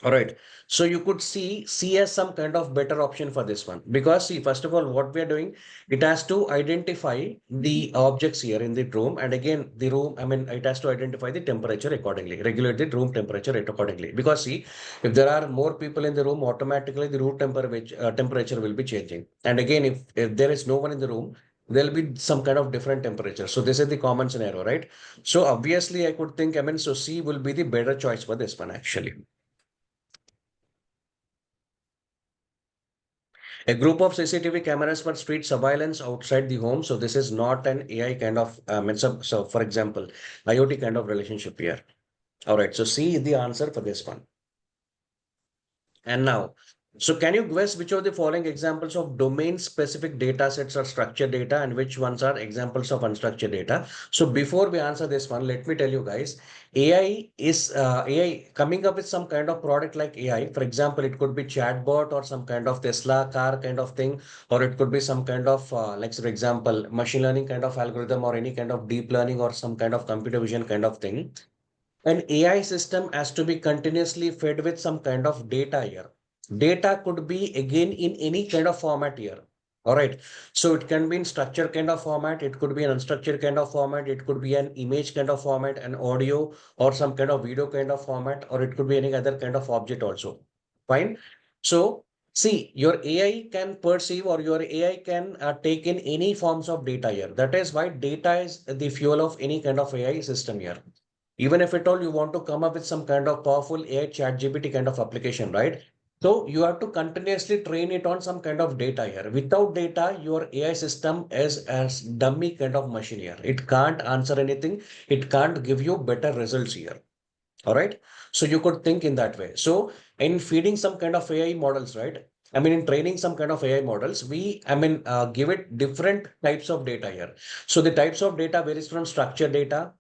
B: All right. So you could see C as some kind of better option for this one because see, first of all, what we are doing, it has to identify the objects here in the room. And again, the room, it has to identify the temperature accordingly, regulate the room temperature accordingly. Because see, if there are more people in the room, automatically the room temperature will be changing. And again, if there is no one in the room, there'll be some kind of different temperature. So this is the common scenario, right? So obviously I could think, so C will be the better choice for this one actually. A group of CCTV cameras for street surveillance outside the home. So this is not an AI kind of, so for example, IoT kind of relationship here. All right. So C is the answer for this one. And now, so can you guess which of the following examples of domain-specific data sets are structured data and which ones are examples of unstructured data? So before we answer this one, let me tell you guys, AI coming up with some kind of product like AI. For example, it could be chatbot or some kind of Tesla car kind of thing, or it could be some kind of like for example, machine learning kind of algorithm or any kind of deep learning or some kind of computer vision kind of thing. An AI system has to be continuously fed with some kind of data here. Data could be again in any kind of format here. All right. So it can be in structured kind of format. It could be an unstructured kind of format. It could be an image kind of format, an audio or some kind of video kind of format, or it could be any other kind of object also. Fine. So see, your AI can perceive or your AI can take in any forms of data here. That is why data is the fuel of any kind of AI system here. Even if at all you want to come up with some kind of powerful AI chat GPT kind of application, right? So you have to continuously train it on some kind of data here. Without data, your AI system is as dummy kind of machine here. It can't answer anything. It can't give you better results here. All right. So you could think in that way. So in feeding some kind of AI models, right? In training some kind of AI models, give it different types of data here. So the types of data varies from structured data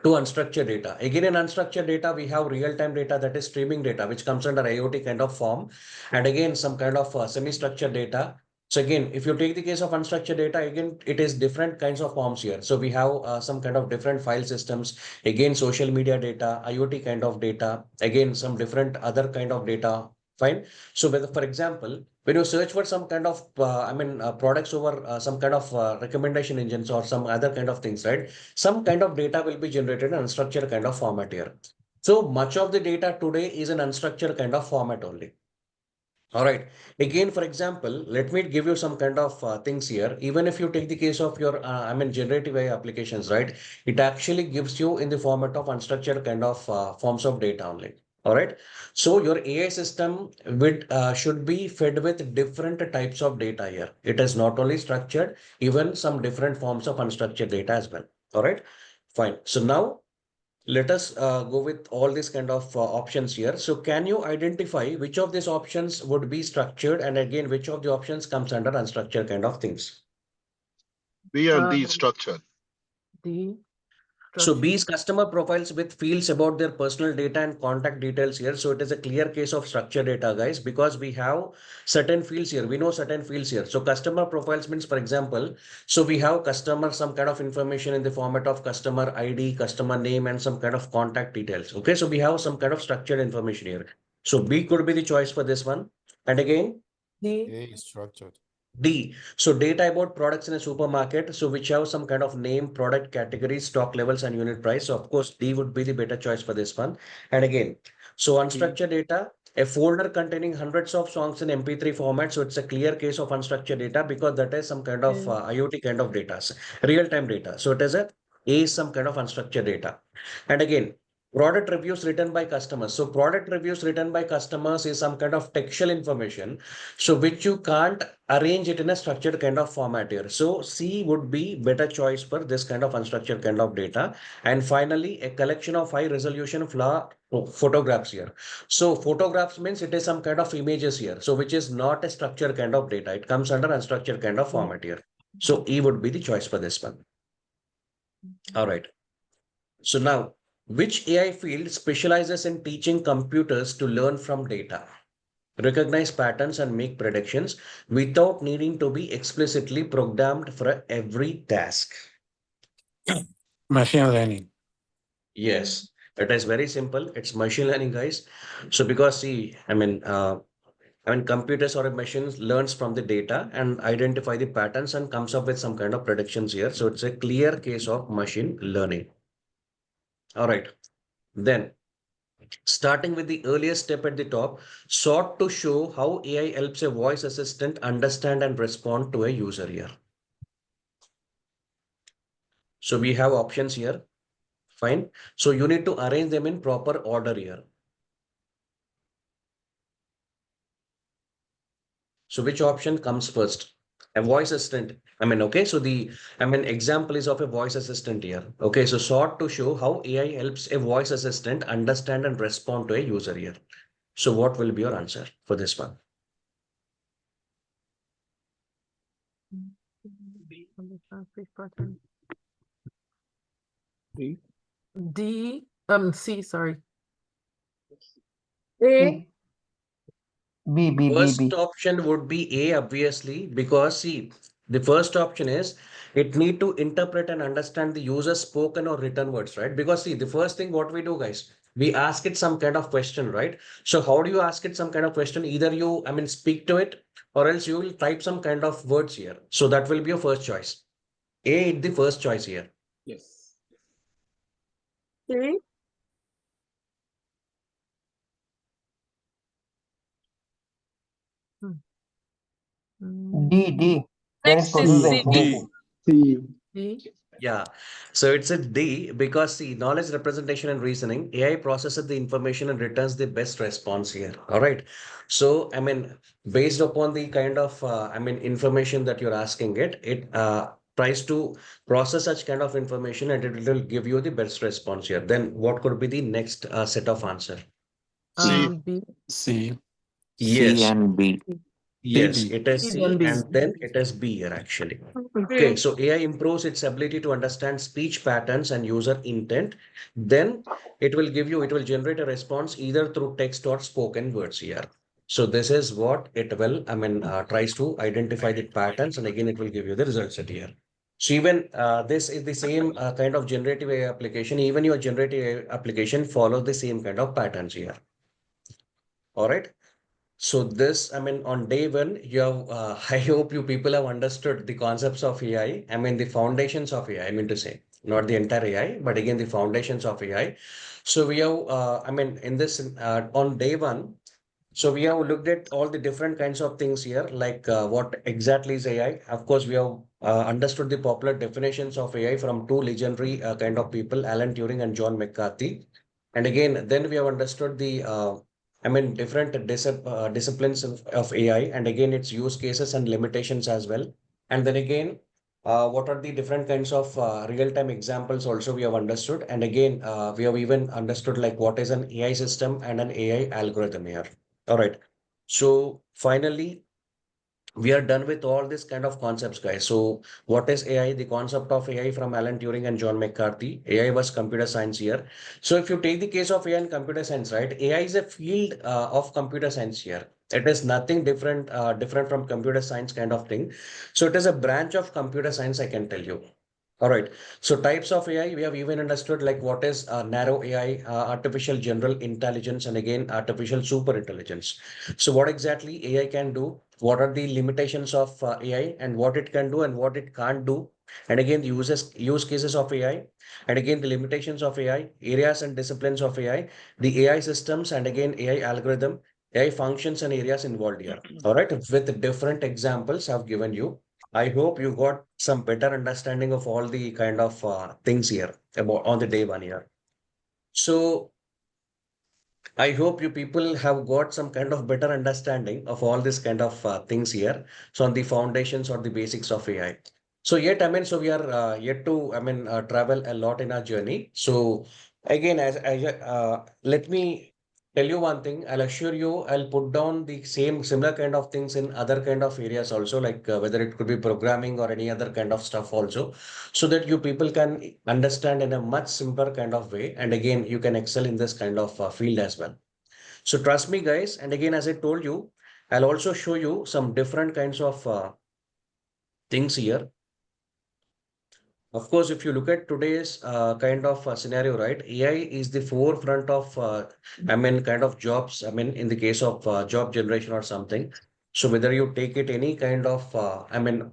B: to unstructured data. Again, in unstructured data, we have real-time data, that is streaming data, which comes under IoT kind of form. And again, some kind of semi-structured data. So again, if you take the case of unstructured data, again, it is different kinds of forms here. So we have some kind of different file systems, again, social media data, IoT kind of data, again, some different other kind of data. Fine. So whether, for example, when you search for some kind of, products over some kind of recommendation engines or some other kind of things, right? Some kind of data will be generated in unstructured kind of format here. So much of the data today is an unstructured kind of format only. All right. Again, for example, let me give you some kind of things here. Even if you take the case of your, generative AI applications, right? It actually gives you in the format of unstructured kind of forms of data only. All right. So your AI system should be fed with different types of data here. It is not only structured, even some different forms of unstructured data as well. All right. Fine. So now let us go with all these kind of options here. So can you identify which of these options would be structured and again, which of the options comes under unstructured kind of things?
K: B and D
C: Um,
K: structured.
C: D
B: So B
C: structure.
B: is customer profiles with fields about their personal data and contact details here. So it is a clear case of structured data, guys, because we have certain fields here. We know certain fields here. So customer profiles means, for example, so we have customer, some kind of information in the format of customer ID, customer name, and some kind of contact details. Okay, so we have some kind of structured information here. So B could be the choice for this one. And again,
C: D.
E: A is structured.
B: D. So data about products in a supermarket. So which have some kind of name, product category, stock levels, and unit price. So of course, D would be the better choice for this one. And again, so unstructured data, a folder containing hundreds of songs in MP3 format. So it's a clear case of unstructured data because that is some kind of IoT kind of data, real-time data. So it is some kind of unstructured data. And again, product reviews written by customers. So product reviews written by customers is some kind of textual information, so which you can't arrange it in a structured kind of format here. So C would be better choice for this kind of unstructured kind of data. And finally, a collection of high resolution photographs here. So photographs means it is some kind of images here. So which is not a structured kind of data. It comes under unstructured kind of format here. So E would be the choice for this one. All right. So now, which AI field specializes in teaching computers to learn from data, recognize patterns and make predictions without needing to be explicitly programmed for every task?
L: Machine learning.
B: Yes, it is very simple. It's machine learning, guys. So because see, computers or machines learns from the data and identify the patterns and comes up with some kind of predictions here. So it's a clear case of machine learning. All right. Then starting with the earliest step at the top, sought to show how AI helps a voice assistant understand and respond to a user here. So we have options here. Fine. So you need to arrange them in proper order here. So which option comes first? A voice assistant. Okay. So example is of a voice assistant here. Okay. So sought to show how AI helps a voice assistant understand and respond to a user here. So what will be your answer for this one?
C: C, sorry.
D: A.
B: First option would be A, obviously, because see, the first option is it need to interpret and understand the user's spoken or written words, right? Because see, the first thing what we do, guys, we ask it some kind of question, right? So how do you ask it some kind of question? Either you, speak to it, or else you will type some kind of words here. So that will be your first choice. A is the first choice here.
H: Yes.
D: C.
F: D. Then it
D: Next is
F: processes
D: C.
F: information.
C: D.
B: Yeah, so it's a D because see, knowledge representation and reasoning, AI processes the information and returns the best response here. All right. So, based upon the kind of, information that you're asking it tries to process such kind of information and it will give you the best response here. Then what could be the next set of answer?
C: B.
L: C.
I: C
B: Yes.
I: and B.
B: Yes,
L: B.
B: it is
C: C, then
B: C
C: B.
B: and then it is B here actually. Okay,
D: B.
B: so AI improves its ability to understand speech patterns and user intent. Then it will generate a response either through text or spoken words here. So this is what it will, tries to identify the patterns and again it will give you the results at here. So even this is the same kind of generative AI application. Even your generative AI application follows the same kind of patterns here. All right. So this, on day one, you have, I hope you people have understood the concepts of AI. The foundations of AI, to say, not the entire AI, but again, the foundations of AI. So we have, in this, on day one, so we have looked at all the different kinds of things here, like what exactly is AI. Of course, we have understood the popular definitions of AI from two legendary kind of people, Alan Turing and John McCarthy. And again, then we have understood the, different disciplines of AI, and again, its use cases and limitations as well. And then again, what are the different kinds of real-time examples also we have understood. And again, we have even understood like what is an AI system and an AI algorithm here. All right. So finally, we are done with all this kind of concepts, guys. So what is AI? The concept of AI from Alan Turing and John McCarthy. AI was computer science here. So if you take the case of AI and computer science, right? AI is a field of computer science here. It is nothing different from computer science kind of thing. So it is a branch of computer science, I can tell you. All right. So types of AI, we have even understood like what is narrow AI, artificial general intelligence, and again, artificial super intelligence. So what exactly AI can do? What are the limitations of AI and what it can do and what it can't do? And again, the use cases of AI, and again, the limitations of AI, areas and disciplines of AI, the AI systems, and again, AI algorithm, AI functions and areas involved here. All right, with different examples I've given you. I hope you got some better understanding of all the kind of things here about on the day one here. So I hope you people have got some kind of better understanding of all this kind of things here. So on the foundations or the basics of AI. So yet, I mean, so we are yet to, I mean, travel a lot in our journey. So again, let me tell you one thing. I'll assure you, I'll put down the same similar kind of things in other kind of areas also, like whether it could be programming or any other kind of stuff also, so that you people can understand in a much simpler kind of way. And again, you can excel in this kind of field as well. So trust me, guys. And again, as I told you, I'll also show you some different kinds of things here. Of course, if you look at today's kind of scenario, right, AI is the forefront of, I mean, kind of jobs. I mean, in the case of job generation or something. So whether you take it any kind of, I mean,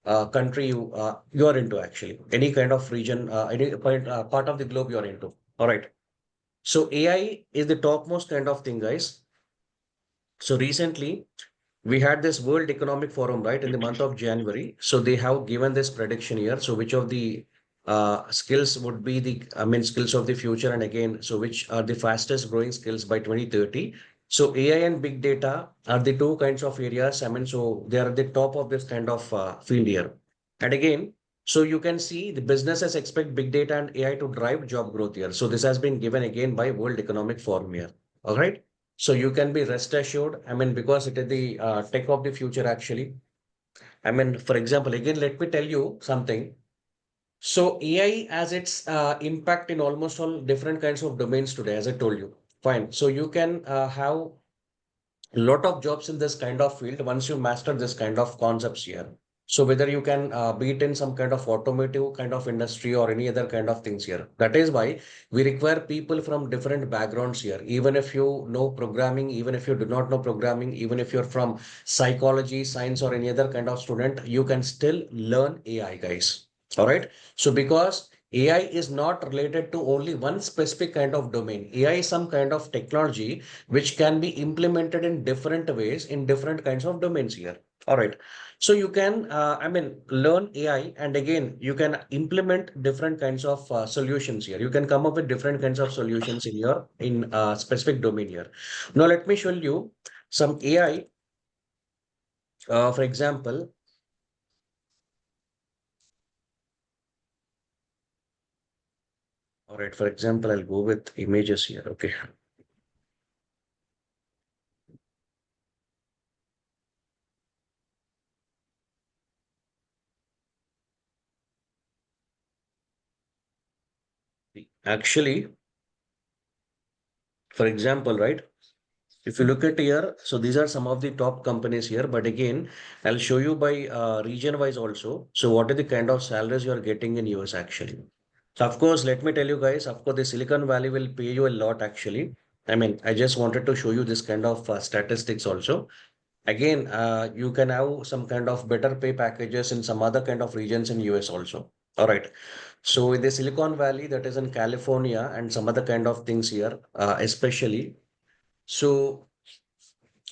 B: country you are into actually, any kind of region, any part of the globe you're into. All right. So AI is the topmost kind of thing, guys. So recently, we had this World Economic Forum, right, in the month of January. So they have given this prediction here. So which of the skills would be the, I mean, skills of the future? And again, so which are the fastest growing skills by 2030? So AI and big data are the two kinds of areas. I mean, so they are at the top of this kind of field here. And again, so you can see the businesses expect big data and AI to drive job growth here. So this has been given again by World Economic Forum here. All right. So you can be rest assured. I mean, because it is the tech of the future, actually. I mean, for example, again, let me tell you something. So AI has its impact in almost all different kinds of domains today, as I told you. Fine. So you can have a lot of jobs in this kind of field once you master this kind of concepts here. So whether you can be it in some kind of automotive kind of industry or any other kind of things here. That is why we require people from different backgrounds here. Even if you know programming, even if you do not know programming, even if you're from psychology, science, or any other kind of student, you can still learn AI, guys. All right. So because AI is not related to only one specific kind of domain. AI is some kind of technology which can be implemented in different ways in different kinds of domains here. All right. So you can, I mean, learn AI and again, you can implement different kinds of solutions here. You can come up with different kinds of solutions in your in specific domain here. Now, let me show you some AI. For example, all right, for example, I'll go with images here. Okay. Actually, for example, right? If you look at here, so these are some of the top companies here. But again, I'll show you by region wise also. So what are the kind of salaries you are getting in US actually? So of course, let me tell you guys, of course, the Silicon Valley will pay you a lot actually. I mean, I just wanted to show you this kind of statistics also. Again, you can have some kind of better pay packages in some other kind of regions in US also. All right. So in the Silicon Valley, that is in California and some other kind of things here, especially. So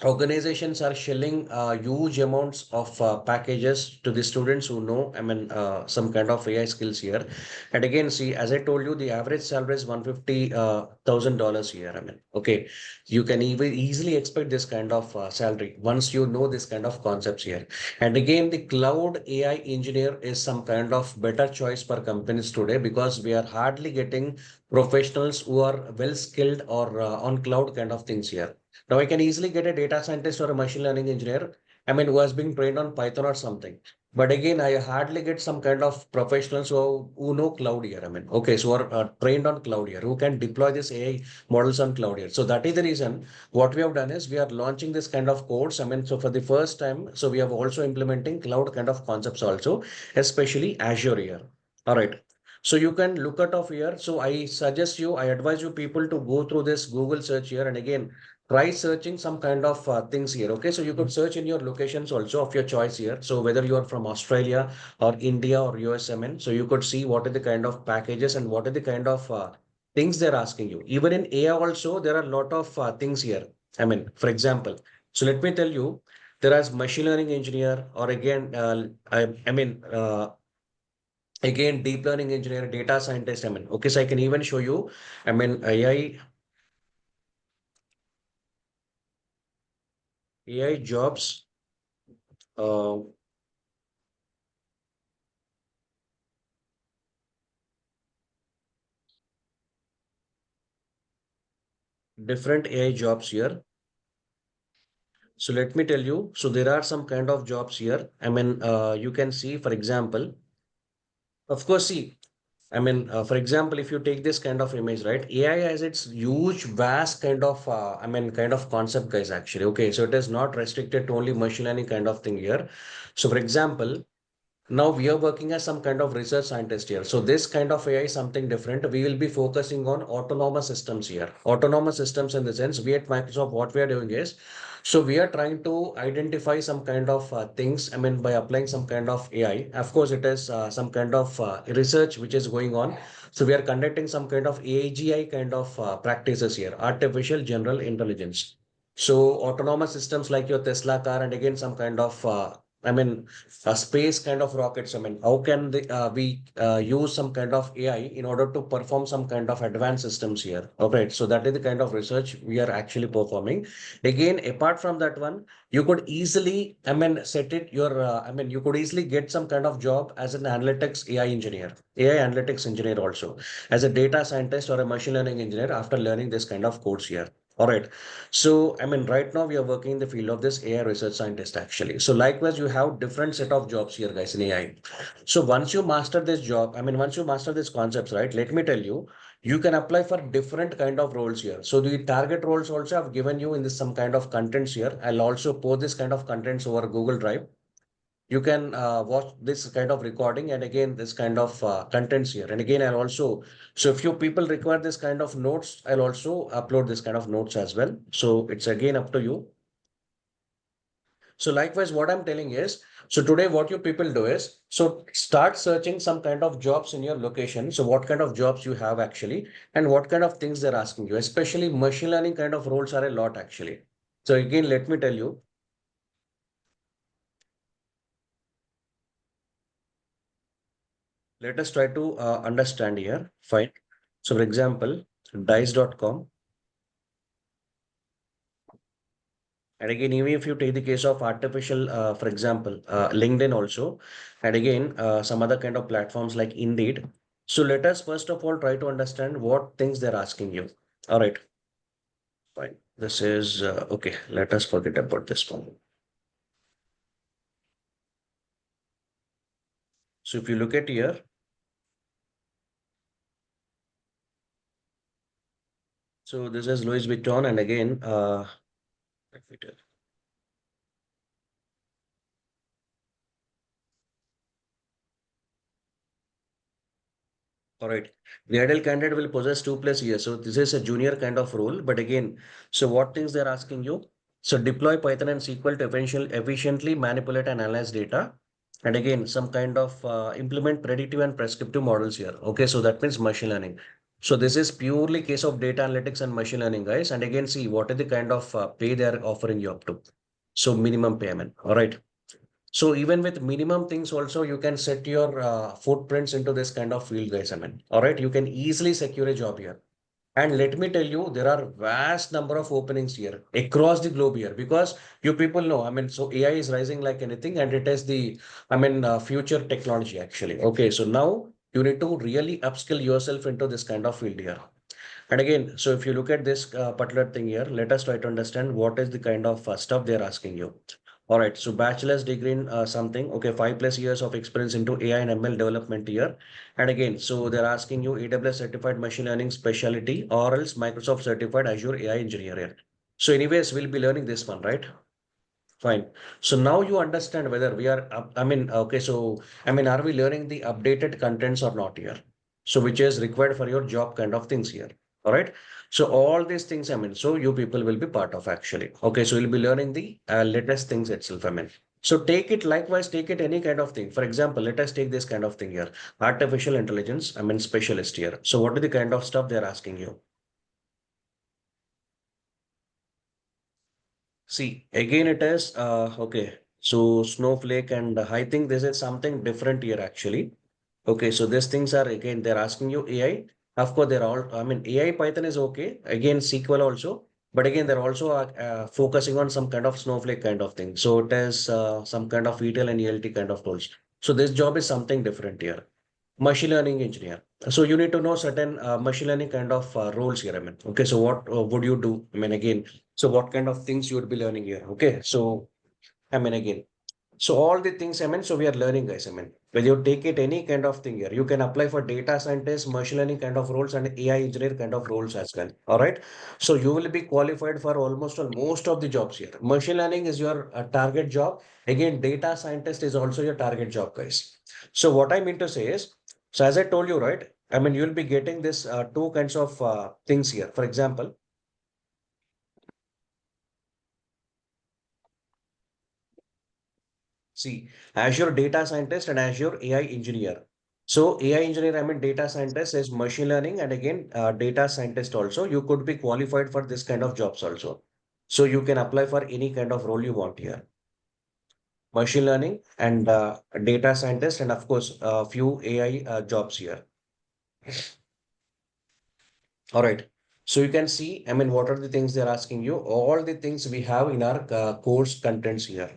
B: organizations are shelling huge amounts of packages to the students who know, I mean, some kind of AI skills here. And again, see, as I told you, the average salary is $150,000 here. I mean, okay, you can even easily expect this kind of salary once you know this kind of concepts here. And again, the cloud AI engineer is some kind of better choice for companies today because we are hardly getting professionals who are well skilled or on cloud kind of things here. Now I can easily get a data scientist or a machine learning engineer, I mean, who has been trained on Python or something. But again, I hardly get some kind of professionals who know cloud here. I mean, okay, so are trained on cloud here, who can deploy this AI models on cloud here. So that is the reason what we have done is we are launching this kind of course. I mean, so for the first time, so we have also implementing cloud kind of concepts also, especially Azure here. All right. So you can look at off here. So I suggest you, I advise you people to go through this Google search here. And again, try searching some kind of things here. Okay, so you could search in your locations also of your choice here. So whether you are from Australia or India or USMN, so you could see what are the kind of packages and what are the kind of things they're asking you. Even in AI also, there are a lot of things here. I mean, for example, so let me tell you, there is machine learning engineer, or again, I mean, again, deep learning engineer, data scientist. I mean, okay, so I can even show you, I mean, AI jobs, uh, different AI jobs here. So let me tell you, so there are some kind of jobs here. I mean, you can see, for example, of course, see, I mean, for example, if you take this kind of image, right? AI has its huge, vast kind of, I mean, kind of concept, guys, actually. Okay, so it is not restricted to only machine learning kind of thing here. So, for example, now we are working as some kind of research scientist here. So this kind of AI is something different. We will be focusing on autonomous systems here. Autonomous systems in the sense we at Microsoft, what we are doing is, so we are trying to identify some kind of things. I mean, by applying some kind of AI. Of course, it is some kind of research which is going on. So we are conducting some kind of AGI kind of practices here, artificial general intelligence. So autonomous systems like your Tesla car, and again some kind of I mean space kind of rockets. I mean, how can we use some kind of AI in order to perform some kind of advanced systems here? Okay, so that is the kind of research we are actually performing. Again, apart from that one, you could easily, I mean, set it your, I mean, you could easily get some kind of job as an analytics AI engineer, AI analytics engineer also, as a data scientist or a machine learning engineer after learning this kind of course here. All right. So, I mean, right now we are working in the field of this AI research scientist actually. So likewise, you have different set of jobs here, guys, in AI. So once you master this job, I mean, once you master these concepts, right, let me tell you, you can apply for different kind of roles here. So the target roles also I've given you in this some kind of contents here. I'll also post this kind of contents over Google Drive. You can watch this kind of recording and again this kind of contents here. And again, I'll also, so if you people require this kind of notes, I'll also upload this kind of notes as well. So it's again up to you. So likewise, what I'm telling is, so today what you people do is, so start searching some kind of jobs in your location. So what kind of jobs you have actually, and what kind of things they're asking you, especially machine learning kind of roles are a lot actually. So again, let me tell you, let us try to understand here. Fine. So for example, dice.com. And again, even if you take the case of artificial, for example, LinkedIn also, and again, some other kind of platforms like Indeed. So let us first of all try to understand what things they're asking you. All right, fine. This is okay. Let us forget about this one. So if you look at here, so this is Louis Vuitton, and again, let me tell. All right. The ideal candidate will possess 2+ years. So this is a junior kind of role. But again, so what things they're asking you? So deploy Python and SQL to efficiently manipulate and analyze data. And again, some kind of implement predictive and prescriptive models here. Okay, so that means machine learning. So this is purely case of data analytics and machine learning, guys. And again, see what is the kind of pay they're offering you up to. So minimum payment. All right. So even with minimum things also, you can set your footprints into this kind of field, guys. I mean, all right, you can easily secure a job here. And let me tell you, there are vast number of openings here across the globe here because you people know, I mean, so AI is rising like anything and it is the, I mean, future technology actually. Okay, so now you need to really upskill yourself into this kind of field here. And again, so if you look at this particular thing here, let us try to understand what is the kind of stuff they're asking you. All right, so bachelor's degree in something, okay, 5+ years of experience into AI and ML development here. And again, so they're asking you AWS certified machine learning specialty or else Microsoft certified Azure AI engineer here. So anyways, we'll be learning this one, right? Fine. So now you understand whether we are, I mean, okay, so, I mean, are we learning the updated contents or not here? So which is required for your job kind of things here. All right. So all these things, I mean, so you people will be part of actually. Okay. So you'll be learning the latest things itself. I mean, so take it likewise, take it any kind of thing. For example, let us take this kind of thing here. Artificial intelligence, I mean, specialist here. So what are the kind of stuff they're asking you? See, again, it is okay. So Snowflake, and I think this is something different here actually. Okay, so these things are again, they're asking you AI. Of course, they're all, I mean, AI Python is okay. Again, SQL also. But again, they're also focusing on some kind of Snowflake kind of thing. So it is some kind of ETL and ELT kind of tools. So this job is something different here. Machine learning engineer. So you need to know certain machine learning kind of roles here. I mean, okay, so what would you do? I mean, again, so what kind of things you would be learning here? Okay, so I mean, again, so all the things, I mean, so we are learning, guys. I mean, when you take it any kind of thing here, you can apply for data scientist, machine learning kind of roles, and AI engineer kind of roles as well. All right. So you will be qualified for almost on most of the jobs here. Machine learning is your target job. Again, data scientist is also your target job, guys. So what I mean to say is, so as I told you, right? I mean, you'll be getting this two kinds of things here. For example, see, Azure data scientist and Azure AI engineer. So AI engineer, I mean data scientist is machine learning, and again data scientist also. You could be qualified for this kind of jobs also. So you can apply for any kind of role you want here. Machine learning and data scientist, and of course a few AI jobs here. All right. So you can see, I mean, what are the things they're asking you? All the things we have in our course contents here.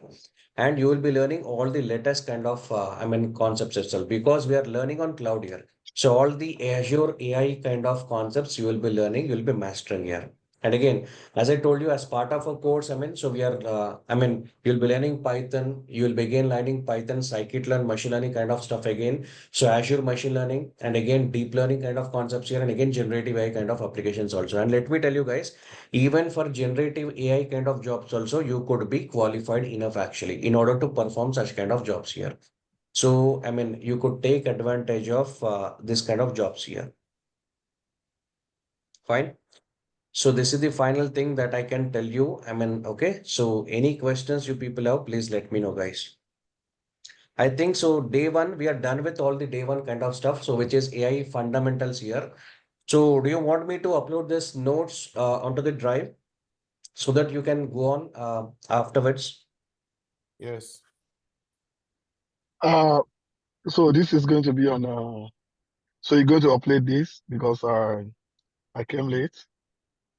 B: And you will be learning all the latest kind of, I mean, concepts itself, because we are learning on cloud here. So all the Azure AI kind of concepts you will be learning, you'll be mastering here. And again, as I told you, as part of a course, I mean, so we are, I mean, you'll be learning Python, you will begin learning Python, scikit-learn, machine learning kind of stuff again. So Azure machine learning, and again deep learning kind of concepts here, and again generative AI kind of applications also. And let me tell you guys, even for generative AI kind of jobs also, you could be qualified enough actually in order to perform such kind of jobs here. So I mean, you could take advantage of this kind of jobs here. Fine. So this is the final thing that I can tell you. I mean, okay. So any questions you people have, please let me know, guys. I think so. Day one, we are done with all the day one kind of stuff. So which is AI fundamentals here. So do you want me to upload this notes onto the drive so that you can go on afterwards?
E: Yes.
K: Uh, so this is going to be on, so you're going to upload this because I came late,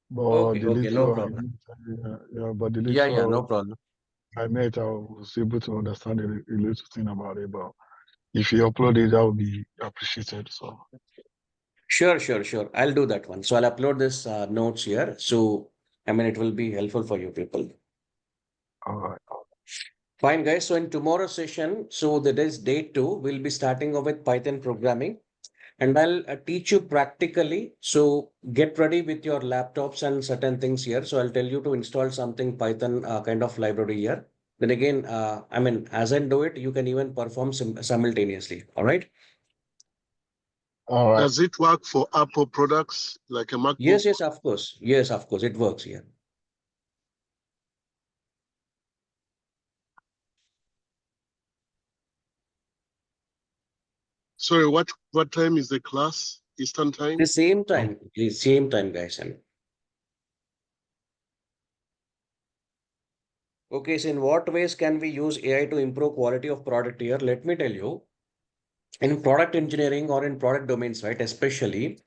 K: but
B: Okay,
K: the
B: okay,
K: lady
B: no
K: who
B: problem.
K: but the lady
B: Yeah, yeah, no
K: who
B: problem.
K: I met, I was able to understand a little thing about it, but if you upload it, that would be appreciated. So,
B: Sure, sure, sure. I'll do that one. So I'll upload this notes here. So I mean, it will be helpful for you people.
K: all right.
B: Fine, guys. So in tomorrow's session, so that is day two, we'll be starting off with Python programming. And I'll teach you practically. So get ready with your laptops and certain things here. So I'll tell you to install something Python kind of library here. Then again, I mean, as I do it, you can even perform simultaneously. All right.
K: All right.
L: Does it work for Apple products like a MacBook?
B: Yes, yes, of course. Yes, of course. It works here.
L: Sorry, what time is the class? Eastern time?
B: The same time, please, same time, guys. And okay, so in what ways can we use AI to improve quality of product here? Let me tell you, in product engineering or in product domains, right? Especially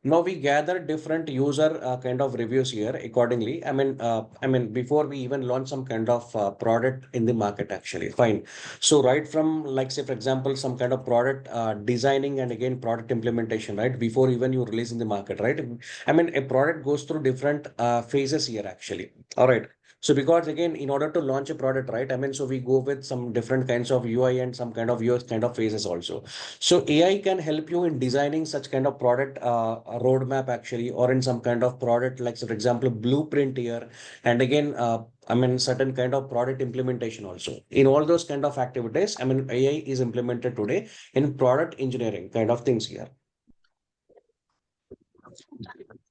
B: now we gather different user kind of reviews here accordingly. I mean, before we even launch some kind of product in the market, actually, fine. So right from like say, for example, some kind of product designing and again product implementation, right? Before even you release in the market, right? I mean, a product goes through different phases here, actually. All right. So because again, in order to launch a product, right? I mean, so we go with some different kinds of UI and some kind of UX kind of phases also. So AI can help you in designing such kind of product roadmap actually, or in some kind of product, like so for example, blueprint here, and again, I mean, certain kind of product implementation also. In all those kind of activities, I mean, AI is implemented today in product engineering kind of things here.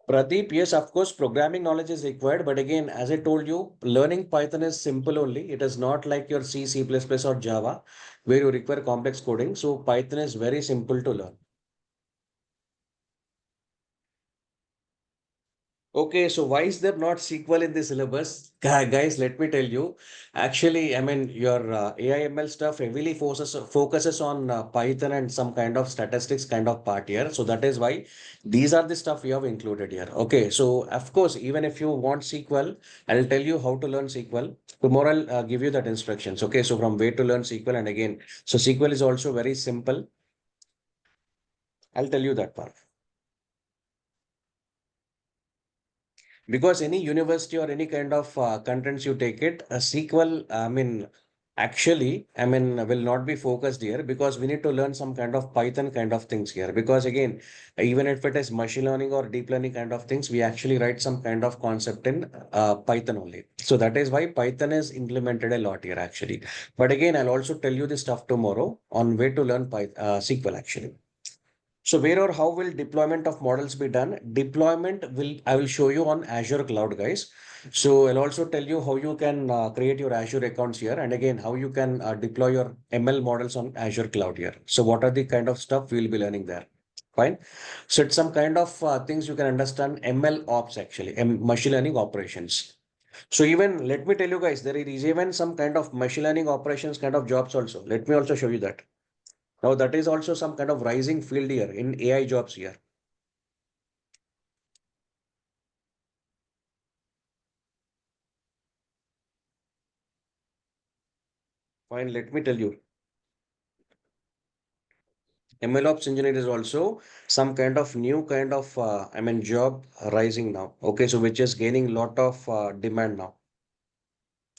B: Pradeep, yes, of course, programming knowledge is required. But again, as I told you, learning Python is simple only. It is not like your C, C++ or Java, where you require complex coding. So Python is very simple to learn. Okay, so why is there not SQL in the syllabus? Guys, let me tell you. Actually, I mean, your AI ML stuff heavily focuses on Python and some kind of statistics kind of part here. So that is why these are the stuff we have included here. Okay, so of course, even if you want SQL, I'll tell you how to learn SQL. Tomorrow I'll give you that instructions. Okay, so from where to learn SQL, and again, so SQL is also very simple. I'll tell you that part. Because any university or any kind of contents you take it, a SQL, will not be focused here because we need to learn some kind of Python kind of things here. Because again, even if it is machine learning or deep learning kind of things, we actually write some kind of concept in Python only. So that is why Python is implemented a lot here actually. But again, I'll also tell you this stuff tomorrow on where to learn SQL actually. So where or how will deployment of models be done? I will show you on Azure cloud, guys. So I'll also tell you how you can create your Azure accounts here. And again, how you can deploy your ML models on Azure cloud here. So what are the kind of stuff we'll be learning there? Fine. So it's some kind of things you can understand ML ops actually, machine learning operations. So even let me tell you guys, there is even some kind of machine learning operations kind of jobs also. Let me also show you that. Now that is also some kind of rising field here in AI jobs here. Fine, let me tell you. MLOps engineer is also some kind of new kind of job rising now. Okay, so which is gaining lot of demand now.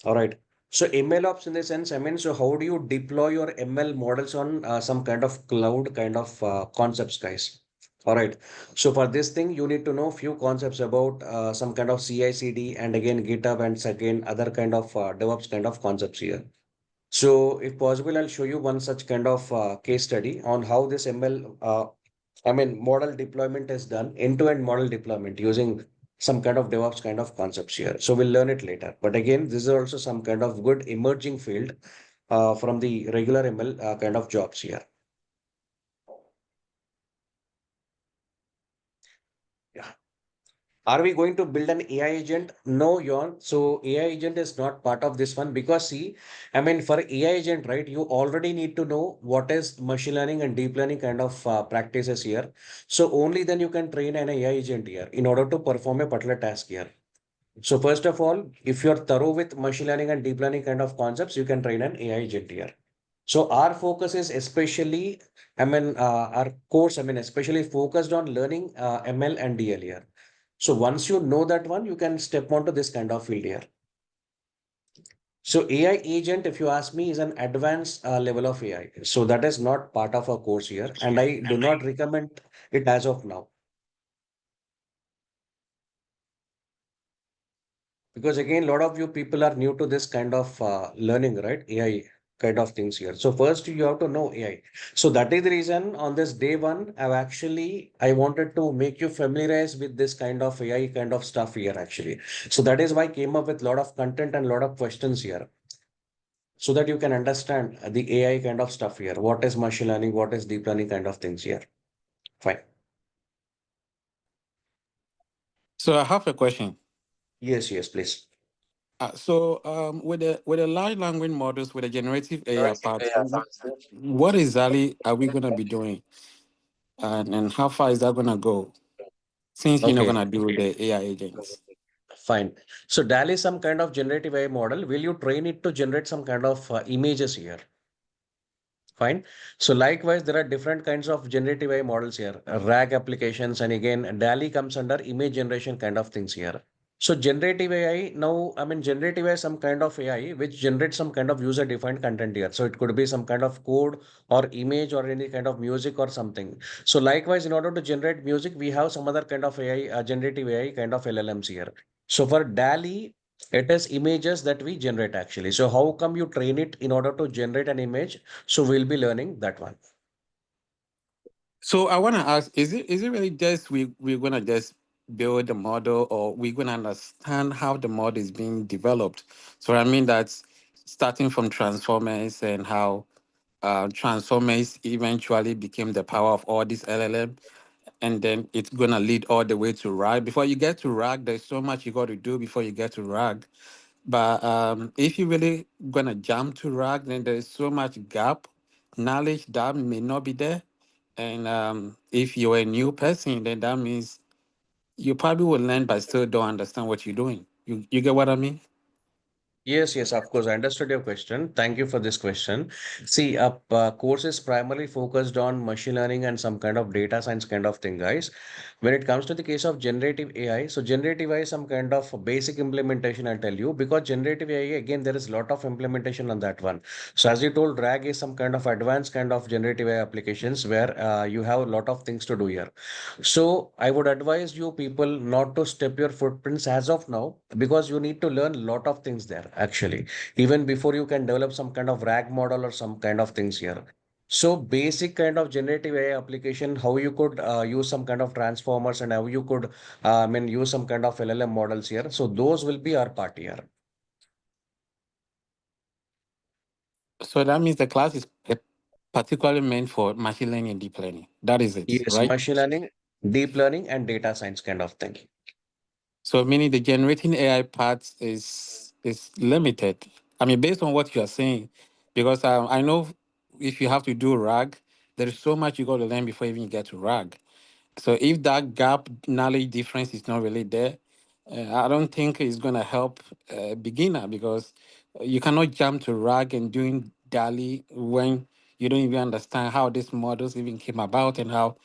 B: All right. So MLOps in the sense, so how do you deploy your ML models on some kind of cloud kind of concepts, guys? All right. So for this thing, you need to know few concepts about some kind of CI/CD and again GitHub and again other kind of DevOps kind of concepts here. So if possible, I'll show you one such kind of case study on how this model deployment is done, end-to-end model deployment using some kind of DevOps kind of concepts here. So we'll learn it later. But again, this is also some kind of good emerging field from the regular ML kind of jobs here. Yeah. Are we going to build an AI agent? No, Yon. So AI agent is not part of this one because see, for AI agent, right, you already need to know what is machine learning and deep learning kind of practices here. So only then you can train an AI agent here in order to perform a particular task here. So first of all, if you're thorough with machine learning and deep learning kind of concepts, you can train an AI agent here. So our focus is especially, our course, especially focused on learning ML and DL here. So once you know that one, you can step onto this kind of field here. So AI agent, if you ask me, is an advanced level of AI. So that is not part of our course here, and I do not recommend it as of now. Because again, a lot of you people are new to this kind of learning, right? AI kind of things here. So first you have to know AI. So that is the reason on this day one, I wanted to make you familiarize with this kind of AI kind of stuff here actually. So that is why I came up with a lot of content and a lot of questions here. So that you can understand the AI kind of stuff here. What is machine learning? What is deep learning kind of things here? Fine.
M: So I have a question.
B: Yes, please.
M: With the large language models, with the generative AI part, what exactly are we going to be doing, and how far is that going to go? Since you're not
B: Okay.
M: going to do the AI agents.
B: Fine. So DAL is some kind of generative AI model. Will you train it to generate some kind of images here? Fine. So likewise, there are different kinds of generative AI models here, RAG applications, and again, DALI comes under image generation kind of things here. So generative AI now, generative AI is some kind of AI which generates some kind of user-defined content here. So it could be some kind of code or image or any kind of music or something. So likewise, in order to generate music, we have some other kind of AI, generative AI kind of LLMs here. So for DALI, it is images that we generate actually. So how come you train it in order to generate an image? So we'll be learning that one.
M: So I want to ask: is it really just we're gonna just build the model, or we're gonna understand how the model is being developed? So I mean that's starting from transformers and how transformers eventually became the power of all these LLM, and then it's gonna lead all the way to RAG. Before you get to RAG, there's so much you got to do before you get to RAG. But if you really gonna jump to RAG, then there's so much gap knowledge that may not be there. And if you're a new person, then that means you probably will learn but still don't understand what you're doing. You get what I mean?
B: Yes, yes, of course. I understood your question. Thank you for this question. See, course is primarily focused on machine learning and some kind of data science kind of thing, guys. When it comes to the case of generative AI, so generative AI is some kind of basic implementation, I'll tell you, because generative AI, again, there is a lot of implementation on that one. So as you told, RAG is some kind of advanced kind of generative AI applications where you have a lot of things to do here. So I would advise you people not to step your footprints as of now because you need to learn a lot of things there actually, even before you can develop some kind of RAG model or some kind of things here. So basic kind of generative AI application, how you could use some kind of transformers and how you could, use some kind of LLM models here. So those will be our part here.
M: So that means the class is particularly meant for machine learning and deep learning. That is it,
B: Yes,
M: right?
B: machine learning, deep learning, and data science kind of thing.
M: So meaning the generating AI part is limited. I mean, based on what you are saying, because I know if you have to do RAG, there is so much you got to learn before even you get to RAG. So if that gap knowledge difference is not really there, I don't think it's gonna help a beginner because you cannot jump to RAG and doing DALI when you don't even understand how these models even came about and how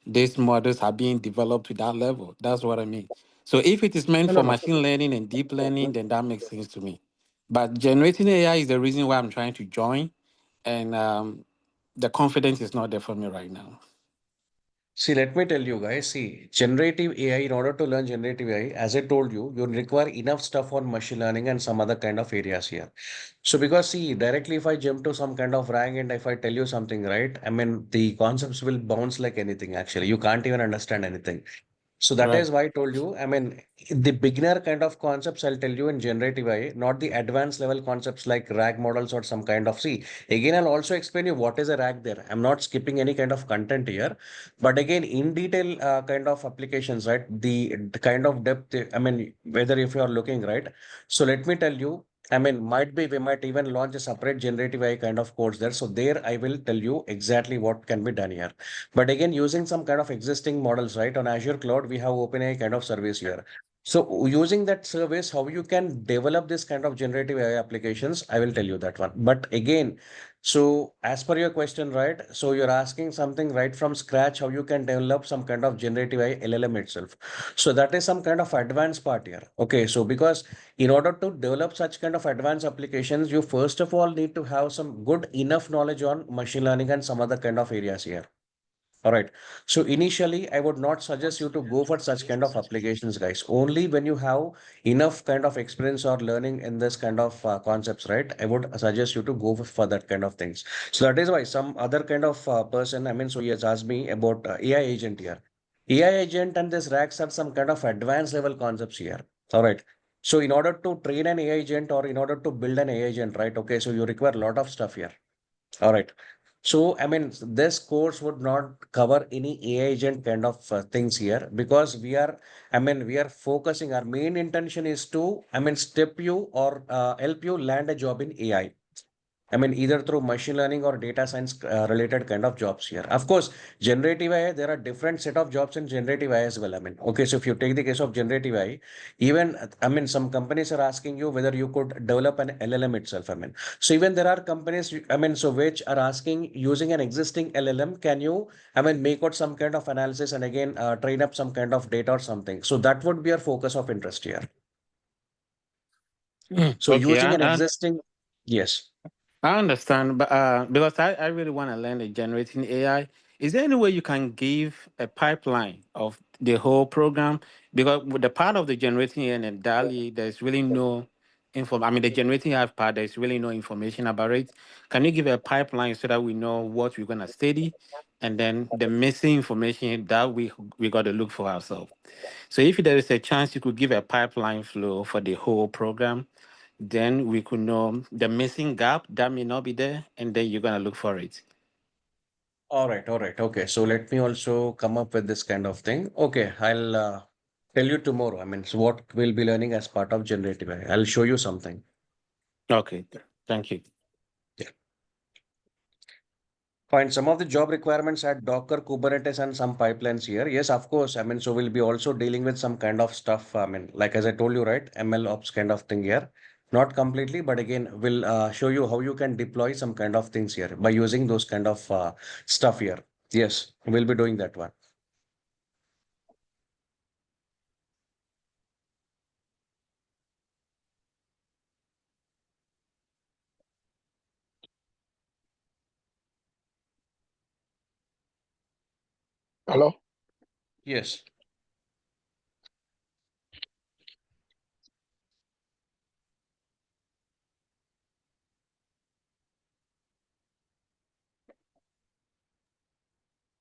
M: these models are being developed to that level. That's what I mean. So if it is meant
B: No, no,
M: for
B: no.
M: machine learning and deep learning, then that makes sense to me. But generating AI is the reason why I'm trying to join, and the confidence is not there for me right now.
B: See, let me tell you guys, see, generative AI, in order to learn generative AI, as I told you, you require enough stuff on machine learning and some other kind of areas here. So because see, directly if I jump to some kind of rank and if I tell you something, right, the concepts will bounce like anything actually. You can't even understand anything. So that
M: Right.
B: is why I told you, the beginner kind of concepts I'll tell you in generative AI, not the advanced level concepts like RAG models or some kind of, see, again, I'll also explain you what is a RAG there. I'm not skipping any kind of content here, but again, in detail kind of applications, right? The kind of depth, whether if you are looking, right? So let me tell you, might be we might even launch a separate generative AI kind of course there. So there I will tell you exactly what can be done here. But again, using some kind of existing models, right? On Azure Cloud, we have OpenAI kind of service here. So using that service, how you can develop this kind of generative AI applications, I will tell you that one. But again, so as per your question, right? So you're asking something right from scratch, how you can develop some kind of generative AI LLM itself. So that is some kind of advanced part here. Okay, so because in order to develop such kind of advanced applications, you first of all need to have some good enough knowledge on machine learning and some other kind of areas here. All right. So initially, I would not suggest you to go for such kind of applications, guys. Only when you have enough kind of experience or learning in this kind of concepts, right? I would suggest you to go for that kind of things. So that is why some other kind of person, so he has asked me about AI agent here. AI agent and this racks are some kind of advanced level concepts here. All right. So in order to train an AI agent or in order to build an AI agent, right? Okay. So you require a lot of stuff here. All right. So, this course would not cover any AI agent kind of things here because we are focusing, our main intention is to, step you or help you land a job in AI. Either through machine learning or data science related kind of jobs here. Of course, generative AI, there are different set of jobs in generative AI as well. Okay, so if you take the case of generative AI, even, some companies are asking you whether you could develop an LLM itself. So even there are companies, so which are asking using an existing LLM, can you, make out some kind of analysis and again, train up some kind of data or something. So that would be our focus of interest here. So
M: Okay,
B: using an existing, yes.
M: I understand, but because I really want to learn the generating AI, is there any way you can give a pipeline of the whole program? Because with the part of the generating AI and DALI, there's really no info. I mean, the generating AI part, there's really no information about it. Can you give a pipeline so that we know what we're gonna study, and then the missing information that we got to look for ourselves? So if there is a chance you could give a pipeline flow for the whole program, then we could know the missing gap that may not be there, and then you're gonna look for it.
B: All right, all right. Okay, so let me also come up with this kind of thing. Okay, I'll tell you tomorrow. I mean, so what we'll be learning as part of generative AI. I'll show you something.
M: Okay, thank you.
B: Fine. Some of the job requirements had Docker, Kubernetes, and some pipelines here. Yes, of course. I mean, so we'll be also dealing with some kind of stuff. I mean, like as I told you, right? ML ops kind of thing here. Not completely, but again, we'll show you how you can deploy some kind of things here by using those kind of stuff here. Yes, we'll be doing that one.
K: Hello?
B: Yes.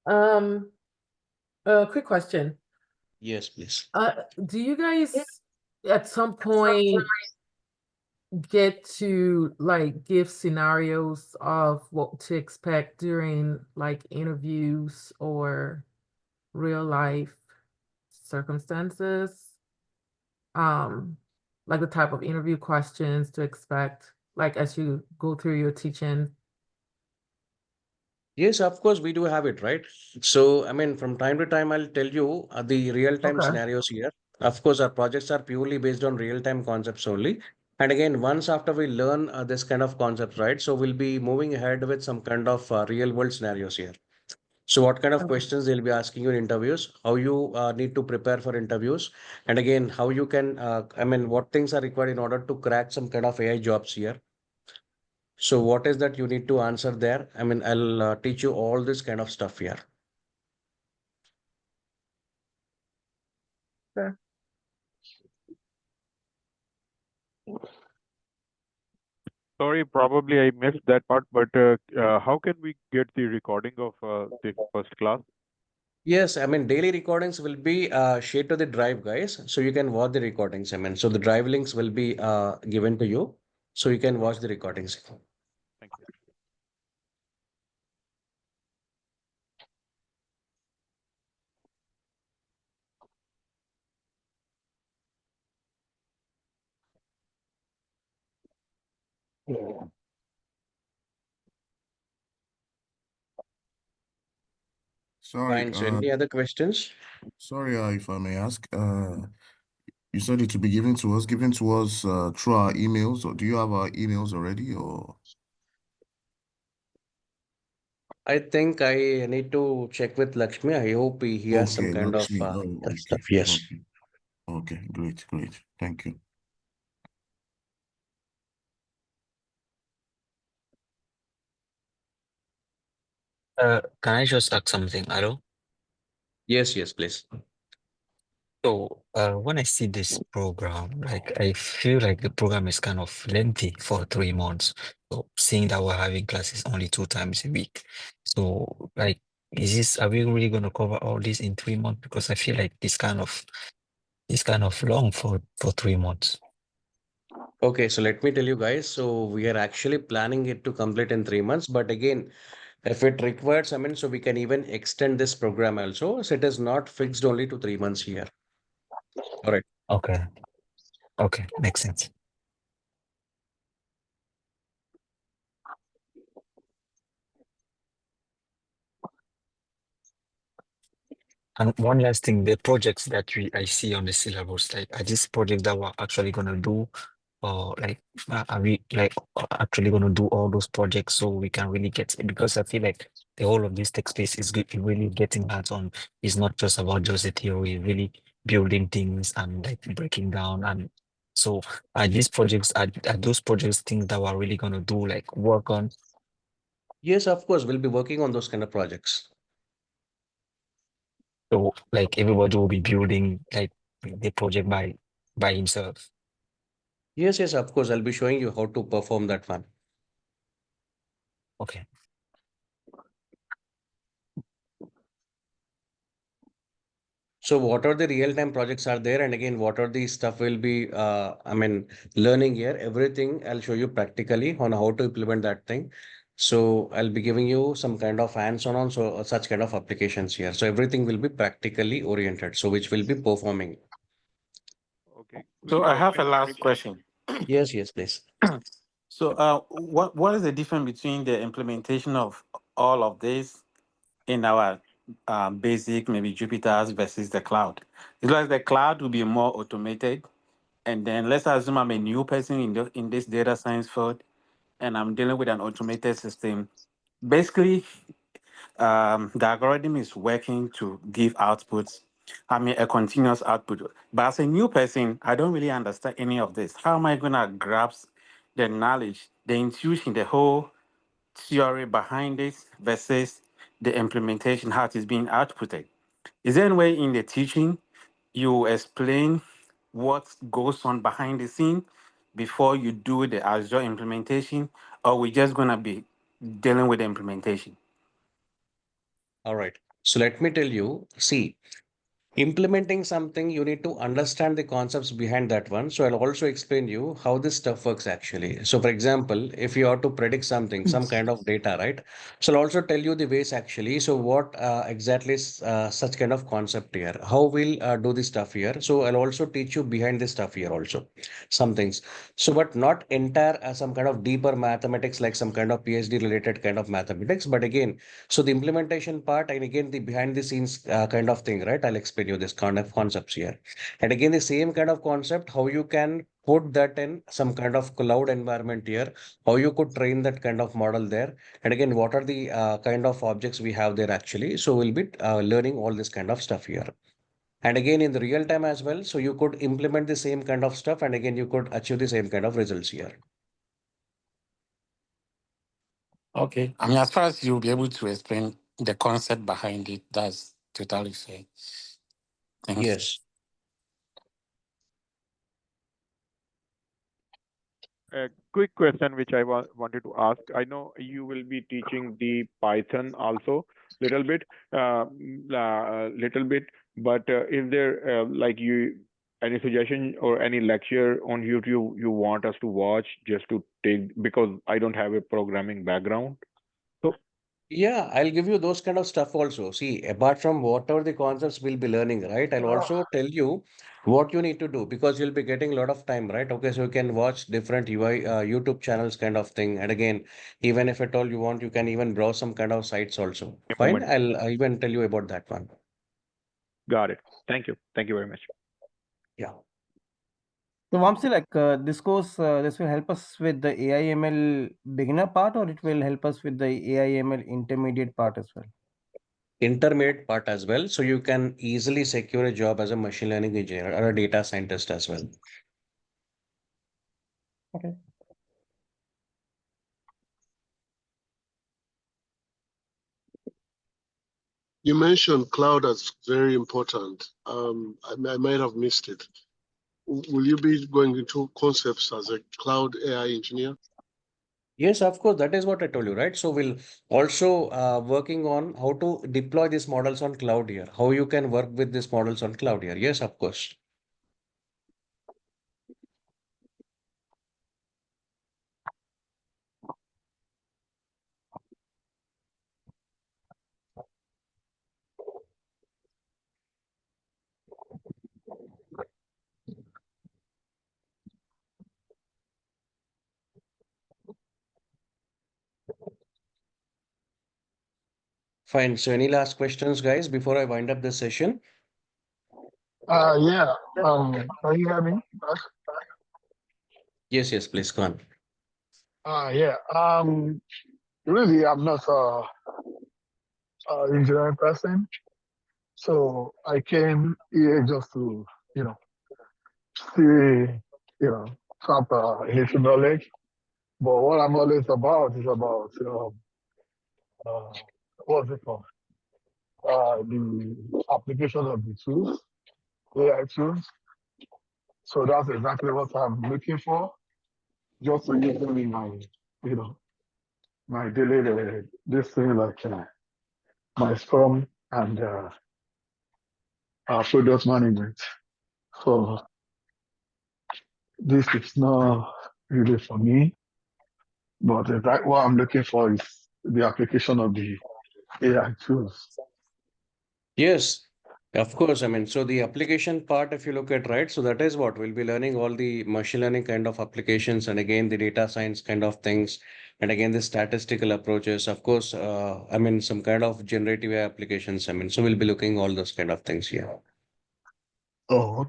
C: Um, quick question.
B: Yes, please.
C: Do you guys at some point get to like give scenarios of what to expect during like interviews or real life circumstances? Like the type of interview questions to expect, like as you go through your teaching.
B: Yes, of course, we do have it, right? So, I mean, from time to time, I'll tell you the real-time
C: Okay.
B: scenarios here. Of course, our projects are purely based on real-time concepts only. And again, once after we learn this kind of concepts, right? So we'll be moving ahead with some kind of real-world scenarios here. So what kind of
C: Okay.
B: questions they'll be asking you in interviews, how you need to prepare for interviews, and again, how you can, I mean, what things are required in order to crack some kind of AI jobs here. So what is that you need to answer there? I mean, I'll teach you all this kind of stuff here.
C: Sure.
N: Sorry, probably I missed that part, but how can we get the recording of the first class?
B: Yes, I mean, daily recordings will be shared to the drive, guys. So you can watch the recordings. I mean, so the drive links will be given to you. So you can watch the recordings.
N: Thank you.
O: Sorry,
B: Fine. So any other questions?
O: sorry, if I may ask, you said it to be given to us through our emails, or do you have our emails already, or?
B: I think I need to check with Lakshmi. I hope he has some
O: Okay,
B: kind of
O: Lakshmi. Oh,
B: that
O: okay,
B: stuff. Yes.
O: okay, okay, great, great. Thank you.
P: Can I just ask something, Ado?
B: Yes, yes, please.
P: So, when I see this program, like I feel like the program is kind of lengthy for 3 months. So, seeing that we're having classes only 2 times a week, so like, are we really going to cover all this in 3 months? Because I feel like this kind of long for 3 months.
B: Okay, so let me tell you guys. So we are actually planning it to complete in 3 months. But again, if it requires, I mean, so we can even extend this program also. So it is not fixed only to 3 months here. All right.
P: Okay, okay, makes sense. And one last thing, the projects that I see on the syllabus, like are these projects that we're actually gonna do, or like are we like actually gonna do all those projects so we can really get it? Because I feel like the whole of this tech space is really getting hands on. It's not just about just the theory, really building things and like breaking down. And so are these projects are those projects things that we're really gonna do, like work on?
B: Yes, of course, we'll be working on those kind of projects.
P: So like everybody will be building like the project by himself.
B: Yes, yes, of course. I'll be showing you how to perform that one.
P: Okay.
B: So what are the real-time projects are there? And again, what are the stuff will be, I mean, learning here, everything I'll show you practically on how to implement that thing. So I'll be giving you some kind of hands-on on so such kind of applications here. So everything will be practically oriented. So which will be performing.
N: Okay.
M: So I have a
N: Quick.
M: last question.
B: Yes, yes, please.
M: So, what is the difference between the implementation of all of this in our basic, maybe Jupyter's versus the cloud? It's like the cloud will be more automated, and then let's assume I'm a new person in this data science field, and I'm dealing with an automated system. Basically, the algorithm is working to give outputs. I mean, a continuous output. But as a new person, I don't really understand any of this. How am I going to grasp the knowledge, the intuition, the whole theory behind this versus the implementation, how it is being outputted? Is there any way in the teaching you explain what goes on behind the scene before you do the Azure implementation, or we just going to be dealing with the implementation?
B: All right. So let me tell you, see, implementing something, you need to understand the concepts behind that one. So I'll also explain you how this stuff works actually. So for example, if you are to predict something, some kind of data, right? So I'll also tell you the ways actually. So what exactly is such kind of concept here? How we'll do this stuff here? So I'll also teach you behind this stuff here also, some things. So but not entire some kind of deeper mathematics like some kind of PhD related kind of mathematics. But again, so the implementation part and again the behind the scenes kind of thing, right? I'll explain you this kind of concepts here. And again, the same kind of concept, how you can put that in some kind of cloud environment here, how you could train that kind of model there. And again, what are the kind of objects we have there actually. So we'll be learning all this kind of stuff here. And again, in the real time as well. So you could implement the same kind of stuff. And again, you could achieve the same kind of results here.
M: Okay. I mean, as far as you'll be able to explain the concept behind it, that's totally fair. Thanks.
B: Yes.
N: A quick question which I wanted to ask. I know you will be teaching the Python also little bit, but is there like you any suggestion or any lecture on YouTube you want us to watch just to take, because I don't have a programming background. So
B: Yeah, I'll give you those kind of stuff also. See, apart from whatever the concepts we'll be learning, right? I'll also tell you what you need to do because you'll be getting a lot of time, right? Okay, so you can watch different UI, YouTube channels kind of thing. And again, even if at all you want, you can even browse some kind of sites also.
N: a
B: Fine,
N: moment.
B: I'll even tell you about that one.
N: Got it. Thank you. Thank you very much.
B: Yeah.
F: So Vamsi, like this course, this will help us with the AI ML beginner part, or it will help us with the AI ML intermediate part as well?
B: Intermediate part as well. So you can easily secure a job as a machine learning engineer or a data scientist as well.
F: Okay.
L: You mentioned cloud as very important. I might have missed it. Will you be going into concepts as a cloud AI engineer?
B: Yes, of course. That is what I told you, right? So we'll also working on how to deploy these models on cloud here, how you can work with these models on cloud here. Yes, of course. Fine. So any last questions, guys, before I wind up this session?
K: Yeah. Can you hear me?
B: Yes, yes, please go on.
K: Yeah. Really, I'm not a engineering person, so I came here just to, you know, see, have a little knowledge. But what I'm always about is about, uh, what's it called? The application of the tools, AI tools. So that's exactly what I'm looking for, just to use them in my, my daily, this thing like my Scrum and product management. So this is not really for me. But what I'm looking for is the application of the AI tools.
B: Yes, of course. I mean, so the application part, if you look at, right, so that is what we'll be learning all the machine learning kind of applications, and again, the data science kind of things, and again, the statistical approaches. Of course, I mean, some kind of generative AI applications. I mean, so we'll be looking all those kind of things here.
K: Oh,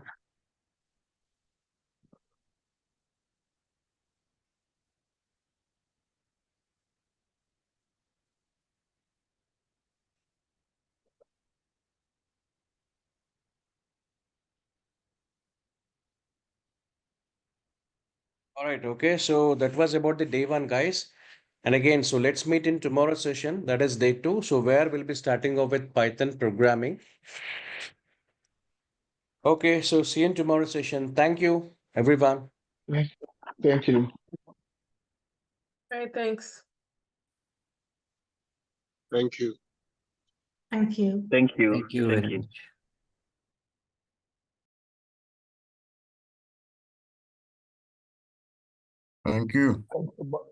B: All right, okay. So that was about the day one, guys. And again, so let's meet in tomorrow's session. That is day two. So where we'll be starting off with Python programming. Okay, so see you in tomorrow's session. Thank you, everyone.
K: thank you.
C: Okay, thanks.
L: Thank you.
G: Thank you.
P: Thank you.
F: Thank you very much.
O: Thank you.
K: Thanks a lot.